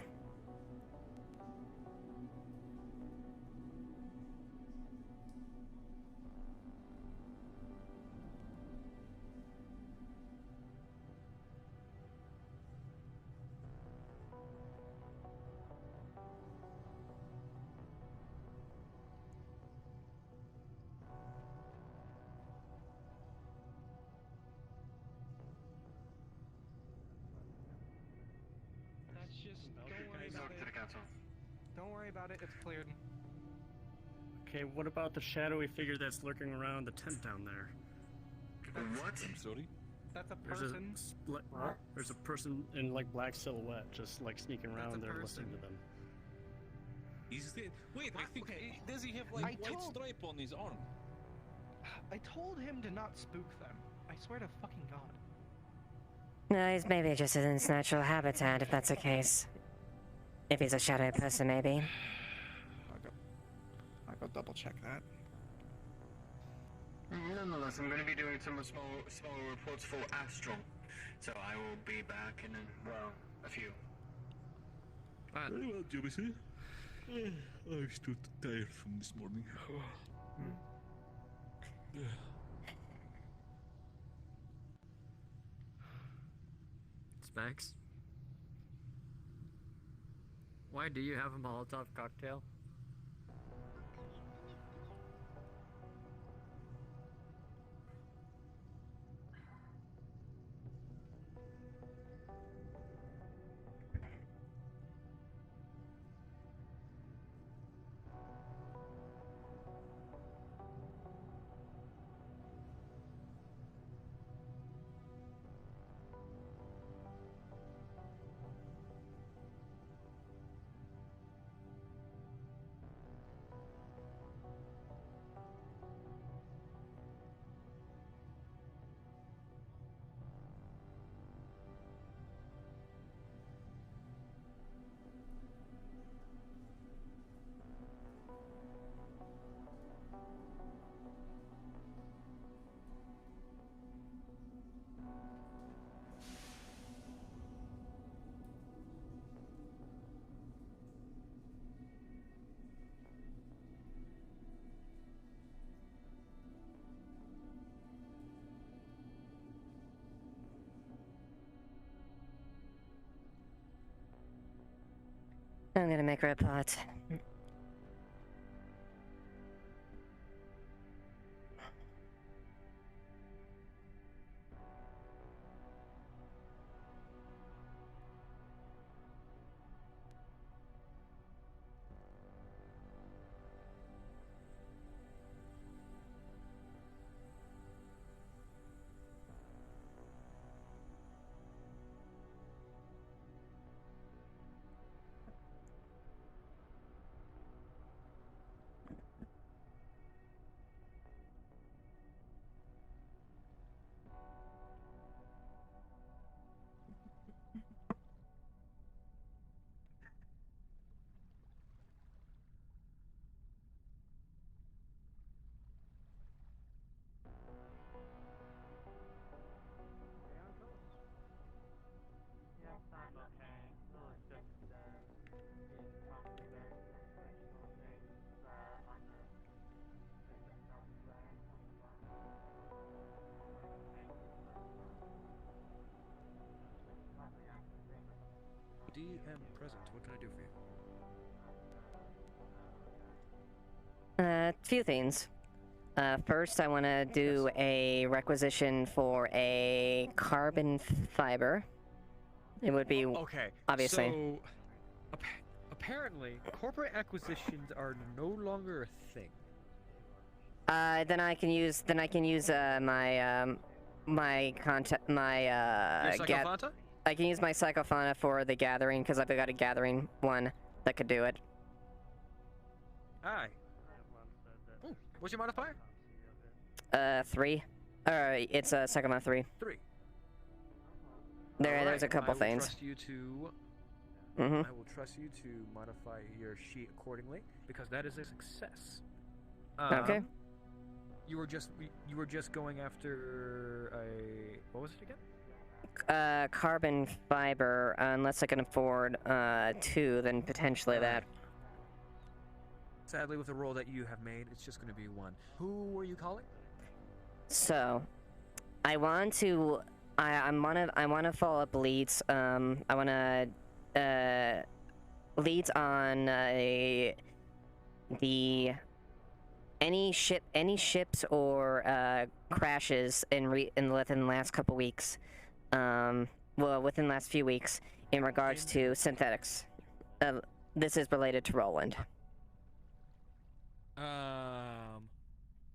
That's just, don't worry about it. Don't worry about it, it's cleared. Okay, what about the shadowy figure that's lurking around the tent down there? What? I'm sorry? That's a There's person. there's a person in like black silhouette just like sneaking around there listening to them. Is it? Wait, I think. Does he have like white stripe on his arm? I told him to not spook them. I swear to fucking God. No, he's maybe just in his natural habitat, if that's the case. If he's a shadow person, maybe. I'll go double check that. Nonetheless, I'm going to be doing some small reports for Astral, so I will be back in, a few. Very well, Jobisi. I'm still tired from this morning. Specs? Why do you have a Molotov cocktail? I'm gonna make a report. DM present. What can I do for you? Few things. First, I want to do a requisition for a carbon fiber. It would be Okay. obviously. So, apparently, corporate acquisitions are no longer a thing. Then I can use my contact Your Psychophanta? I can use my Psychophanta for the gathering because I've got a gathering one that could do it. Aye. Oh, what's your modifier? 3. It's a Psychophanta 3. 3. There's a couple things. Trust you to. Mhm. I will trust you to modify your sheet accordingly because that is a success. Okay. You were just going after a what was it again? carbon fiber, unless I can afford 2, then potentially that. Sadly, with the roll that you have made, it's just going to be 1. Who were you calling? So, I want to follow up leads. I want to leads on any ships or crashes within the last couple weeks. Well, within the last few weeks, in regards to synthetics. This is related to Roland.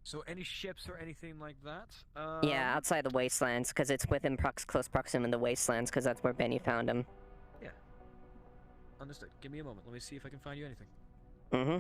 So any ships or anything like that? Yeah, outside the wastelands, because it's within close proximity to the wastelands, because that's where Benny found him. Yeah. Understood. Give me a moment. Let me see if I can find you anything. Mm-hmm.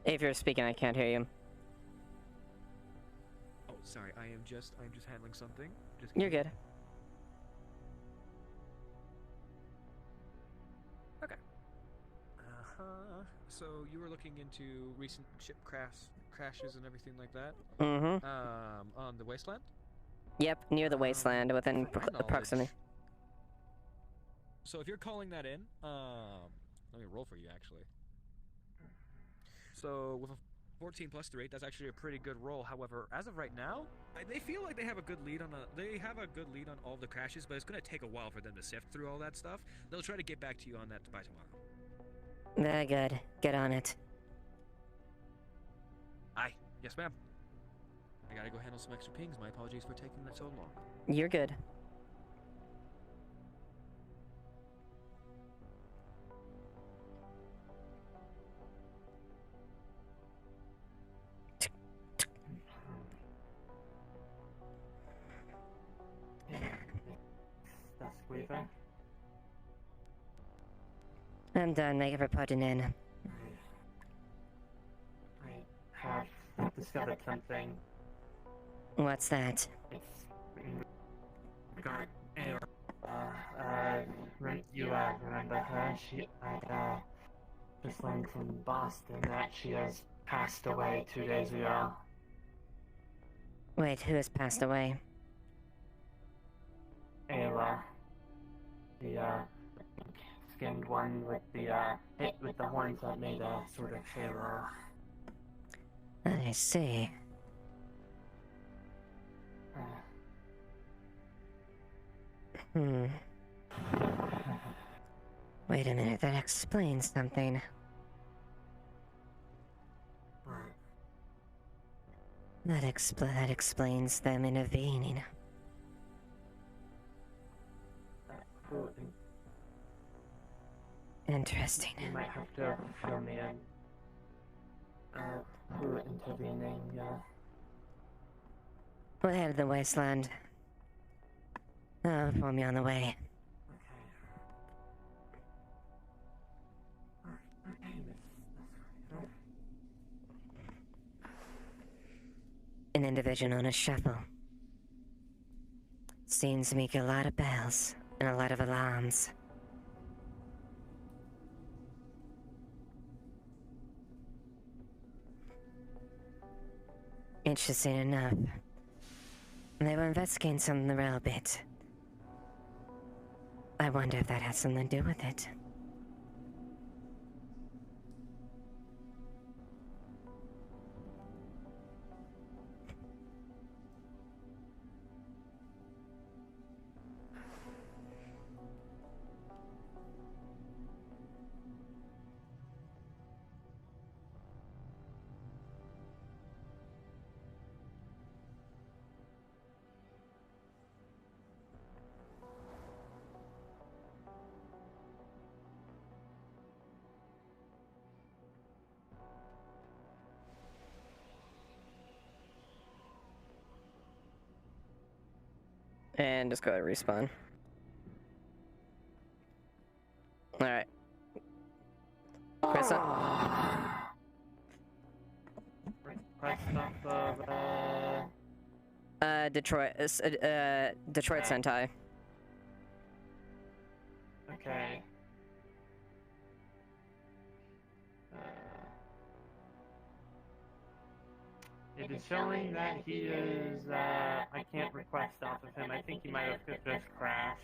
If you're speaking, I can't hear you. Oh, sorry. I'm just handling something. You're good. Okay. So you were looking into recent ship crashes and everything like that? Mm-hmm. On the wasteland? Yep, near the wasteland, within proximity. So if you're calling that in, let me roll for you actually. So with a 14 plus 3, that's actually a pretty good roll. However, as of right now, they feel like they have a good lead on all the crashes, but it's going to take a while for them to sift through all that stuff. They'll try to get back to you on that by tomorrow. Very good. Get on it. Aye. Yes, ma'am. I gotta go handle some extra pings. My apologies for taking that so long. You're good. That's Weaver. I'm done. Thank you for putting in. I have discovered something. What's that? It's God, anyway. You remember her? I just learned from Boston that she has passed away 2 days ago. Wait, who has passed away? Ayla. The, skinned one with the, hit with the horns that made a sort of halo. I see. Wait a minute, that explains something. That explains them intervening. Interesting. You might have to fill me in. Who intervening, We'll head to the wasteland. I'll inform you on the way. An individual on a shuffle. Seems to make a lot of bells and a lot of alarms. Interesting enough. They were investigating something the railbit. I wonder if that has something to do with it. And just go ahead and respawn. Alright. Chris, Detroit, Detroit Sentai. Okay. It is showing that he is, I can't request off of him. I think he might have just crashed.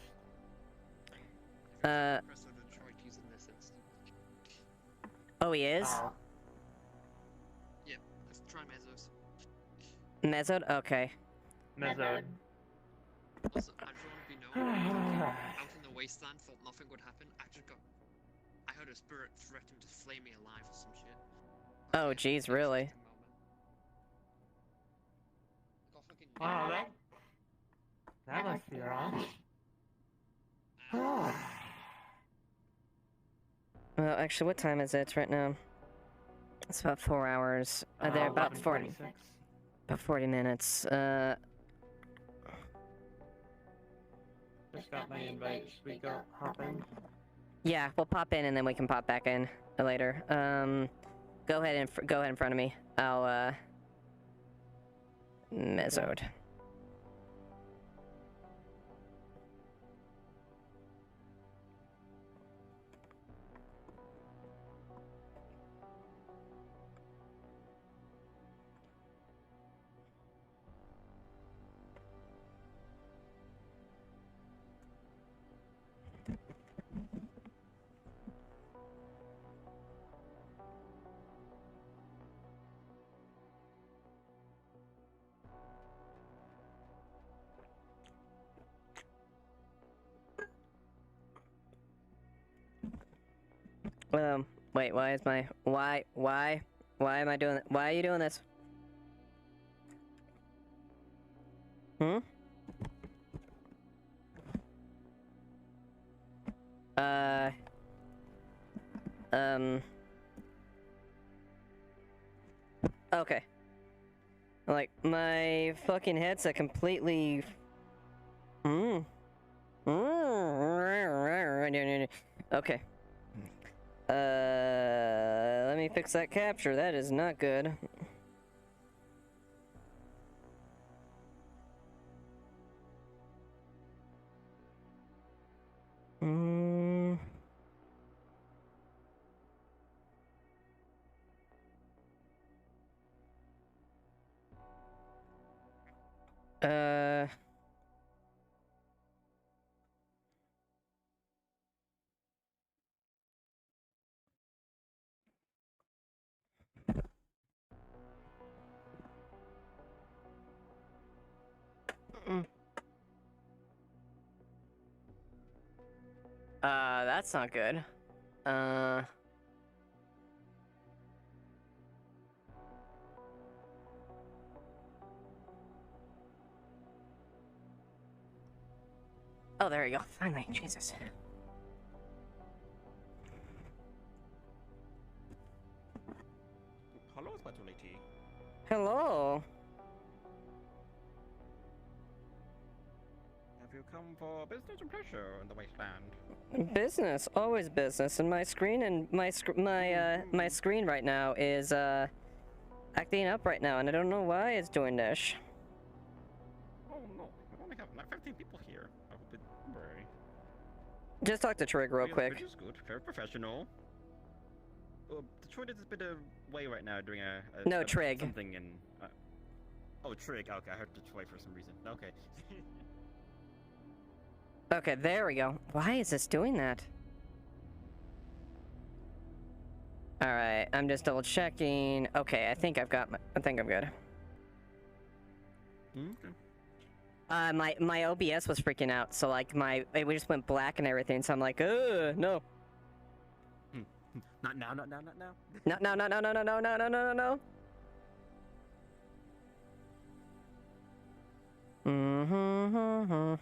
Oh, he is? Oh. Yeah, let's try Mesos. Mezod? Okay. Mezod. Also, I just want to be known, out in the wasteland, thought nothing would happen. I heard a spirit threaten to flame me alive or some shit. Oh, jeez, really? Wow, that must be wrong. Well, actually, what time is it right now? It's about 4 hours. They're about 40. About 40 minutes. Just got my invite. Should we go hop in? Yeah, we'll pop in and then we can pop back in later. Go ahead in front of me. I'll Mezod. Wait, why am I doing it? Why are you doing this? Okay. Like, my fucking headset completely... Okay. Let me fix that capture. That is not good. That's not good. Oh, there you go. Finally, Jesus. Hello, Spatulity. Hello. Have you come for business or pleasure in the wasteland? Business, always business. And my screen my screen right now is acting up right now, and I don't know why it's doing this. Oh no, we only have 15 people here. I hope it very. Just talk to Trig real quick. Which is good, very professional. Detroit is a bit away right now doing no, Trig. something in. Oh, trick. Okay, I heard Detroit for some reason. Okay. Okay, there we go. Why is this doing that? Alright, I'm just double checking. Okay, I think I've got I think I'm good. Okay. My OBS was freaking out, so like it just went black and everything, so I'm like, no. Not now, not now, not now. No, no, no, no, no, no, no, no, no, no, no. Mm-hmm.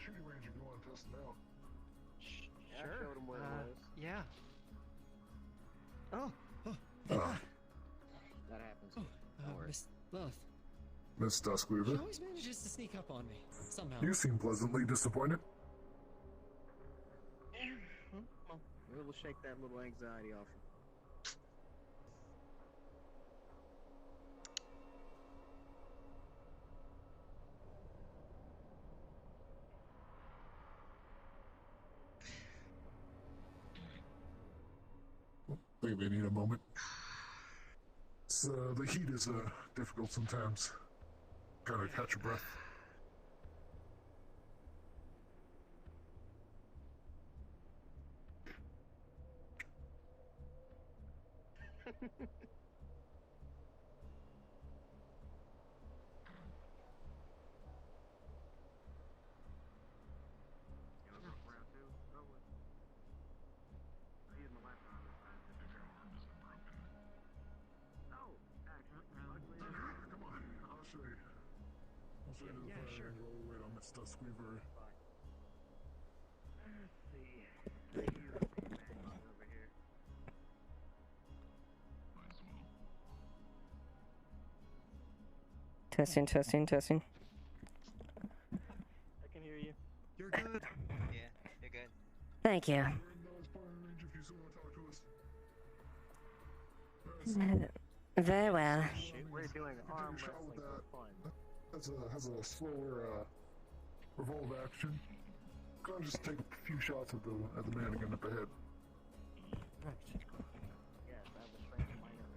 shooting range and go and test it out. Sure. I showed him where it was. Yeah. Oh. That happened. Miss Lilith. Miss She Duskweaver, always manages to sneak up on me, somehow. you seem pleasantly disappointed. Well, we'll shake that little anxiety off. I think they need a moment. The heat is difficult sometimes. Gotta catch your breath. Sure. Roll weight on Miss Duskweaver. Testing, testing, testing. I can hear you. You're good. Yeah, you're good. Thank you. Very well. We're doing arm wrestling for fun. Has a slower revolve action. Gonna just take a few shots at the mannequin up ahead. Yes, I have a strength minor.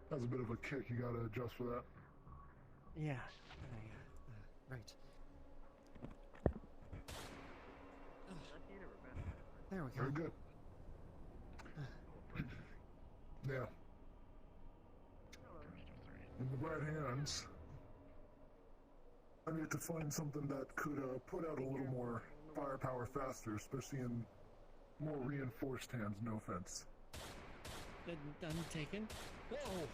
That's a bit of a kick. You gotta adjust for that. Yeah. Right. There we go. Very good. Yeah. In the right hands, I need to find something that could put out a little more firepower faster, especially in more reinforced hands, no offense. I'm taken. Whoa!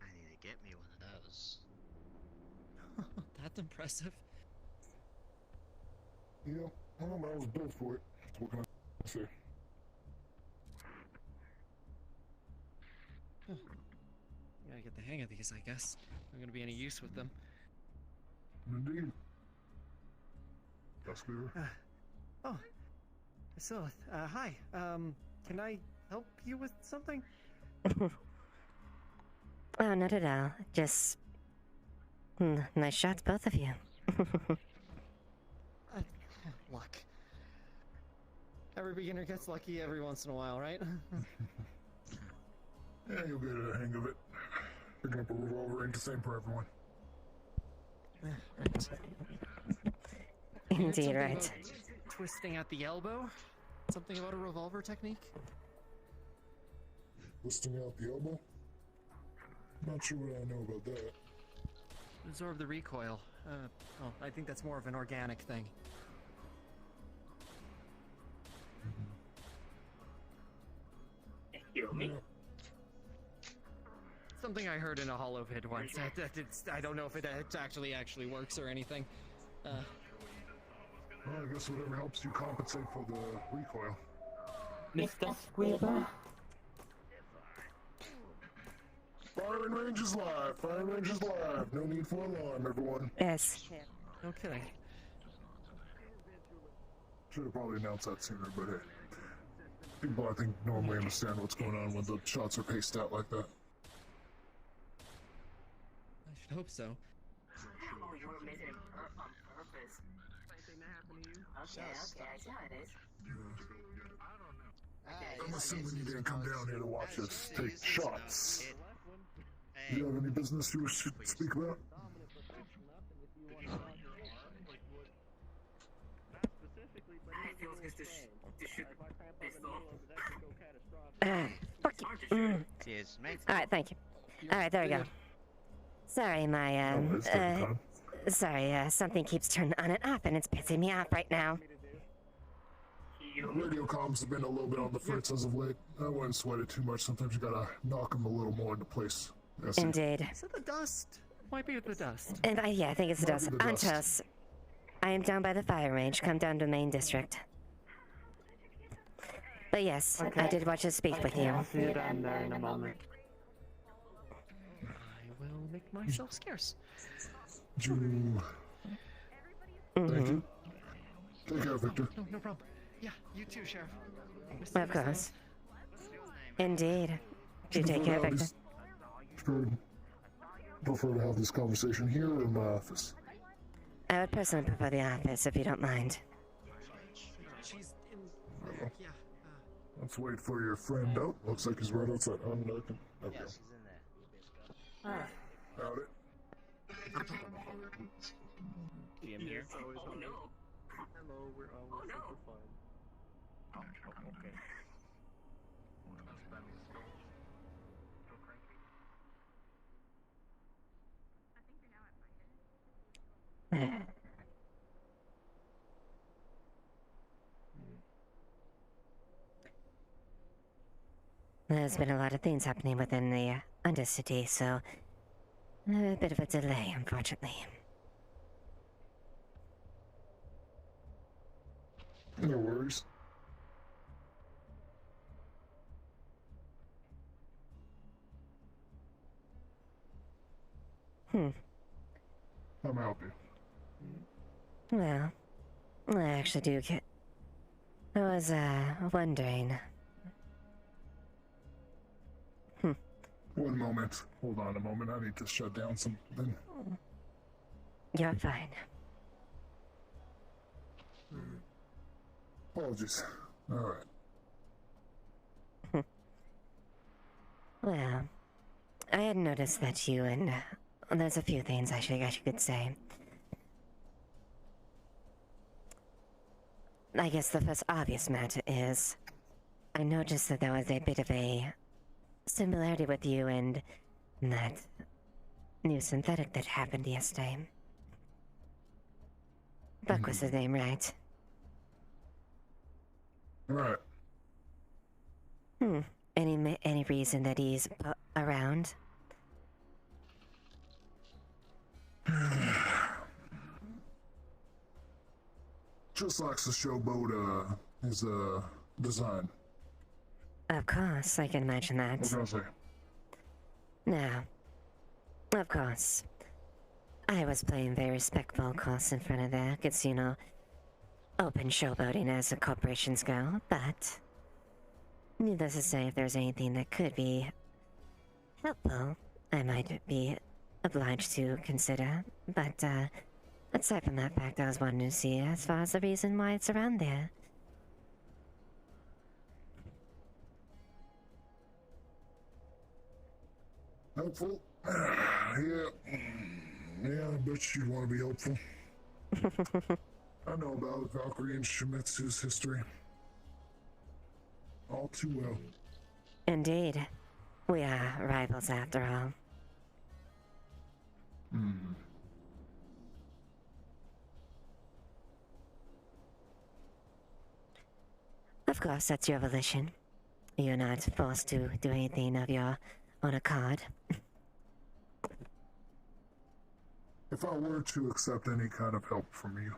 I need to get me one of those. That's impressive. Yeah, well, I was built for it. What can I say? Gotta get the hang of these, I guess. I'm gonna be any use with them. Indeed. Duskweaver. Oh, Miss Lilith. Hi. Can I help you with something? Oh, not at all. Just... nice shots, both of you. Luck. Every beginner gets lucky every once in a while, right? Yeah, you'll get a hang of it. Picking up a revolver ain't the same for everyone. Right. Indeed, right. Twisting at the elbow? Something about a revolver technique? Twisting out the elbow? Not sure what I know about that. Absorb the recoil. Oh, I think that's more of an organic thing. Excuse me? Something I heard in a hollow vid once. I don't know if it actually works or anything. Well, I guess whatever helps you compensate for the recoil. Mr. Squibber? Firing range is live. Firing range is live. No need for alarm, everyone. Yes. Okay. Should have probably announced that sooner, but hey. People, I think, normally understand what's going on when the shots are paced out like that. I should hope so. Oh, you were making it on purpose. Anything that happened to you? Okay, I see how it is. I'm assuming you didn't come down here to watch us take shots. Do you have any business you wish to speak about? I feel good to shoot this off. Fuck you. Cheers, mate. Alright, thank you. Alright, there we go. Sorry, sorry, something keeps turning on and off and it's pissing me off right now. Radio comms have been a little bit on the fritz as of late. I wouldn't sweat it too much. Sometimes you gotta knock them a little more into place. Indeed. Is it the dust? Might be the dust. And yeah, I think it's the dust. Might be the dust. Antos, I am down by the fire range. Come down to the main district. But yes, I did watch us speak with you. I'll see you down there in a moment. I will make myself scarce. Thank you. Take care, Victor. No problem. Yeah, you too, Sheriff. Of course. Indeed. Do take care, Victor. Prefer to have this conversation here or in my office? I would personally prefer the office, if you don't mind. She's in. Well, Yeah. let's wait for your friend out. Looks like he's right outside. Okay. Yeah, she's in there. Got it. GM here. Oh no. Hello, we're super fine. Oh, okay. There's been a lot of things happening within the Undercity, so a bit of a delay, unfortunately. No worries. I'm help you. Well, I actually do get... I was, wondering... One moment. Hold on a moment. I need to shut down something. You're fine. Apologies. Alright. Well, I had noticed that you and... there's a few things I could say. I guess the first obvious matter is... I noticed that there was a bit of a... similarity with you and that new synthetic that happened yesterday. Buck was his name, right? Right. Any reason that he's around? Just likes to showboat his design. Of course, I can imagine that. What can I say? Now, of course, I was playing very respectful, of course, in front of there, because, you know, open showboating as the corporations go, but needless to say, if there's anything that could be helpful, I might be obliged to consider, but, aside from that fact, I was wanting to see as far as the reason why it's around there. Helpful? Yeah, I bet you'd want to be helpful. I know about Valkyrie and Shimetsu's history. All too well. Indeed. We are rivals after all. Of course, that's your volition. You're not forced to do anything of your own accord. If I were to accept any kind of help from you,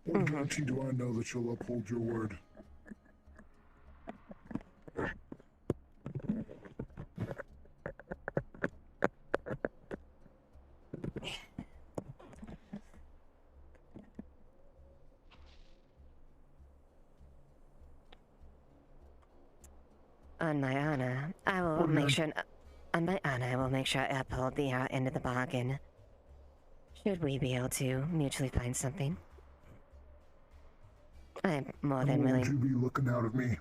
what guarantee do I know that you'll uphold your word? On my honor, I will make sure. On my honor, I will make sure I uphold the end of the bargain. Should we be able to mutually find something? I'm more than willing. Would you be looking out at me?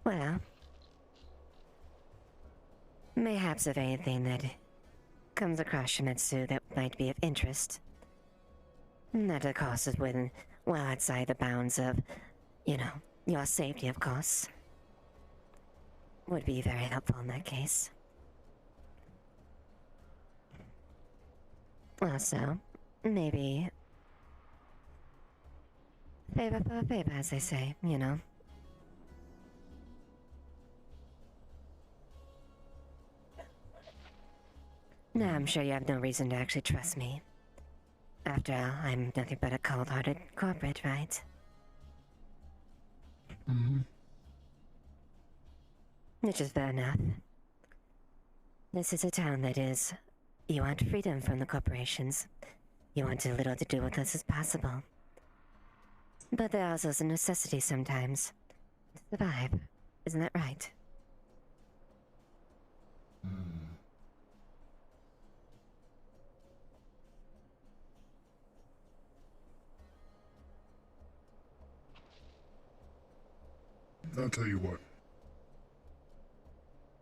Well, mayhaps if anything that comes across Shimetsu that might be of interest. That of course is within, well outside the bounds of, you know, your safety of course. Would be very helpful in that case. Also, maybe Favor for a favor, as they say, you know. No, I'm sure you have no reason to actually trust me. After all, I'm nothing but a cold-hearted corporate, right? Mm-hmm. Which is fair enough. This is a town that is... You want freedom from the corporations. You want as little to do with us as possible. But there also is a necessity sometimes. To survive. Isn't that right? I'll tell you what.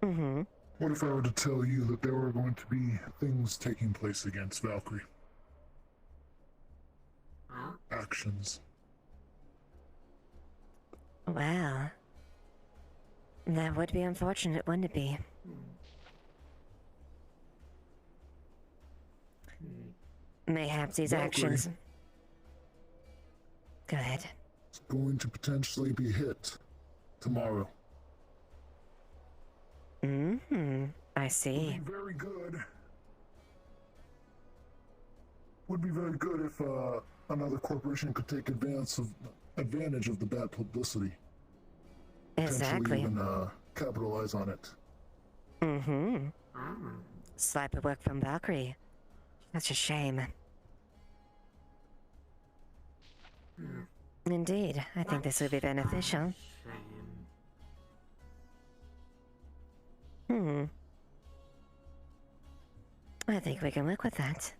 Mm-hmm. What if I were to tell you that there were going to be things taking place against Valkyrie? Actions. Well... That would be unfortunate, wouldn't it be? Mayhaps these Valkyrie. actions... Go ahead. It's going to potentially be hit tomorrow. Mm-hmm. I see. Would be very good. Would be very good if another corporation could take advantage of the bad publicity. Exactly. Potentially even capitalize on it. Mm-hmm. Sniper work from Valkyrie. That's a shame. Indeed, I think this would be beneficial. I think we can work with that.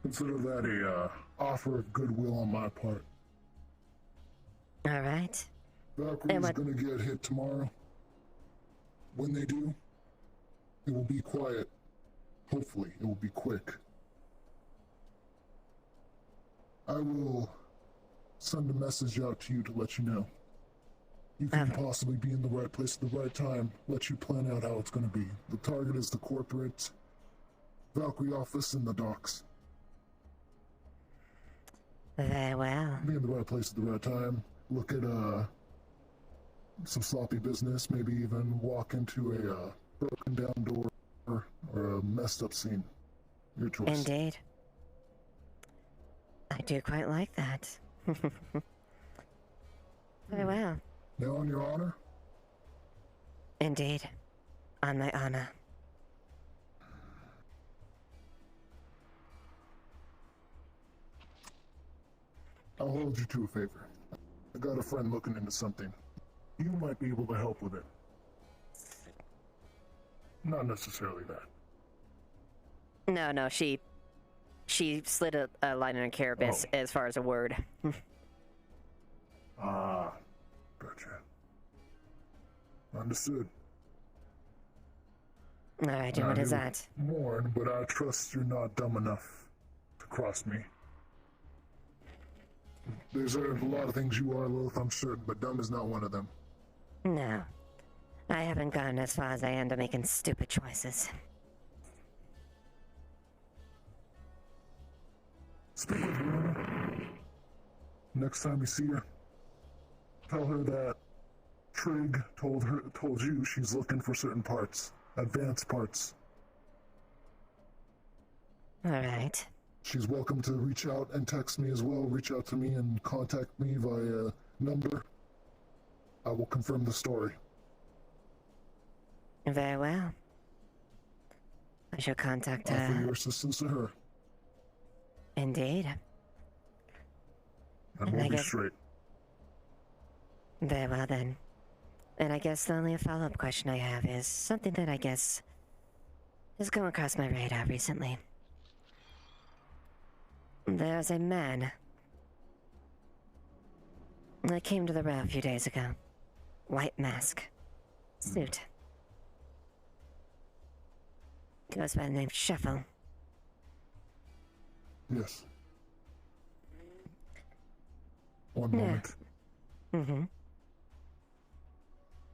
Consider that a offer of goodwill on my part. All right. Valkyrie's gonna get hit tomorrow. When they do, it will be quiet. Hopefully, it will be quick. I will send a message out to you to let you know. You can possibly be in the right place at the right time, let you plan out how it's going to be. The target is the corporate Valkyrie office in the docks. Very well. Be in the right place at the right time. Look at some sloppy business, maybe even walk into a broken down door or a messed up scene. Your choice. Indeed. I do quite like that. Very well. Now on your honor? Indeed. On my honor. I'll hold you to a favor. I got a friend looking into something. You might be able to help with it. Not necessarily that. No, she slid a line in her carapace as far as a word. Ah, gotcha. Understood. Alright, and what is that? Mourn, but I trust you're not dumb enough to cross me. There's a lot of things you are, Lilith, I'm certain, but dumb is not one of them. No. I haven't gone as far as I am to making stupid choices. Speak with her. Next time you see her, tell her that Trig told you she's looking for certain parts. Advanced parts. Alright. She's welcome to reach out and text me as well. Reach out to me and contact me via number. I will confirm the story. Very well. I shall contact her. Offer your assistance to her. Indeed. And we'll be straight. Very well then. And I guess the only follow-up question I have is something that I guess has come across my radar recently. There's a man that came to the rail a few days ago. White mask. Suit. Goes by the name Shuffle. Yes. One moment. Mm-hmm.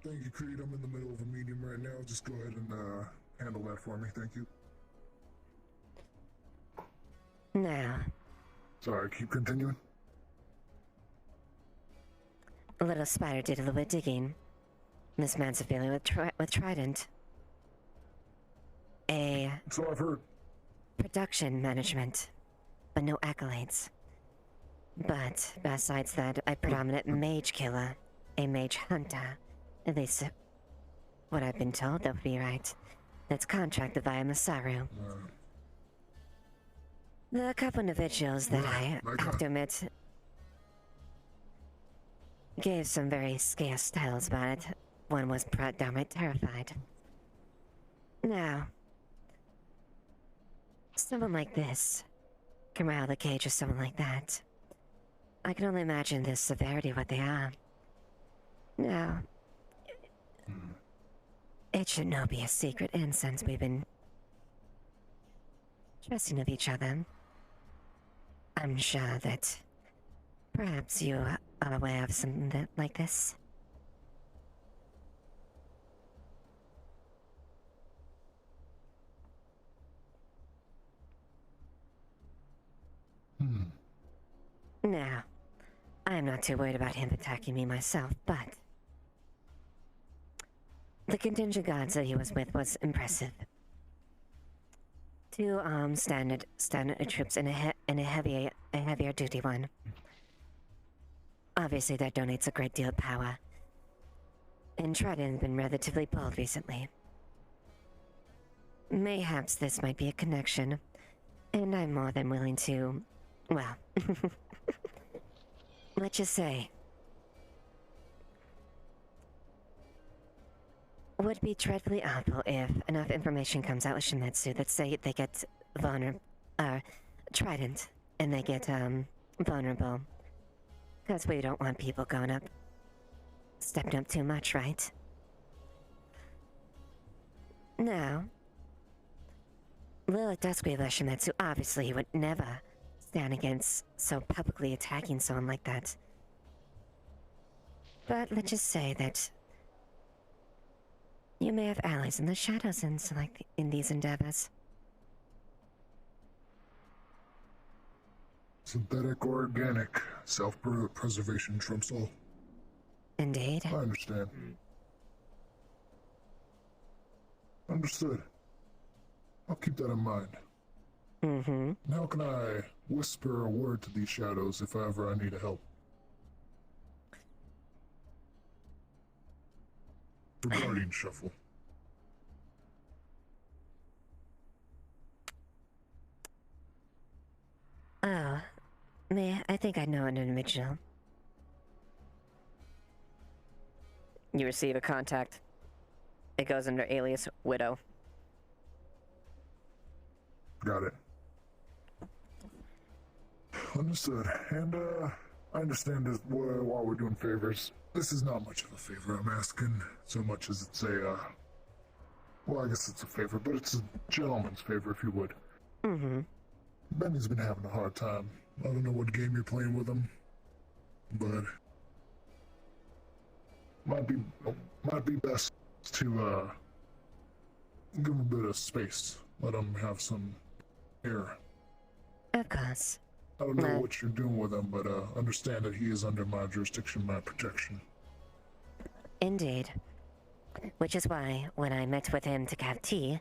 Thank you, Creed. I'm in the middle of a meeting right now. Just go ahead and handle that for me. Thank you. Now, Sorry, keep continuing. A little spider did a little bit digging. This man's affiliated with Trident. So I've heard. Production management, but no accolades. But besides that, a predominant mage killer, a mage hunter. At least, what I've been told, that would be right. That's contracted via Masaru. The couple individuals that I have to admit gave some very scarce tales about it. One was downright terrified. Now, someone like this, come out of the cage with someone like that. I can only imagine the severity of what they are. Now, it should not be a secret, and since we've been trusting of each other, I'm sure that perhaps you are aware of something like this. Now, I'm not too worried about him attacking me myself, but the contingent guards that he was with was impressive. 2 standard troops and a heavier duty one. Obviously, that donates a great deal of power. And Trident has been relatively bold recently. Mayhaps this might be a connection, and I'm more than willing to, well, let's just say, would be dreadfully awful if enough information comes out with Shimetsu that say they get Trident, and they get, vulnerable. Because we don't want people going up, stepping up too much, right? Now, Lilith does grieve like Shimetsu. Obviously, he would never stand against so publicly attacking someone like that. But let's just say that you may have allies in the shadows in these endeavors. Synthetic or organic, self-preservation trumps all. Indeed. I understand. Understood. I'll keep that in mind. Mm-hmm. How can I whisper a word to these shadows if ever I need help? Regarding Shuffle. Oh, I think I know an individual. You receive a contact. It goes under alias Widow. Got it. Understood. And, I understand that while we're doing favors, this is not much of a favor I'm asking, so much as it's a, well, I guess it's a favor, but it's a gentleman's favor, if you would. Mm-hmm. Benny's been having a hard time. I don't know what game you're playing with him, but might be best to, give him a bit of space. Let him have some air. Of course. I don't know what you're doing with him, but understand that he is under my jurisdiction, my protection. Indeed. Which is why, when I met with him to have tea,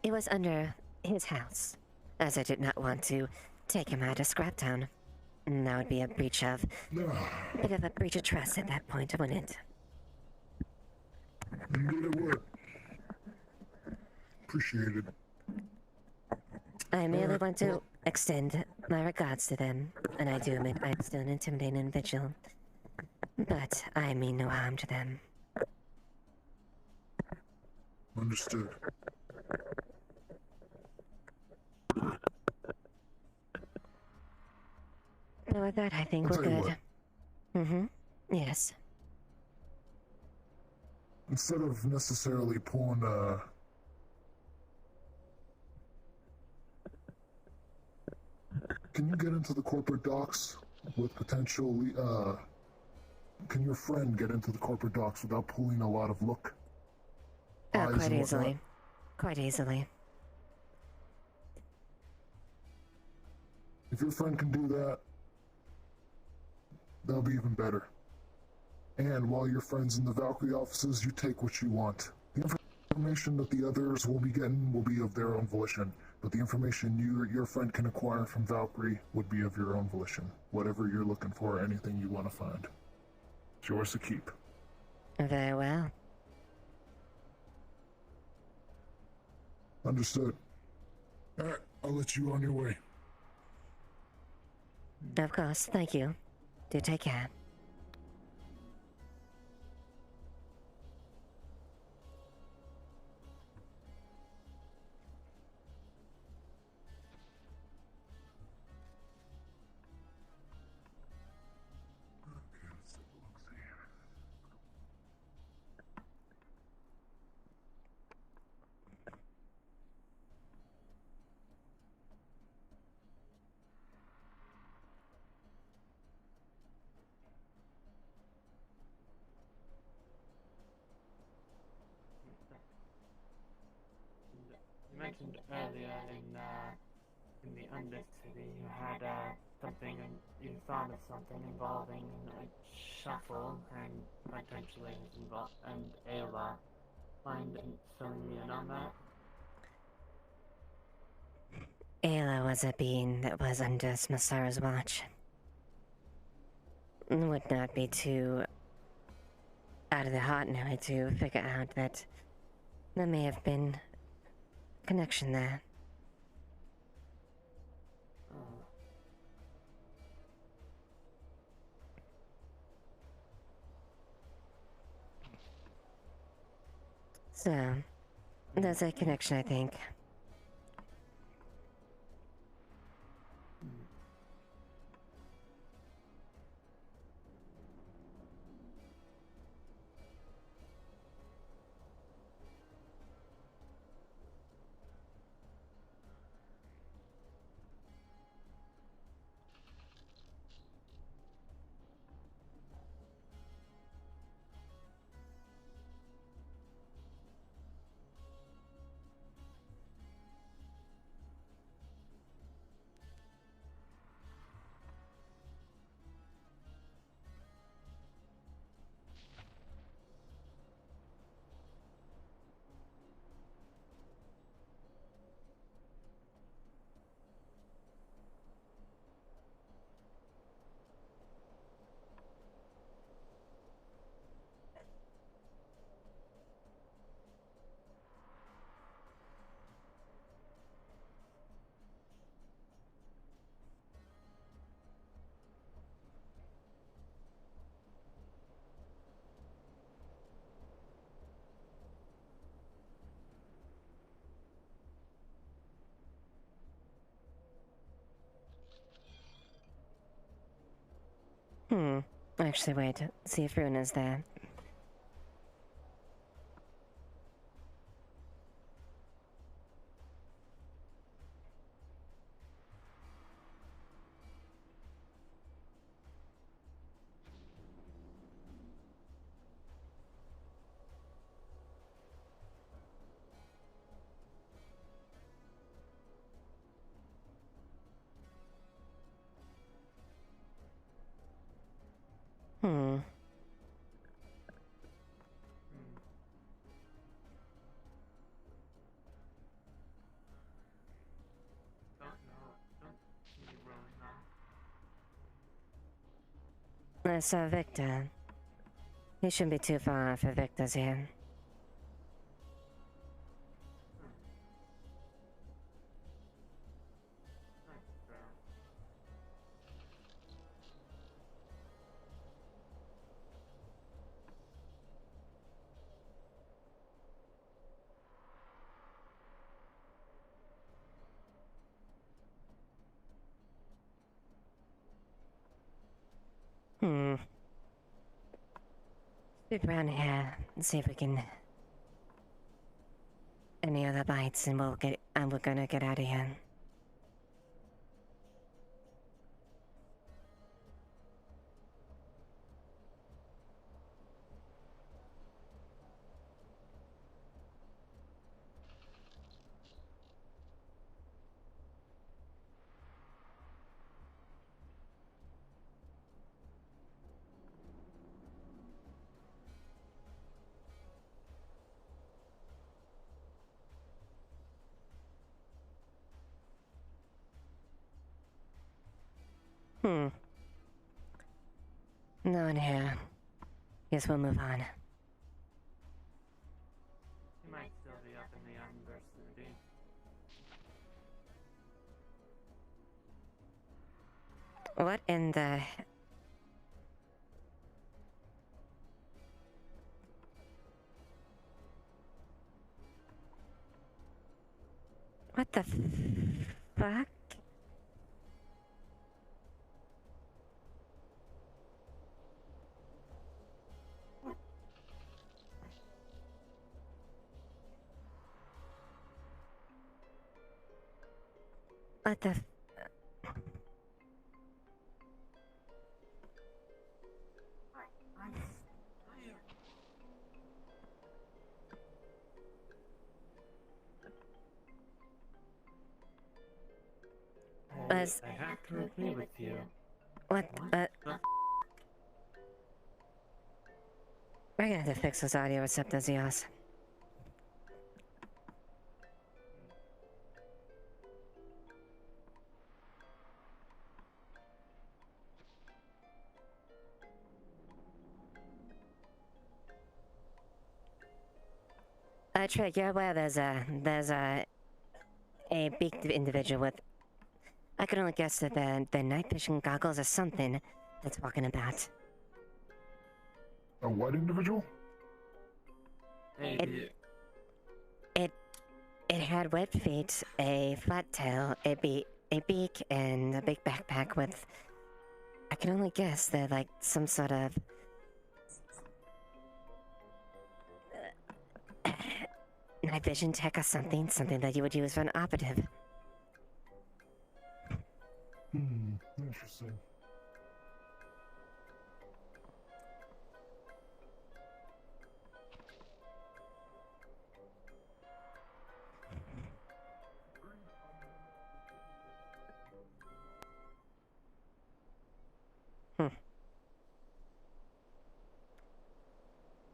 it was under his house, as I did not want to take him out of Scraptown. And that would be a breach of... bit of a breach of trust at that point, wouldn't it? Indeed it would. Appreciate it. I merely want to extend my regards to them, and I do admit I'm still an intimidating individual. But I mean no harm to them. Understood. But with that, I think we're good. Mm-hmm. Yes. Instead of necessarily pulling can you get into the corporate docks with potentially, can your friend get into the corporate docks without pulling a lot of look? Oh, quite easily. Quite easily. If your friend can do that, that'll be even better. And while your friend's in the Valkyrie offices, you take what you want. The information that the others will be getting will be of their own volition, but the information you or your friend can acquire from Valkyrie would be of your own volition. Whatever you're looking for, anything you want to find. It's yours to keep. Very well. Understood. Alright, I'll let you on your way. Of course, thank you. Do take care. You mentioned earlier in the Undercity you had something, and you thought of something involving a shuffle and potentially and Ayla. Mind filling me in on that? Ayla was a being that was under Smasara's watch. Would not be too out of the ordinary to figure out that there may have been a connection there. So, there's a connection, I think. Actually, wait. See if Runa's there. I saw Victor. He shouldn't be too far off if Victor's here. Look around here and see if we can. Any other bites, and we're gonna get out of here. No one here. Guess we'll move on. He might still be up in the university. What in the... What the fuck? What the... Was... I have to agree with you. What? We're gonna have to fix this audio receptors, Eos. Trick, you're aware there's a big individual with... I could only guess that the night vision goggles or something that's walking about. A what individual? Hey, It had webbed feet, a flat tail, a beak, and a big backpack with... I can only guess they're like some sort of... night vision tech or something that you would use for an operative. Interesting.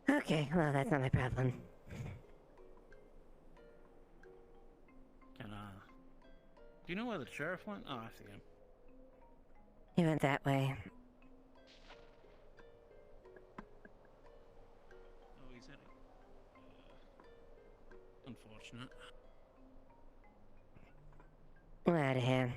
Okay, well, that's not my problem. Do you know where the sheriff went? Oh, I see him. He went that way. Oh, he's heading. Unfortunate. We're out of here.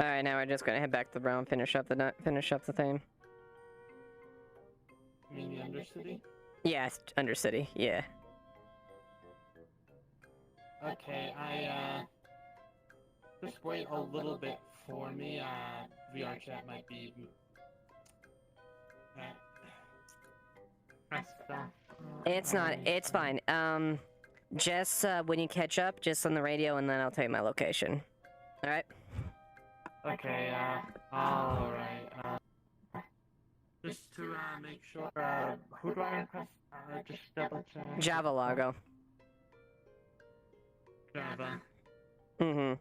Alright, now we're just gonna head back to the room, finish up the thing. You mean the Undercity? Yeah, it's Undercity, yeah. Okay, just wait a little bit for me, VR chat might be... It's fine. Just, when you catch up, just on the radio, and then I'll tell you my location. Alright? Okay, alright, just to, make sure, who do I request, just double check? Java Largo. Java. Mm-hmm.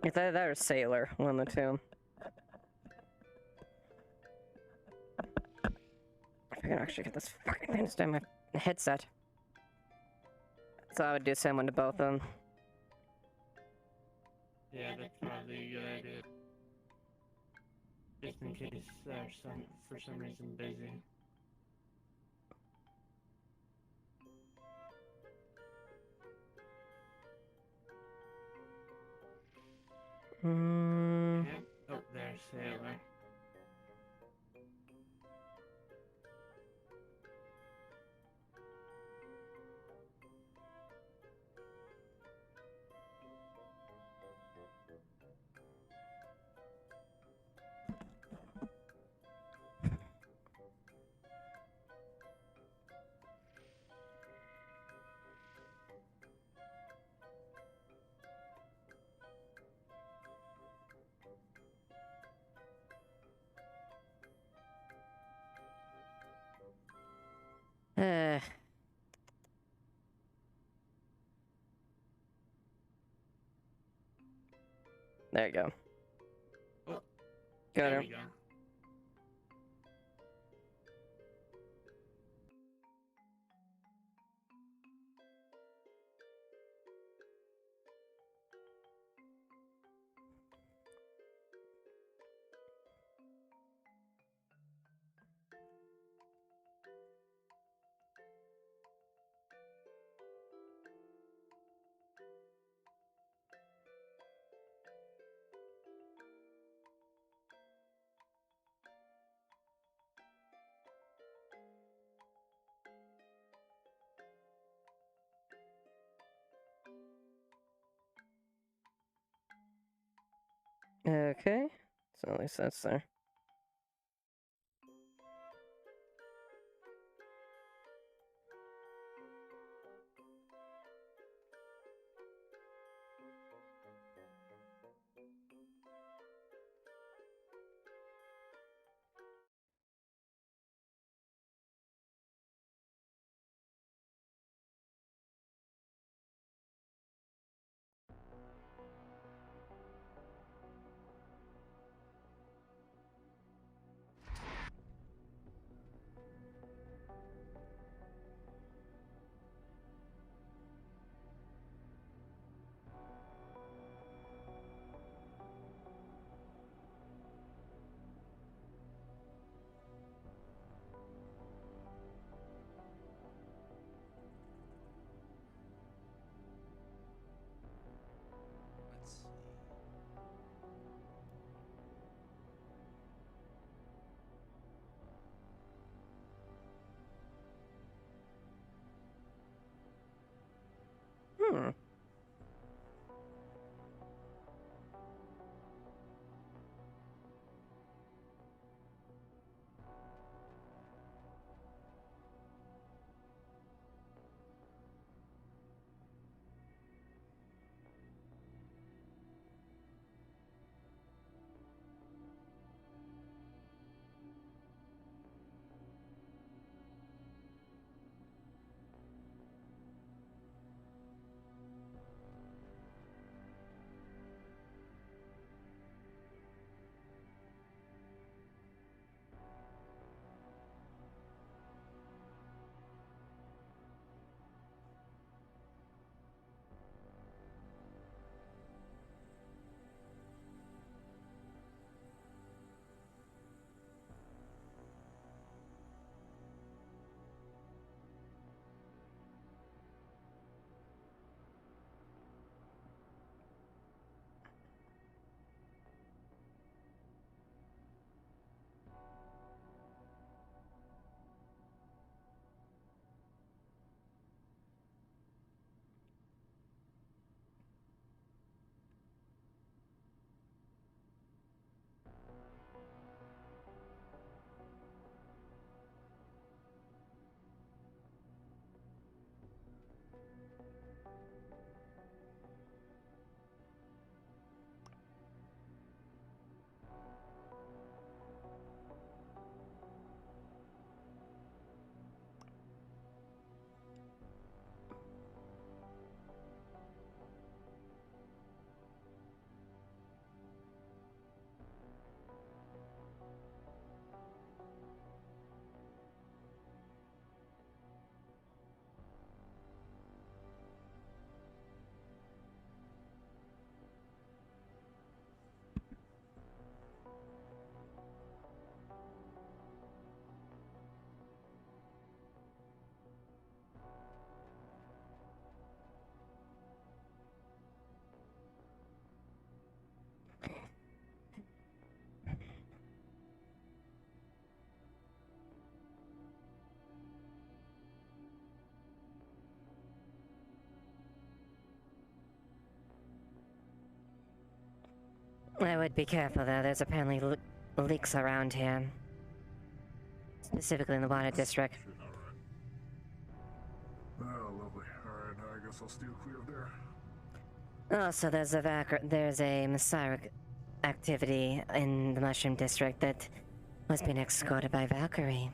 It's either that or Sailor, one of the two. If I can actually get this fucking thing to stay on my headset. So I would do send one to both of them. Yeah, that's probably a good idea. Just in case they're for some reason busy. Yeah. Oh, there's There you go. Oh, Got there her. we go. Okay, so at least that's there. Hmm. I would be careful though, there's apparently leaks around here. Specifically in the water district. Oh, lovely. Alright, I guess I'll steer clear of there. Also, there's a Messiah activity in the Mushroom District that was being escorted by Valkyrie.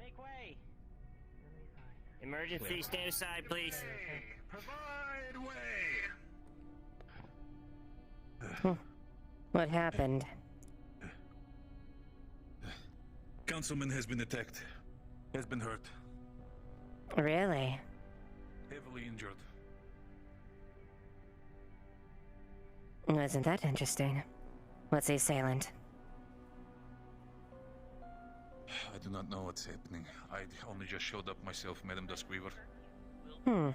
Make way! Emergency, stand aside, please. Provide way! What happened? Councilman has been attacked. Has been hurt. Really? Heavily injured. Wasn't that interesting? What's the assailant? I do not know what's happening. I only just showed up myself, Madam Duskweaver. Hmm.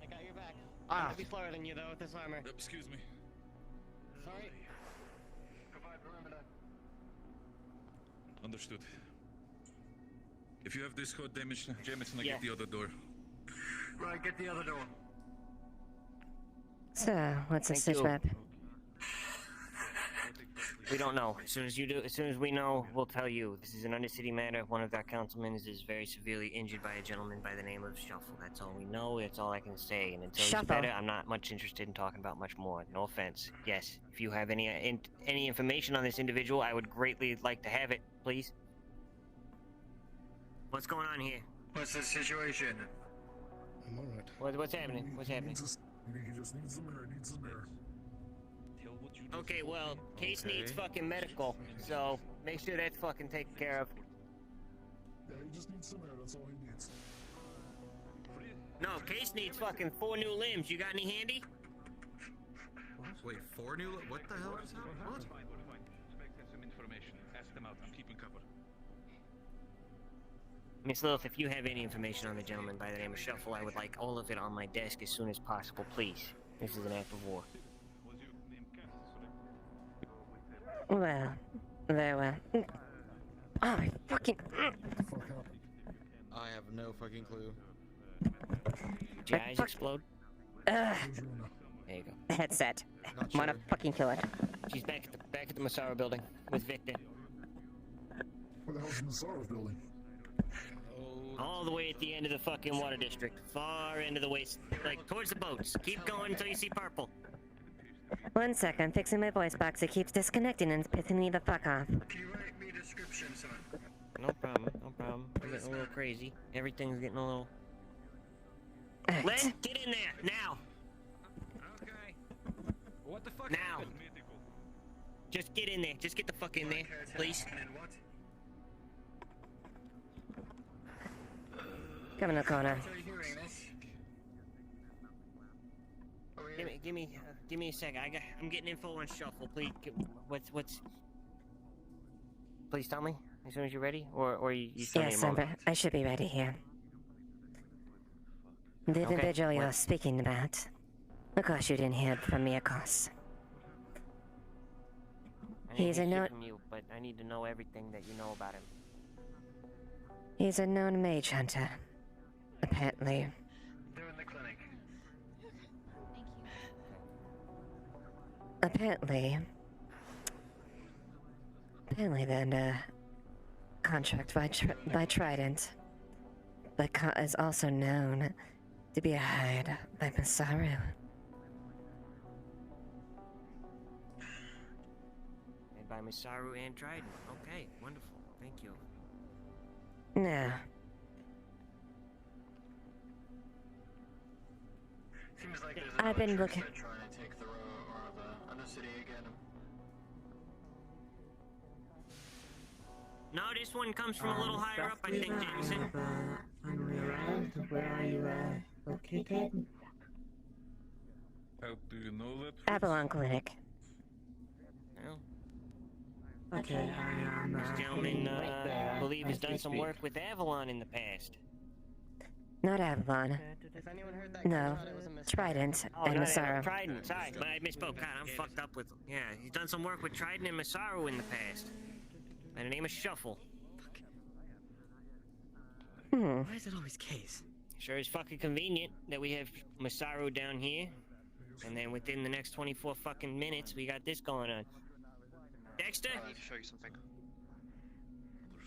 I got your back. I'm gonna be slower than you though with this armor. Excuse me. Sorry. Provide perimeter. Understood. If you have this code damage, Jamison, I Yeah. get the other door. Right, get the other door. So, what's the Thank stitch you. map? We don't know. As soon as we know, we'll tell you. This is an undercity matter. One of our councilmen is very severely injured by a gentleman by the name of Shuffle. That's all we know. That's all I can say. And until Shuffle. he's better, I'm not much interested in talking about much more. No offense. Yes, if you have any information on this individual, I would greatly like to have it, please. What's going on here? What's the situation? I'm alright. What's happening? What's happening? He just needs some air. Needs some air. Okay, well, Case needs fucking medical, so make sure that's fucking taken care of. Yeah, he just needs some air. That's all he needs. No, Case needs fucking 4 new limbs. You got any handy? Wait, 4 new? What the hell is that? What? Some information. Ask them out. I'm keeping cover. Miss Lilith, if you have any information on the gentleman by the name of Shuffle, I would like all of it on my desk as soon as possible, please. This is an act of war. Well, there were. Oh, I fucking. I have no fucking clue. Did your eyes explode? Ugh. There you go. Headset. Not Wanna sure. fucking kill it. She's back at the Massaro building with Victor. Where the hell's the Massaro building? All the way at the end of the fucking water district. Far end of the waste. Like, towards the boats. Keep going until you see purple. 1 sec, I'm fixing my voice box. It keeps disconnecting and it's pissing me the fuck off. Can you write me a description, son? No problem, no problem. We're getting a little crazy. Everything's getting a little... Alright. Len, get in there, now! Okay. What the fuck Now. happened? Just get in there. Just get the fuck in there, please. And what? Come in the corner. Are you hearing this? Give me a sec. I'm getting info on Shuffle. Please, what's? Please tell me as soon as you're ready, or you tell me Yes, a moment. I should be ready here. The Okay, individual you're what? speaking about. Of course you didn't hear from me, of course. I didn't He's a hear note. from you, but I need to know everything that you know about him. He's a known mage hunter. Apparently. They're in the clinic. Apparently they're under contract by Trident, but is also known to be hired by Masaru. And by Masaru and Trident. Okay, wonderful. Thank you. No. Seems like there's I've been another looking. trickster trying to take the row or the undercity again. No, this one comes from a little higher up, I think, Jameson. Where are you located? How do you know that? Avalon Clinic. Well, Okay, I am. this gentleman, I believe, has done some work with Avalon in the past. Not Avalon. Has anyone heard that? No. Trident and not Masaru. Trident, sorry, but I misspoke. God, I'm fucked up with... Yeah, he's done some work with Trident and Masaru in the past. By the name of Shuffle. Hmm. Why is it always Case? Sure is fucking convenient that we have Masaru down here. And then within the next 24 fucking minutes, we got this going on. Dexter? I need to show you something.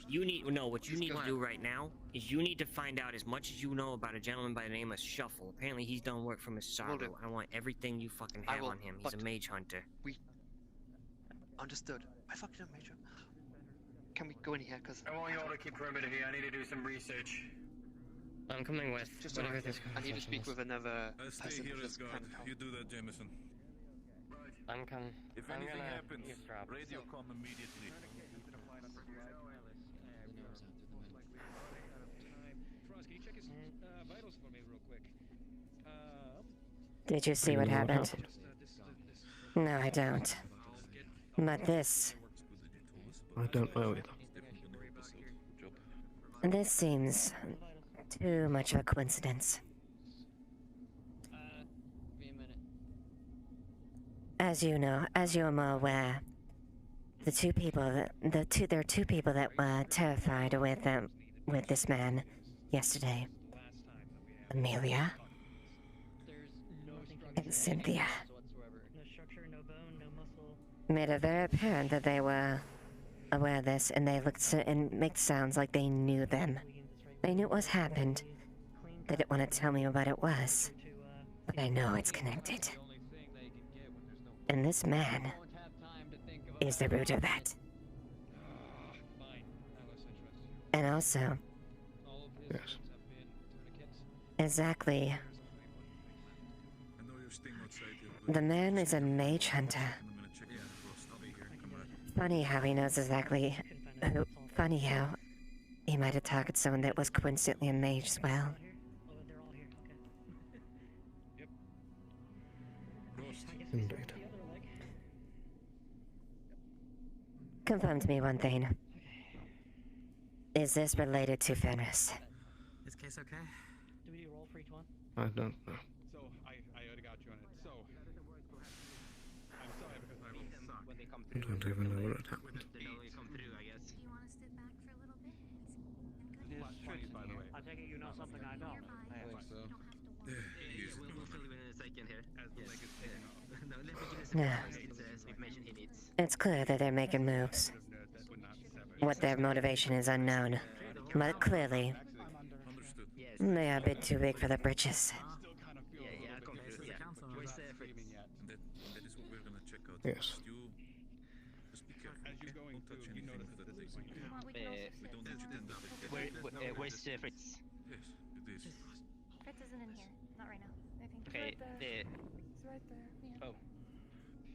You need... No, what you need to do right now is you need to find out as much as you know about a gentleman by the name of Shuffle. Apparently he's done work for Will Masaru. do. I want everything you fucking I have will, on him. He's a but mage hunter. Understood. I fucking know, Major. Can we go in here? Cause I want you all to keep perimeter here. I need to do some research. I'm coming with. Just whatever I need to speak with another Stay person. here who as just guard. kind of You do that, Jameson. I'm coming. If I'm anything gonna happens, eavesdrop. radio com immediately. Frost, can you check his vitals for me real quick? Did you see what happened? No, I don't. But this I don't know either. seems too much of a coincidence. As you know, as you are aware, there are two people that were terrified with this man yesterday. Amelia and Cynthia. Made it very apparent that they were aware of this, and they looked and made sounds like they knew them. They knew what happened. They didn't want to tell me what it was, but I know it's connected. And this man is the root of that. And also, yes, exactly. The man is a mage hunter. Funny how he knows exactly who. Funny how he might have targeted someone that was coincidentally a mage as well. indeed. Confirm to me one thing. Is this related to Fenris? Is case okay? Do we roll for each one? I don't know. So, I already got you on it. So, I'm sorry because I will suck. When they come I don't even know what happened. They come through, I guess. Do you want to sit back for a little bit? By the way. I take it you know something I don't. I think so. We'll fill you in a second here. As the leg is taken off. No, let me give you some Yeah. advice. It's information he needs. It's clear that they're making moves. What their motivation is unknown, but clearly, they are a bit too big for the britches. Yeah, come through. Yeah. Where's the efforts? That is what we're gonna check out. Yes. Just be careful. As you're going Don't touch through, you anything notice that that they this want. We We don't let you in that. Where's Fritz? Yes, it is. Fritz isn't in here. Not right now. I think. Okay, It's right there. Yeah. Oh.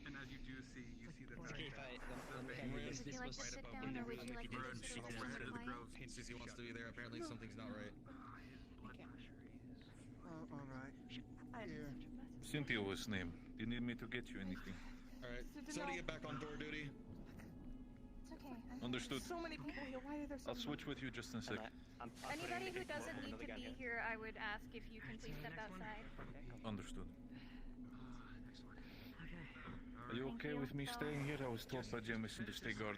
And as you do see, you see the fact Okay, if I Would you like to sit down, or would you like to just sit over and quiet? Sissy wants to be there. Apparently, something's not right. Alright. Cynthia was named. Do you need me to get you anything? Alright, so to get back on door duty. It's okay. Understood. So many people here. Why are there so I'll switch with you just in a sec. Anybody who doesn't need to be here, I would ask if you can please step outside. Understood. Are you okay with me staying here? I was told by Jameson to stay guard.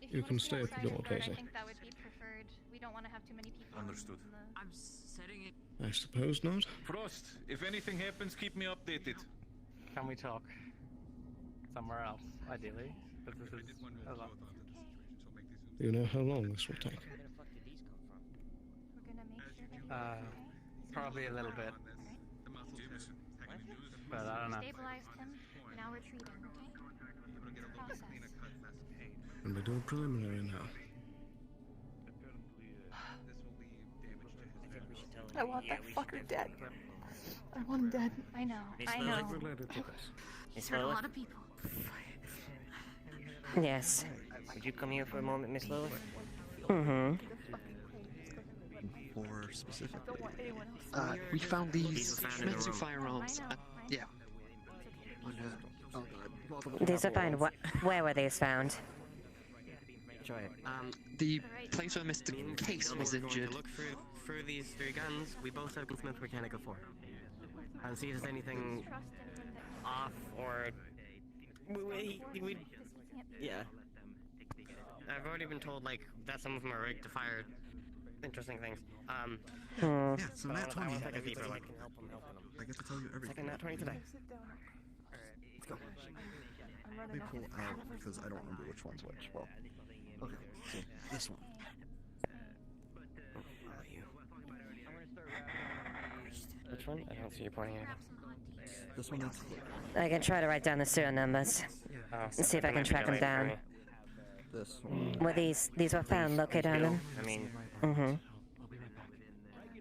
If You want can to stay at the outside door, and guard, Daisy. I think that would be preferred. We don't want to have too many people. Understood. I'm setting it. I suppose not. Frost, if anything happens, keep me updated. Can we talk somewhere else, ideally? But this is a lot. Do you know how long this will take? We're gonna make sure that Probably a little bit. But I don't know. stabilized him. Now we're treating. Okay. Process. And we do a preliminary now. I want that fucker dead. I want him dead. I know. I know. Related to this. Miss Hurt a Lilith? lot of people. Yes. Would you come here for a moment, Miss Lilith? Mm-hmm. More specific. Don't want anyone else. We found These these were found in the expensive room. firearms. Yeah. These are fine. Where were these found? Try it. The place where Mr. Case was We're going injured. to look through these three guns. We both have Gunsmith Mechanica 4. And see if there's anything off or... Yeah. I've already been told, like, that some of them are rigged to fire interesting things. Hmm. Yeah, so Nat 20. I want to take a deeper, like, help them. I get to tell you everything. Second Nat 20 today. Let's go. Let me pull out because I don't remember which one's which. Well, okay, so this one. Which one? I don't see you pointing at it. This one needs. I can try to write down the serial numbers. And see if I can track them down. This one. Well, these were found. Locate on them. I mean,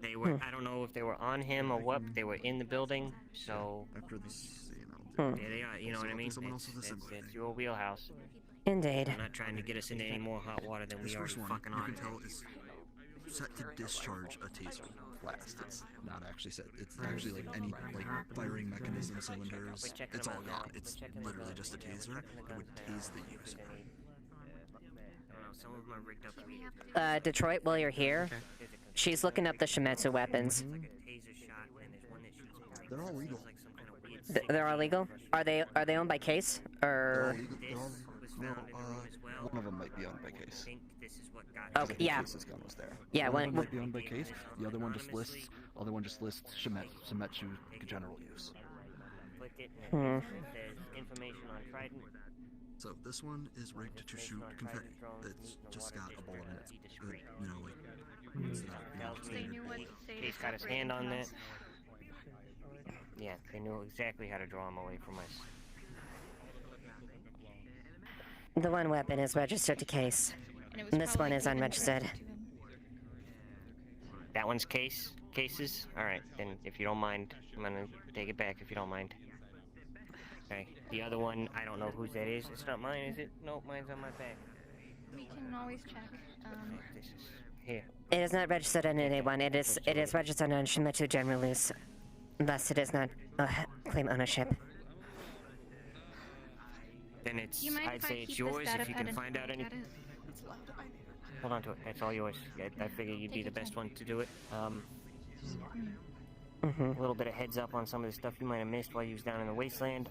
They were. I don't know if they were on him or what. But they were in the building, so. After this, Yeah, they are. You know what I mean? It's your wheelhouse. Indeed. I'm not trying to get us into any more hot water than we already fucking you are. can tell is set to discharge a taser blast. It's not actually set. It's actually like any firing mechanism, cylinders. It's all gone. It's literally just a taser. It would tase the user. Some of them are rigged up. Detroit, while you're here, she's looking up the Shimetsu weapons. They're all legal. They're all legal? Are they owned by Case or? One of them might be owned by Case. Okay, yeah. Case's gun was there. Yeah, one might be owned by Case. The other one just lists. Shimetsu general use. Information on Trident. So this one is rigged to shoot confetti. That's just got a bullet in it. It's not. Case got his hand on that. Yeah, they knew exactly how to draw him away from us. The one weapon is registered to Case. And this one is unregistered. That one's cases? Alright, then if you don't mind, I'm gonna take it back if you don't mind. Okay, the other one, I don't know whose that is. It's not mine, is it? No, mine's on my back. We can always check. This is here. It is not registered on anyone. It is registered on Shimetsu General Use. Thus, it does not claim ownership. Then I'd say it's yours if you can find out any. Hold on to it. That's all yours. I figure you'd be the best one to do it. A little bit of heads up on some of the stuff you might have missed while you was down in the wasteland.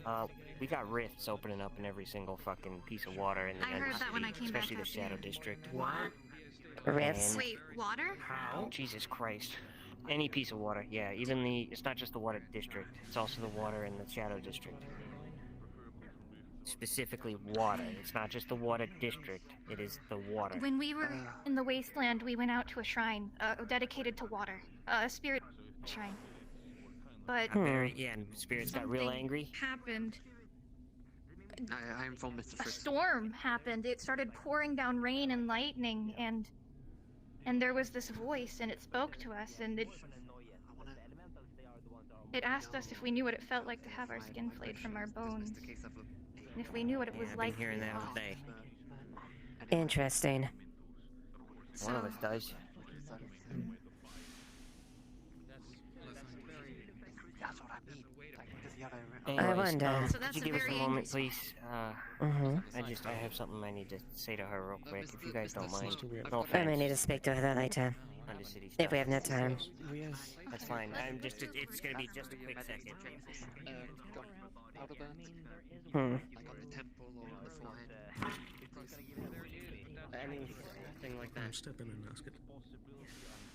We got rifts opening up in every single fucking piece of water in the I heard that when I came back especially the up Shadow here. District. What? Rifts? Wait, water? How? Jesus Christ. Any piece of water, yeah. Even it's not just the water district. It's also the water in the Shadow District. Specifically water. It's not just the water district. It is the water. When we were in the wasteland, we went out to a shrine dedicated to water, a spirit shrine. But Yeah, and spirits got real angry. Happened. I informed Mr. A Frisk. storm happened. It started pouring down rain and lightning, and there was this voice, and it spoke to us, and it asked us if we knew what it felt like to have our skin flayed from our bones, and if we knew what it was I've like. been hearing that all day. Interesting. One of us does. That's what I mean. I wonder. Could you give us a moment, please? I have something I need to say to her real quick, if you guys don't mind. No I may offense. need to speak to her later. Undercity If we have no time. That's fine. It's gonna be just a quick second. Powder burns? Like on the temple or on the forehead? Anything like that. I'm stepping in, ask it.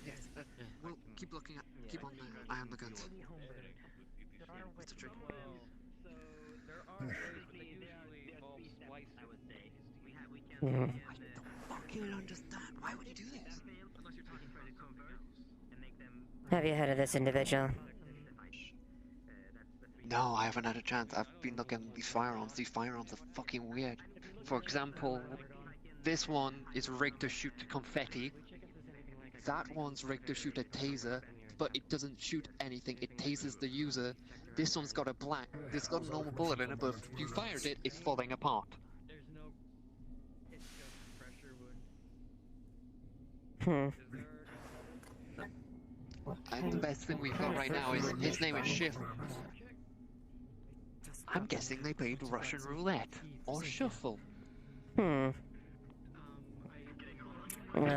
Yes, we'll keep looking at, keep on the eye on the guns. What's the trick? I don't fucking understand. Why would you do this? Have you heard of this individual? No, I haven't had a chance. I've been looking at these firearms. These firearms are fucking weird. For example, this one is rigged to shoot confetti. That one's rigged to shoot a taser, but it doesn't shoot anything. It tasers the user. This one's got a black. This got a normal bullet in it, but if you fired it, it's falling apart. And the best thing we've got right now is his name is Schiff. I'm guessing they played Russian roulette or shuffle. Well,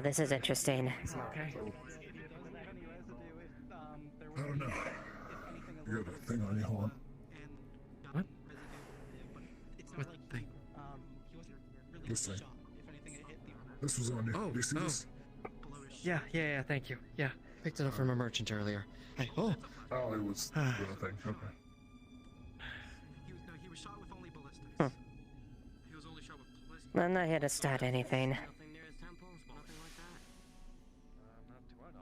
this is interesting. I don't know. You got a thing on you, hold on. What? What thing? This thing. This was on you. Do you see this? Yeah, thank you. Yeah, picked it up from a merchant earlier. Hey, Oh, it was the other thing. Okay. He was shot with only ballistics. He was only shot with ballistics. I'm not here to start anything. Nothing near his temple, nothing like that. Not to our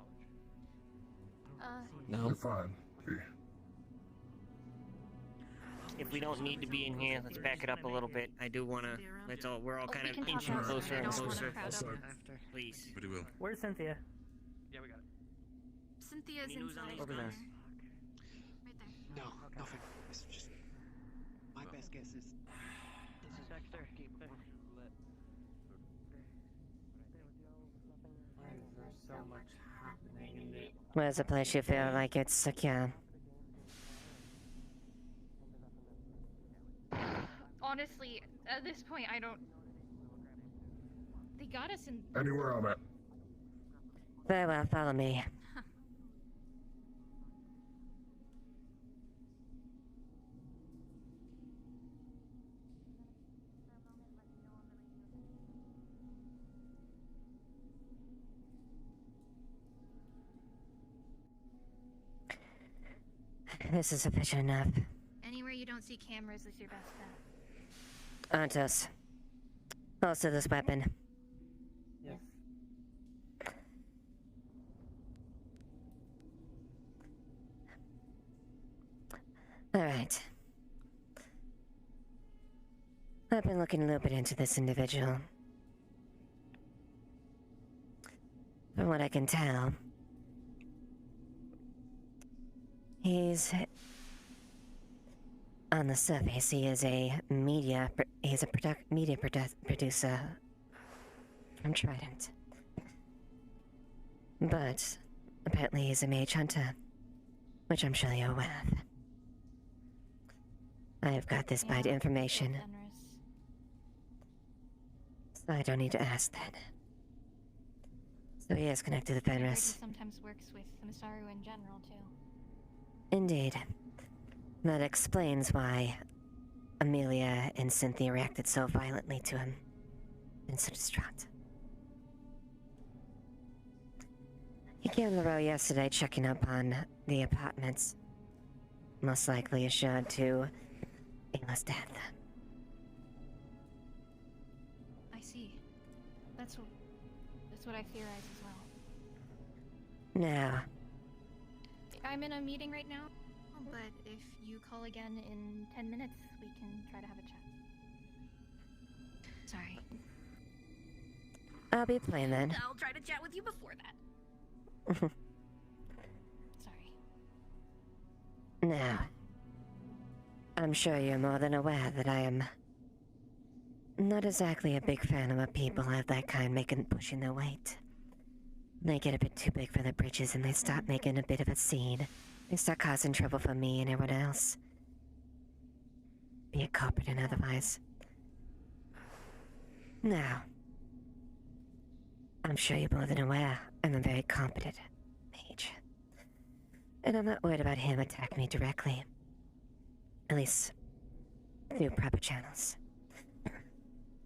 knowledge. You're fine. if we don't need to be in here, let's back it up a little bit. I do wanna. We're all kind of inching closer and closer. Please. Very well. Where's Cynthia? Yeah, we got it. Cynthia's inside. Over there. No, nothing. It's just my best guess is This is Dexter. Why is there so much happening in it? Where's a place you feel like it's secure? Honestly, at this point, I don't. They got us in. Anywhere I'm at. Very well, follow me. This is sufficient enough. Anywhere you don't see cameras is your best bet. Antos. Also this weapon. Yes. Alright. I've been looking a little bit into this individual. From what I can tell, he's... on the surface, he is a media producer from Trident. But apparently he's a mage hunter, which I'm sure you're aware of. I have got this bite information, so I don't need to ask that. So he is connected to Fenris. He sometimes works with Masaru in general, too. Indeed. That explains why Amelia and Cynthia reacted so violently to him and so distraught. He came on the road yesterday checking up on the apartments. Most likely assured to Ayla's death. I see. That's what I theorize as well. Now, I'm in a meeting right now, but if you call again in 10 minutes, we can try to have a chat. Sorry. I'll be playing then. I'll try to chat with you before that. Sorry. Now, I'm sure you're more than aware that I am not exactly a big fan of people of that kind pushing their weight. They get a bit too big for their britches and they start making a bit of a scene. They start causing trouble for me and everyone else. Be it corporate and otherwise. Now, I'm sure you're more than aware I'm a very competent mage. And I'm not worried about him attacking me directly. At least, through proper channels.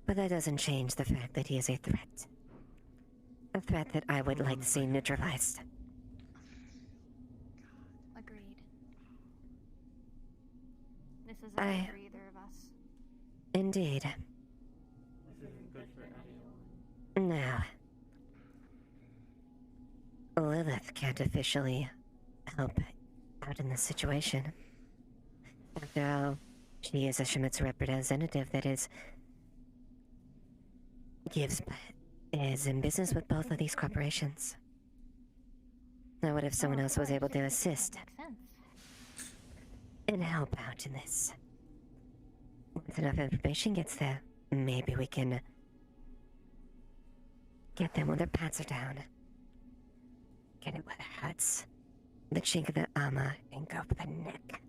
But that doesn't change the fact that he is a threat. A threat that I would like to see neutralized. Agreed. This isn't good for either of us. Indeed. This isn't good for anyone. Now, Lilith can't officially help out in this situation. After all, she is a Shemitz representative that is in business with both of these corporations. Now what if someone else was able to assist and help out in this? Once enough information gets there, maybe we can get them when their pants are down. Get it where it hurts. The chink of the armor and go for the neck.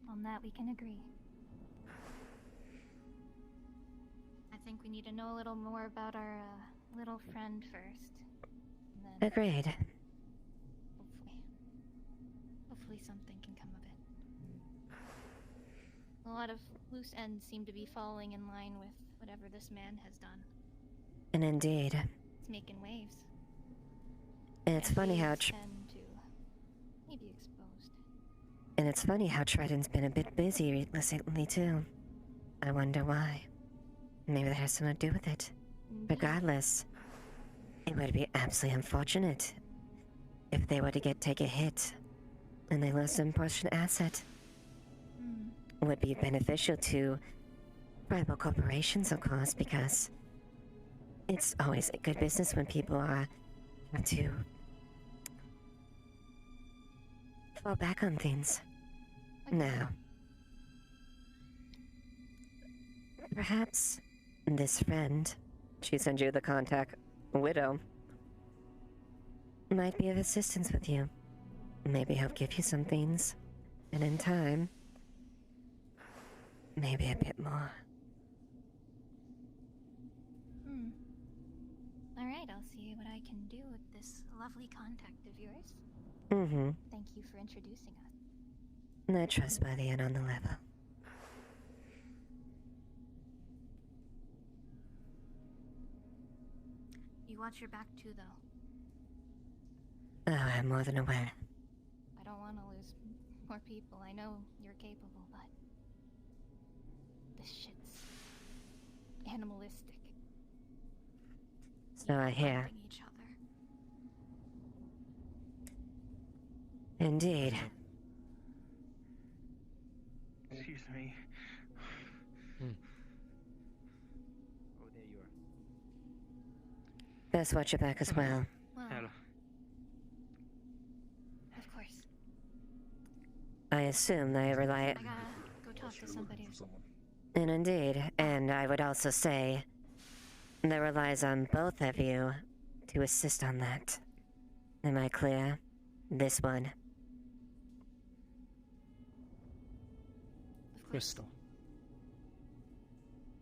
On that we can agree. I think we need to know a little more about our little friend first. And then Agreed. hopefully something can come of it. A lot of loose ends seem to be falling in line with whatever this man has done. And indeed. It's making waves. And it's funny how waves tend to maybe exposed. And it's funny how Trident's been a bit busy recently too. I wonder why. Maybe that has something to do with it. Regardless, it would be absolutely unfortunate if they were to take a hit and they lost an important asset. Would be beneficial to rival corporations, of course, because it's always a good business when people have to fall back on things. Now, perhaps this friend, she sent you the contact, Widow, might be of assistance with you. Maybe help give you some things, and in time, maybe a bit more. Alright, I'll see what I can do with this lovely contact of yours. Mm-hmm. Thank you for introducing us. I trust by the end on the level. You watch your back too, though. Oh, I'm more than aware. I don't want to lose more people. I know you're capable, but this shit's animalistic. So I hear. Helping each other. Indeed. Excuse me. Oh, there you are. Best watch your back as well. Hello. Of course. I assume they rely. I gotta go talk to somebody. And indeed, and I would also say that relies on both of you to assist on that. Am I clear? This one. Crystal.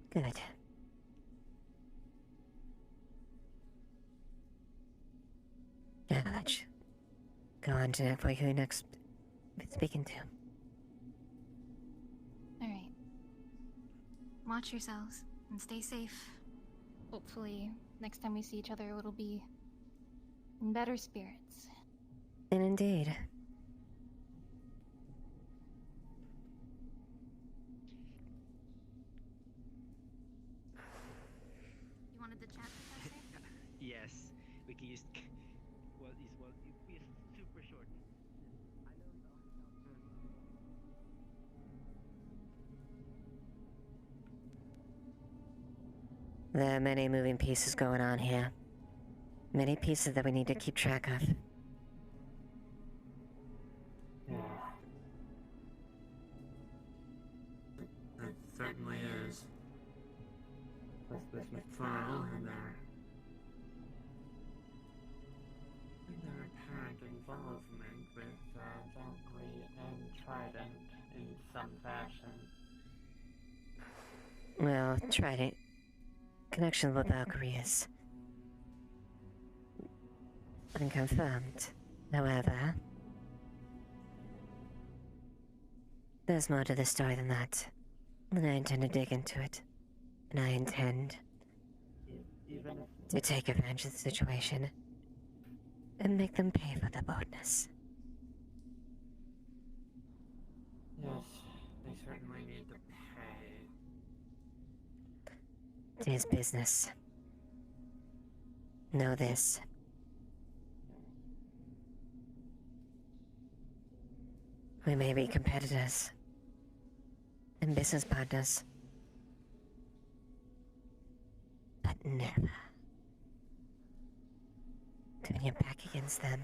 Good. Judge. Go on to for who next speaking to. Alright. Watch yourselves and stay safe. Hopefully, next time we see each other, it'll be in better spirits. And indeed. You wanted the chat? Yes, we can use. Well, it's super short. There are many moving pieces going on here. Many pieces that we need to keep track of. Yeah. It certainly is. With this McFarl and their apparent involvement with Valkyrie and Trident in some fashion. Well, Trident. Connection with Valkyrie is unconfirmed. However, there's more to the story than that. And I intend to dig into it. And I intend to take advantage of the situation and make them pay for their boldness. Yes, they certainly need to pay. It is business. Know this. We may be competitors and business partners, but never turn your back against them,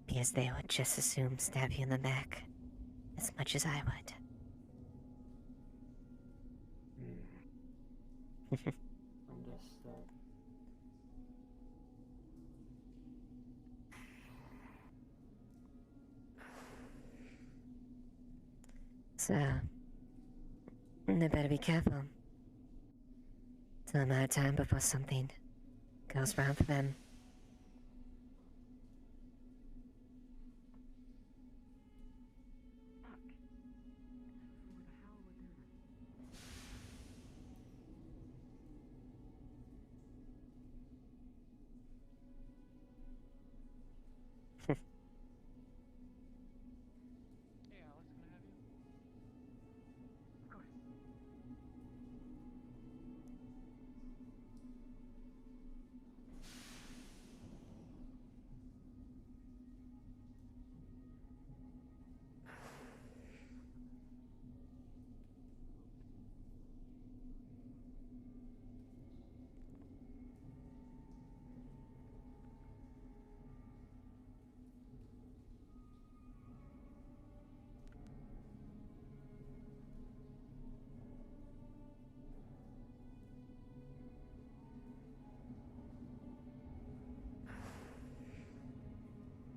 because they would just as soon stab you in the back as much as I would. Understood. So, they better be careful. It's a matter of time before something goes wrong for them.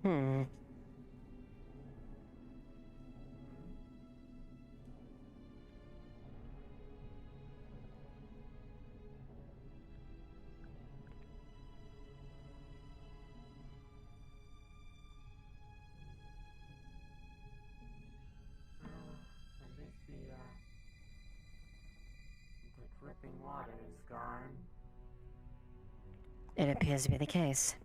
Hmm. At least the dripping water is gone. It appears to be the case.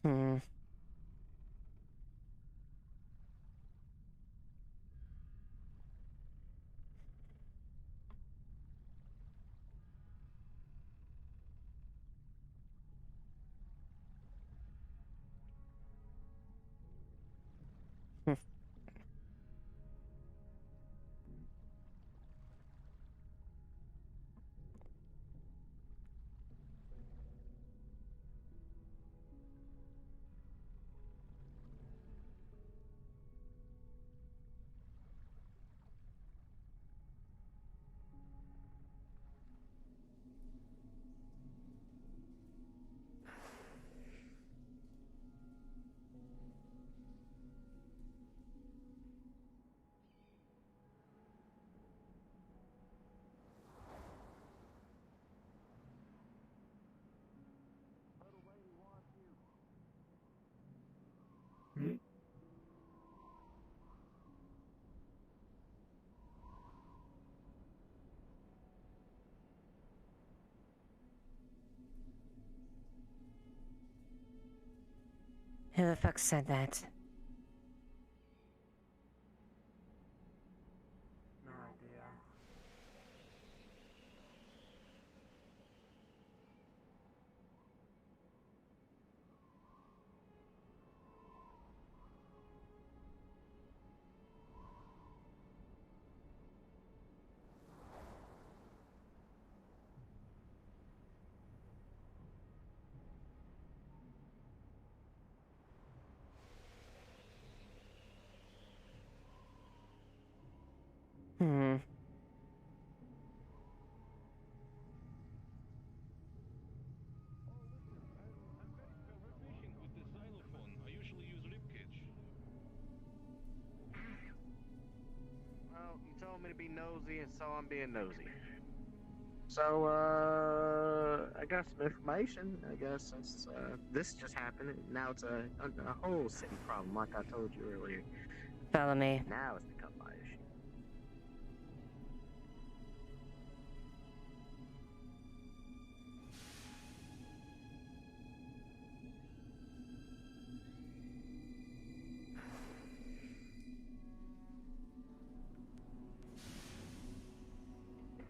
Hmm. Hmm? Who the fuck said that? No idea. Hmm. I usually use ribcage. Well, you told me to be nosy, and so I'm being nosy. So, I got some information, I guess, since, this just happened. Now it's a whole city problem, like I told you earlier. Follow me. Now it's become my issue.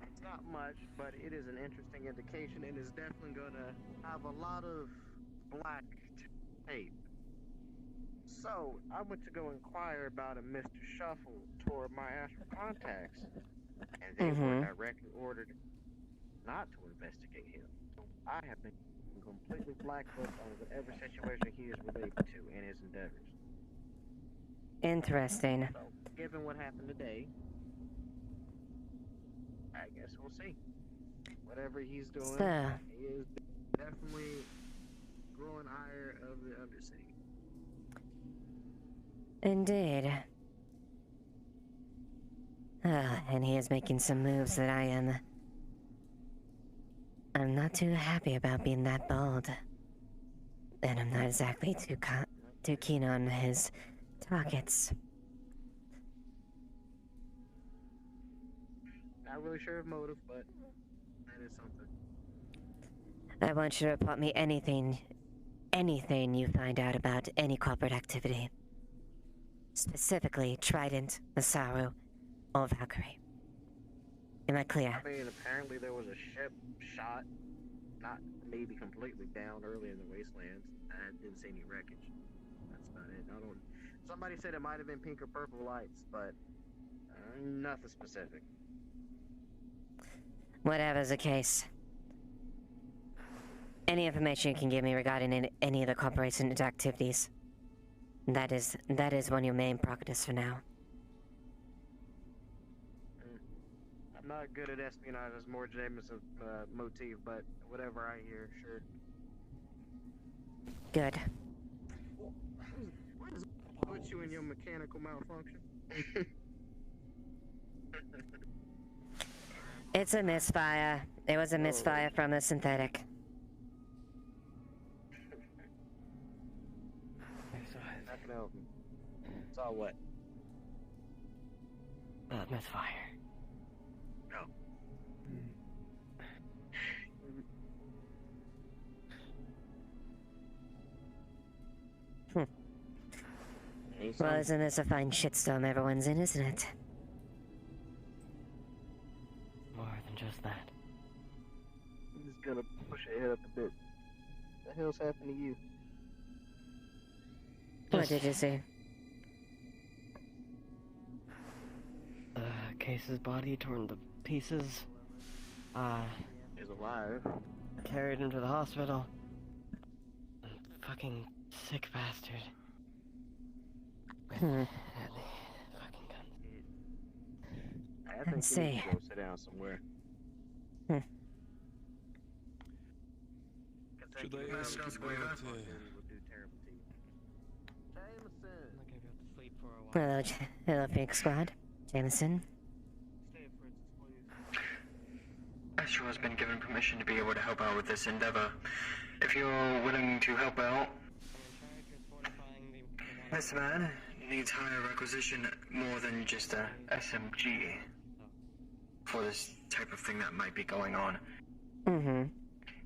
It's not much, but it is an interesting indication, and is definitely gonna have a lot of black tape. So, I went to go inquire about a Mr. Shuffle toward my astral contacts, and they were directly ordered not to investigate him. I have been completely blacklisted on whatever situation he is related to in his endeavors. Interesting. So, given what happened today, I guess we'll see. Whatever he's doing, So. he is definitely growing ire of the Undercity. Indeed. And he is making some moves that I'm not too happy about being that bold. And I'm not exactly too keen on his targets. Not really sure of motive, but that is something. I want you to report me anything you find out about any corporate activity. Specifically, Trident, Masaru, or Valkyrie. Am I clear? I mean, apparently there was a ship shot, not maybe completely down early in the wastelands. I didn't see any wreckage. That's about it. Somebody said it might have been pink or purple lights, but nothing specific. Whatever's the case. Any information you can give me regarding any of the corporation's activities. That is one of your main prerogatives for now. I not good at espionage. It's more Jameson's motif, but whatever I hear, sure. Good. Put you in your mechanical malfunction. It's a misfire. It was a misfire from the synthetic. That can help me. It's all what? Misfire. No. Well, isn't this a fine shitstorm everyone's in, isn't it? More than just that. I'm just gonna push your head up a bit. What the hell's happened to you? What did you see? Case's body torn to pieces. He's alive. Carried him to the hospital. Fucking sick bastard. I think Let's you need see. to go sit down somewhere. Should I ask about Hello, hello, Phoenix Squad. Jameson. Astro has been given permission to be able to help out with this endeavor. If you're willing to help out, this man needs higher requisition more than just a SMG for this type of thing that might be going on. Mm-hmm.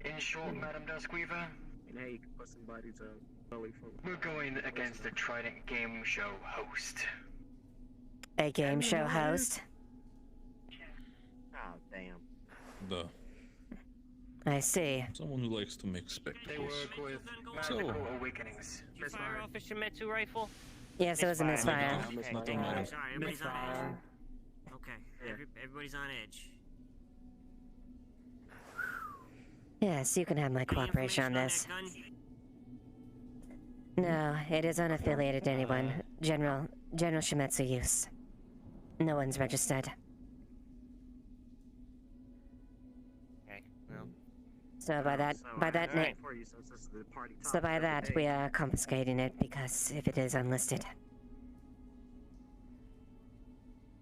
In short, Madam Duskweaver, And hey, you can put somebody to belly full. we're going against the Trident game show host. A game show host? Oh, damn. Duh. I see. Someone who likes to make spectacles. They work with So- magical awakenings. Did you fire off a Shimetsu rifle? Yes, it was a misfire. Okay, Nothing minor. sorry, everybody's on edge. Okay, everybody's on edge. Yes, you can have my cooperation on this. No, it is unaffiliated to anyone. General Shimetsu use. No one's registered. Okay, well. So by that we are confiscating it because if it is unlisted.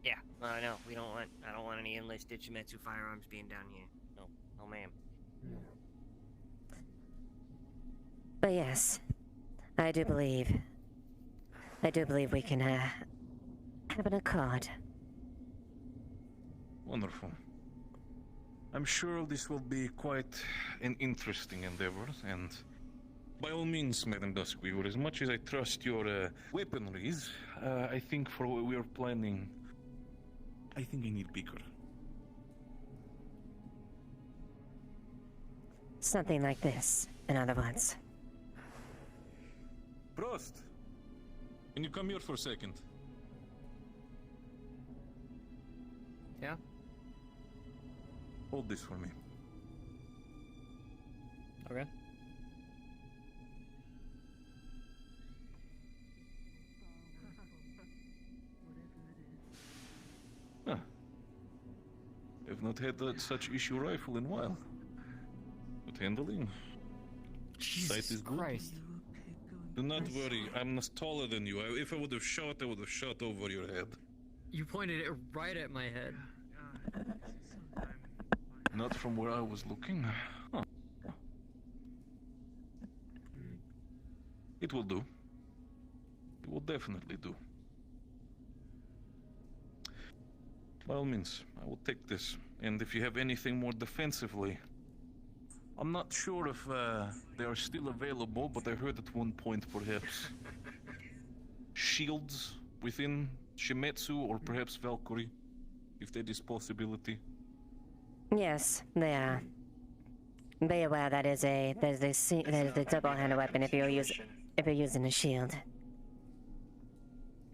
Yeah, well, no, I don't want any enlisted Shimetsu firearms being down here. No, no ma'am. But yes, I do believe we can have an accord. Wonderful. I'm sure this will be quite an interesting endeavor, and by all means, Madam Duskweaver, as much as I trust your weaponries, I think for what we are planning, I think I need bigger. Something like this, in other words. Prost! Can you come here for a second? Yeah? Hold this for me. Okay. Huh. I've not had such issue rifle in a while. Good handling. Sight is good. Christ. Do not worry, I'm not taller than you. If I would have shot, I would have shot over your head. You pointed it right at my head. Not from where I was looking. Huh. It will do. It will definitely do. By all means, I will take this. And if you have anything more defensively, I'm not sure if they are still available, but I heard at one point perhaps shields within Shimetsu or perhaps Valkyrie, if that is possibility. Yes, they are. Be aware that is a double-handed weapon if you're using a shield.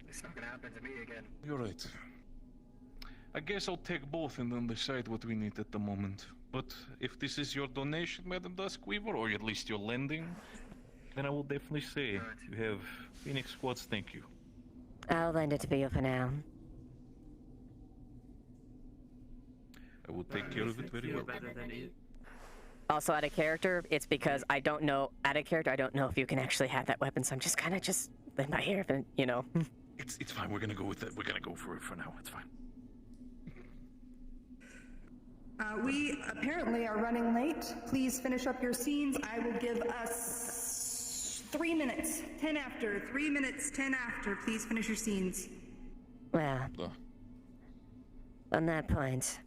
It's not gonna happen to me again. You're right. I guess I'll take both and then decide what we need at the moment. But if this is your donation, Madam Duskweaver, or at least your lending, then I will definitely say you have Phoenix Squad's thank you. I'll lend it to you for now. I will take care of it very well. Better than you. Also, out of character, it's because I don't know. Out of character, I don't know if you can actually have that weapon, so I'm just kind of just letting my hair, you know. It's fine. We're gonna go with it. We're gonna go for it for now. It's fine. We apparently are running late. Please finish up your scenes. I will give us 3 minutes. 10 after. 3 minutes, 10 after. Please finish your scenes. Well, on that point,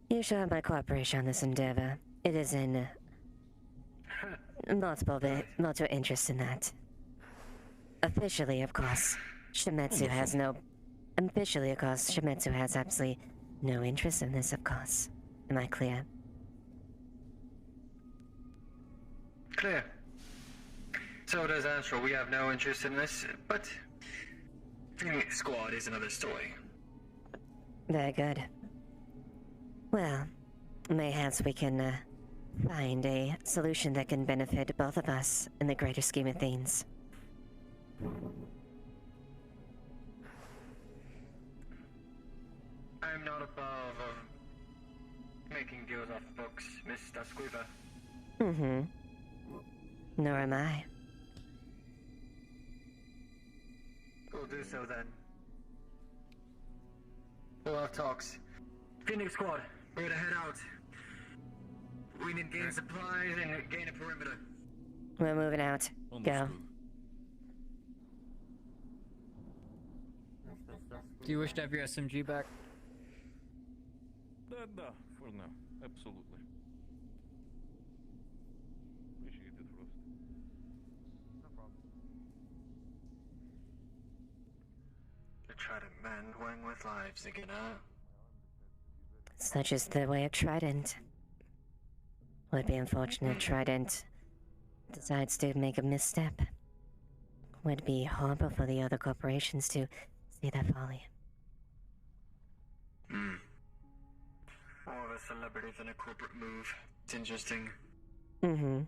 you shall have my cooperation on this endeavor. It is in multiple interests in that. Officially, of course, Shimetsu has no... Officially, of course, Shimetsu has absolutely no interest in this, of course. Am I clear? Clear. So does Astral. We have no interest in this, but Phoenix Squad is another story. Very good. Well, mayhaps we can find a solution that can benefit both of us in the greater scheme of things. I'm not above making deals off the books, Miss Dasquiva. Mm-hmm. Nor am I. We'll do so then. We'll have talks. Phoenix Squad, we're gonna head out. We need to gain supplies and gain a perimeter. We're moving out. Go. Do you wish to have your SMG back? No, for now. Absolutely. Appreciate it, Frost. No problem. To try to mend Wengworth lives again, huh? Such is the way of Trident. Would be unfortunate Trident decides to make a misstep. Would be horrible for the other corporations to see that folly. More of a celebrity than a corporate move. It's interesting. Mm-hmm.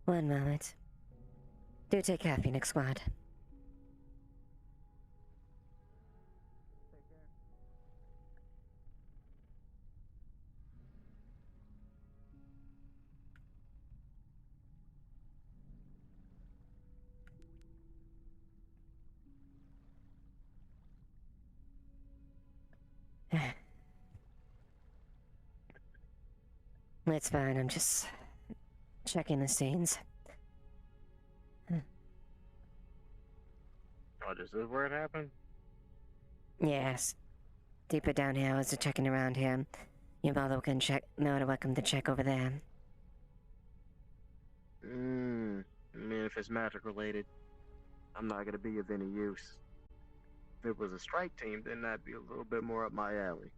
One moment. Do take care, Phoenix Squad. It's fine, I'm just checking the scenes. Oh, this is where it happened? Yes. Deeper down here, I was checking around here. You're more than welcome to check over there. I mean, if it's magic related, I'm not gonna be of any use. If it was a strike team, then that'd be a little bit more up my alley.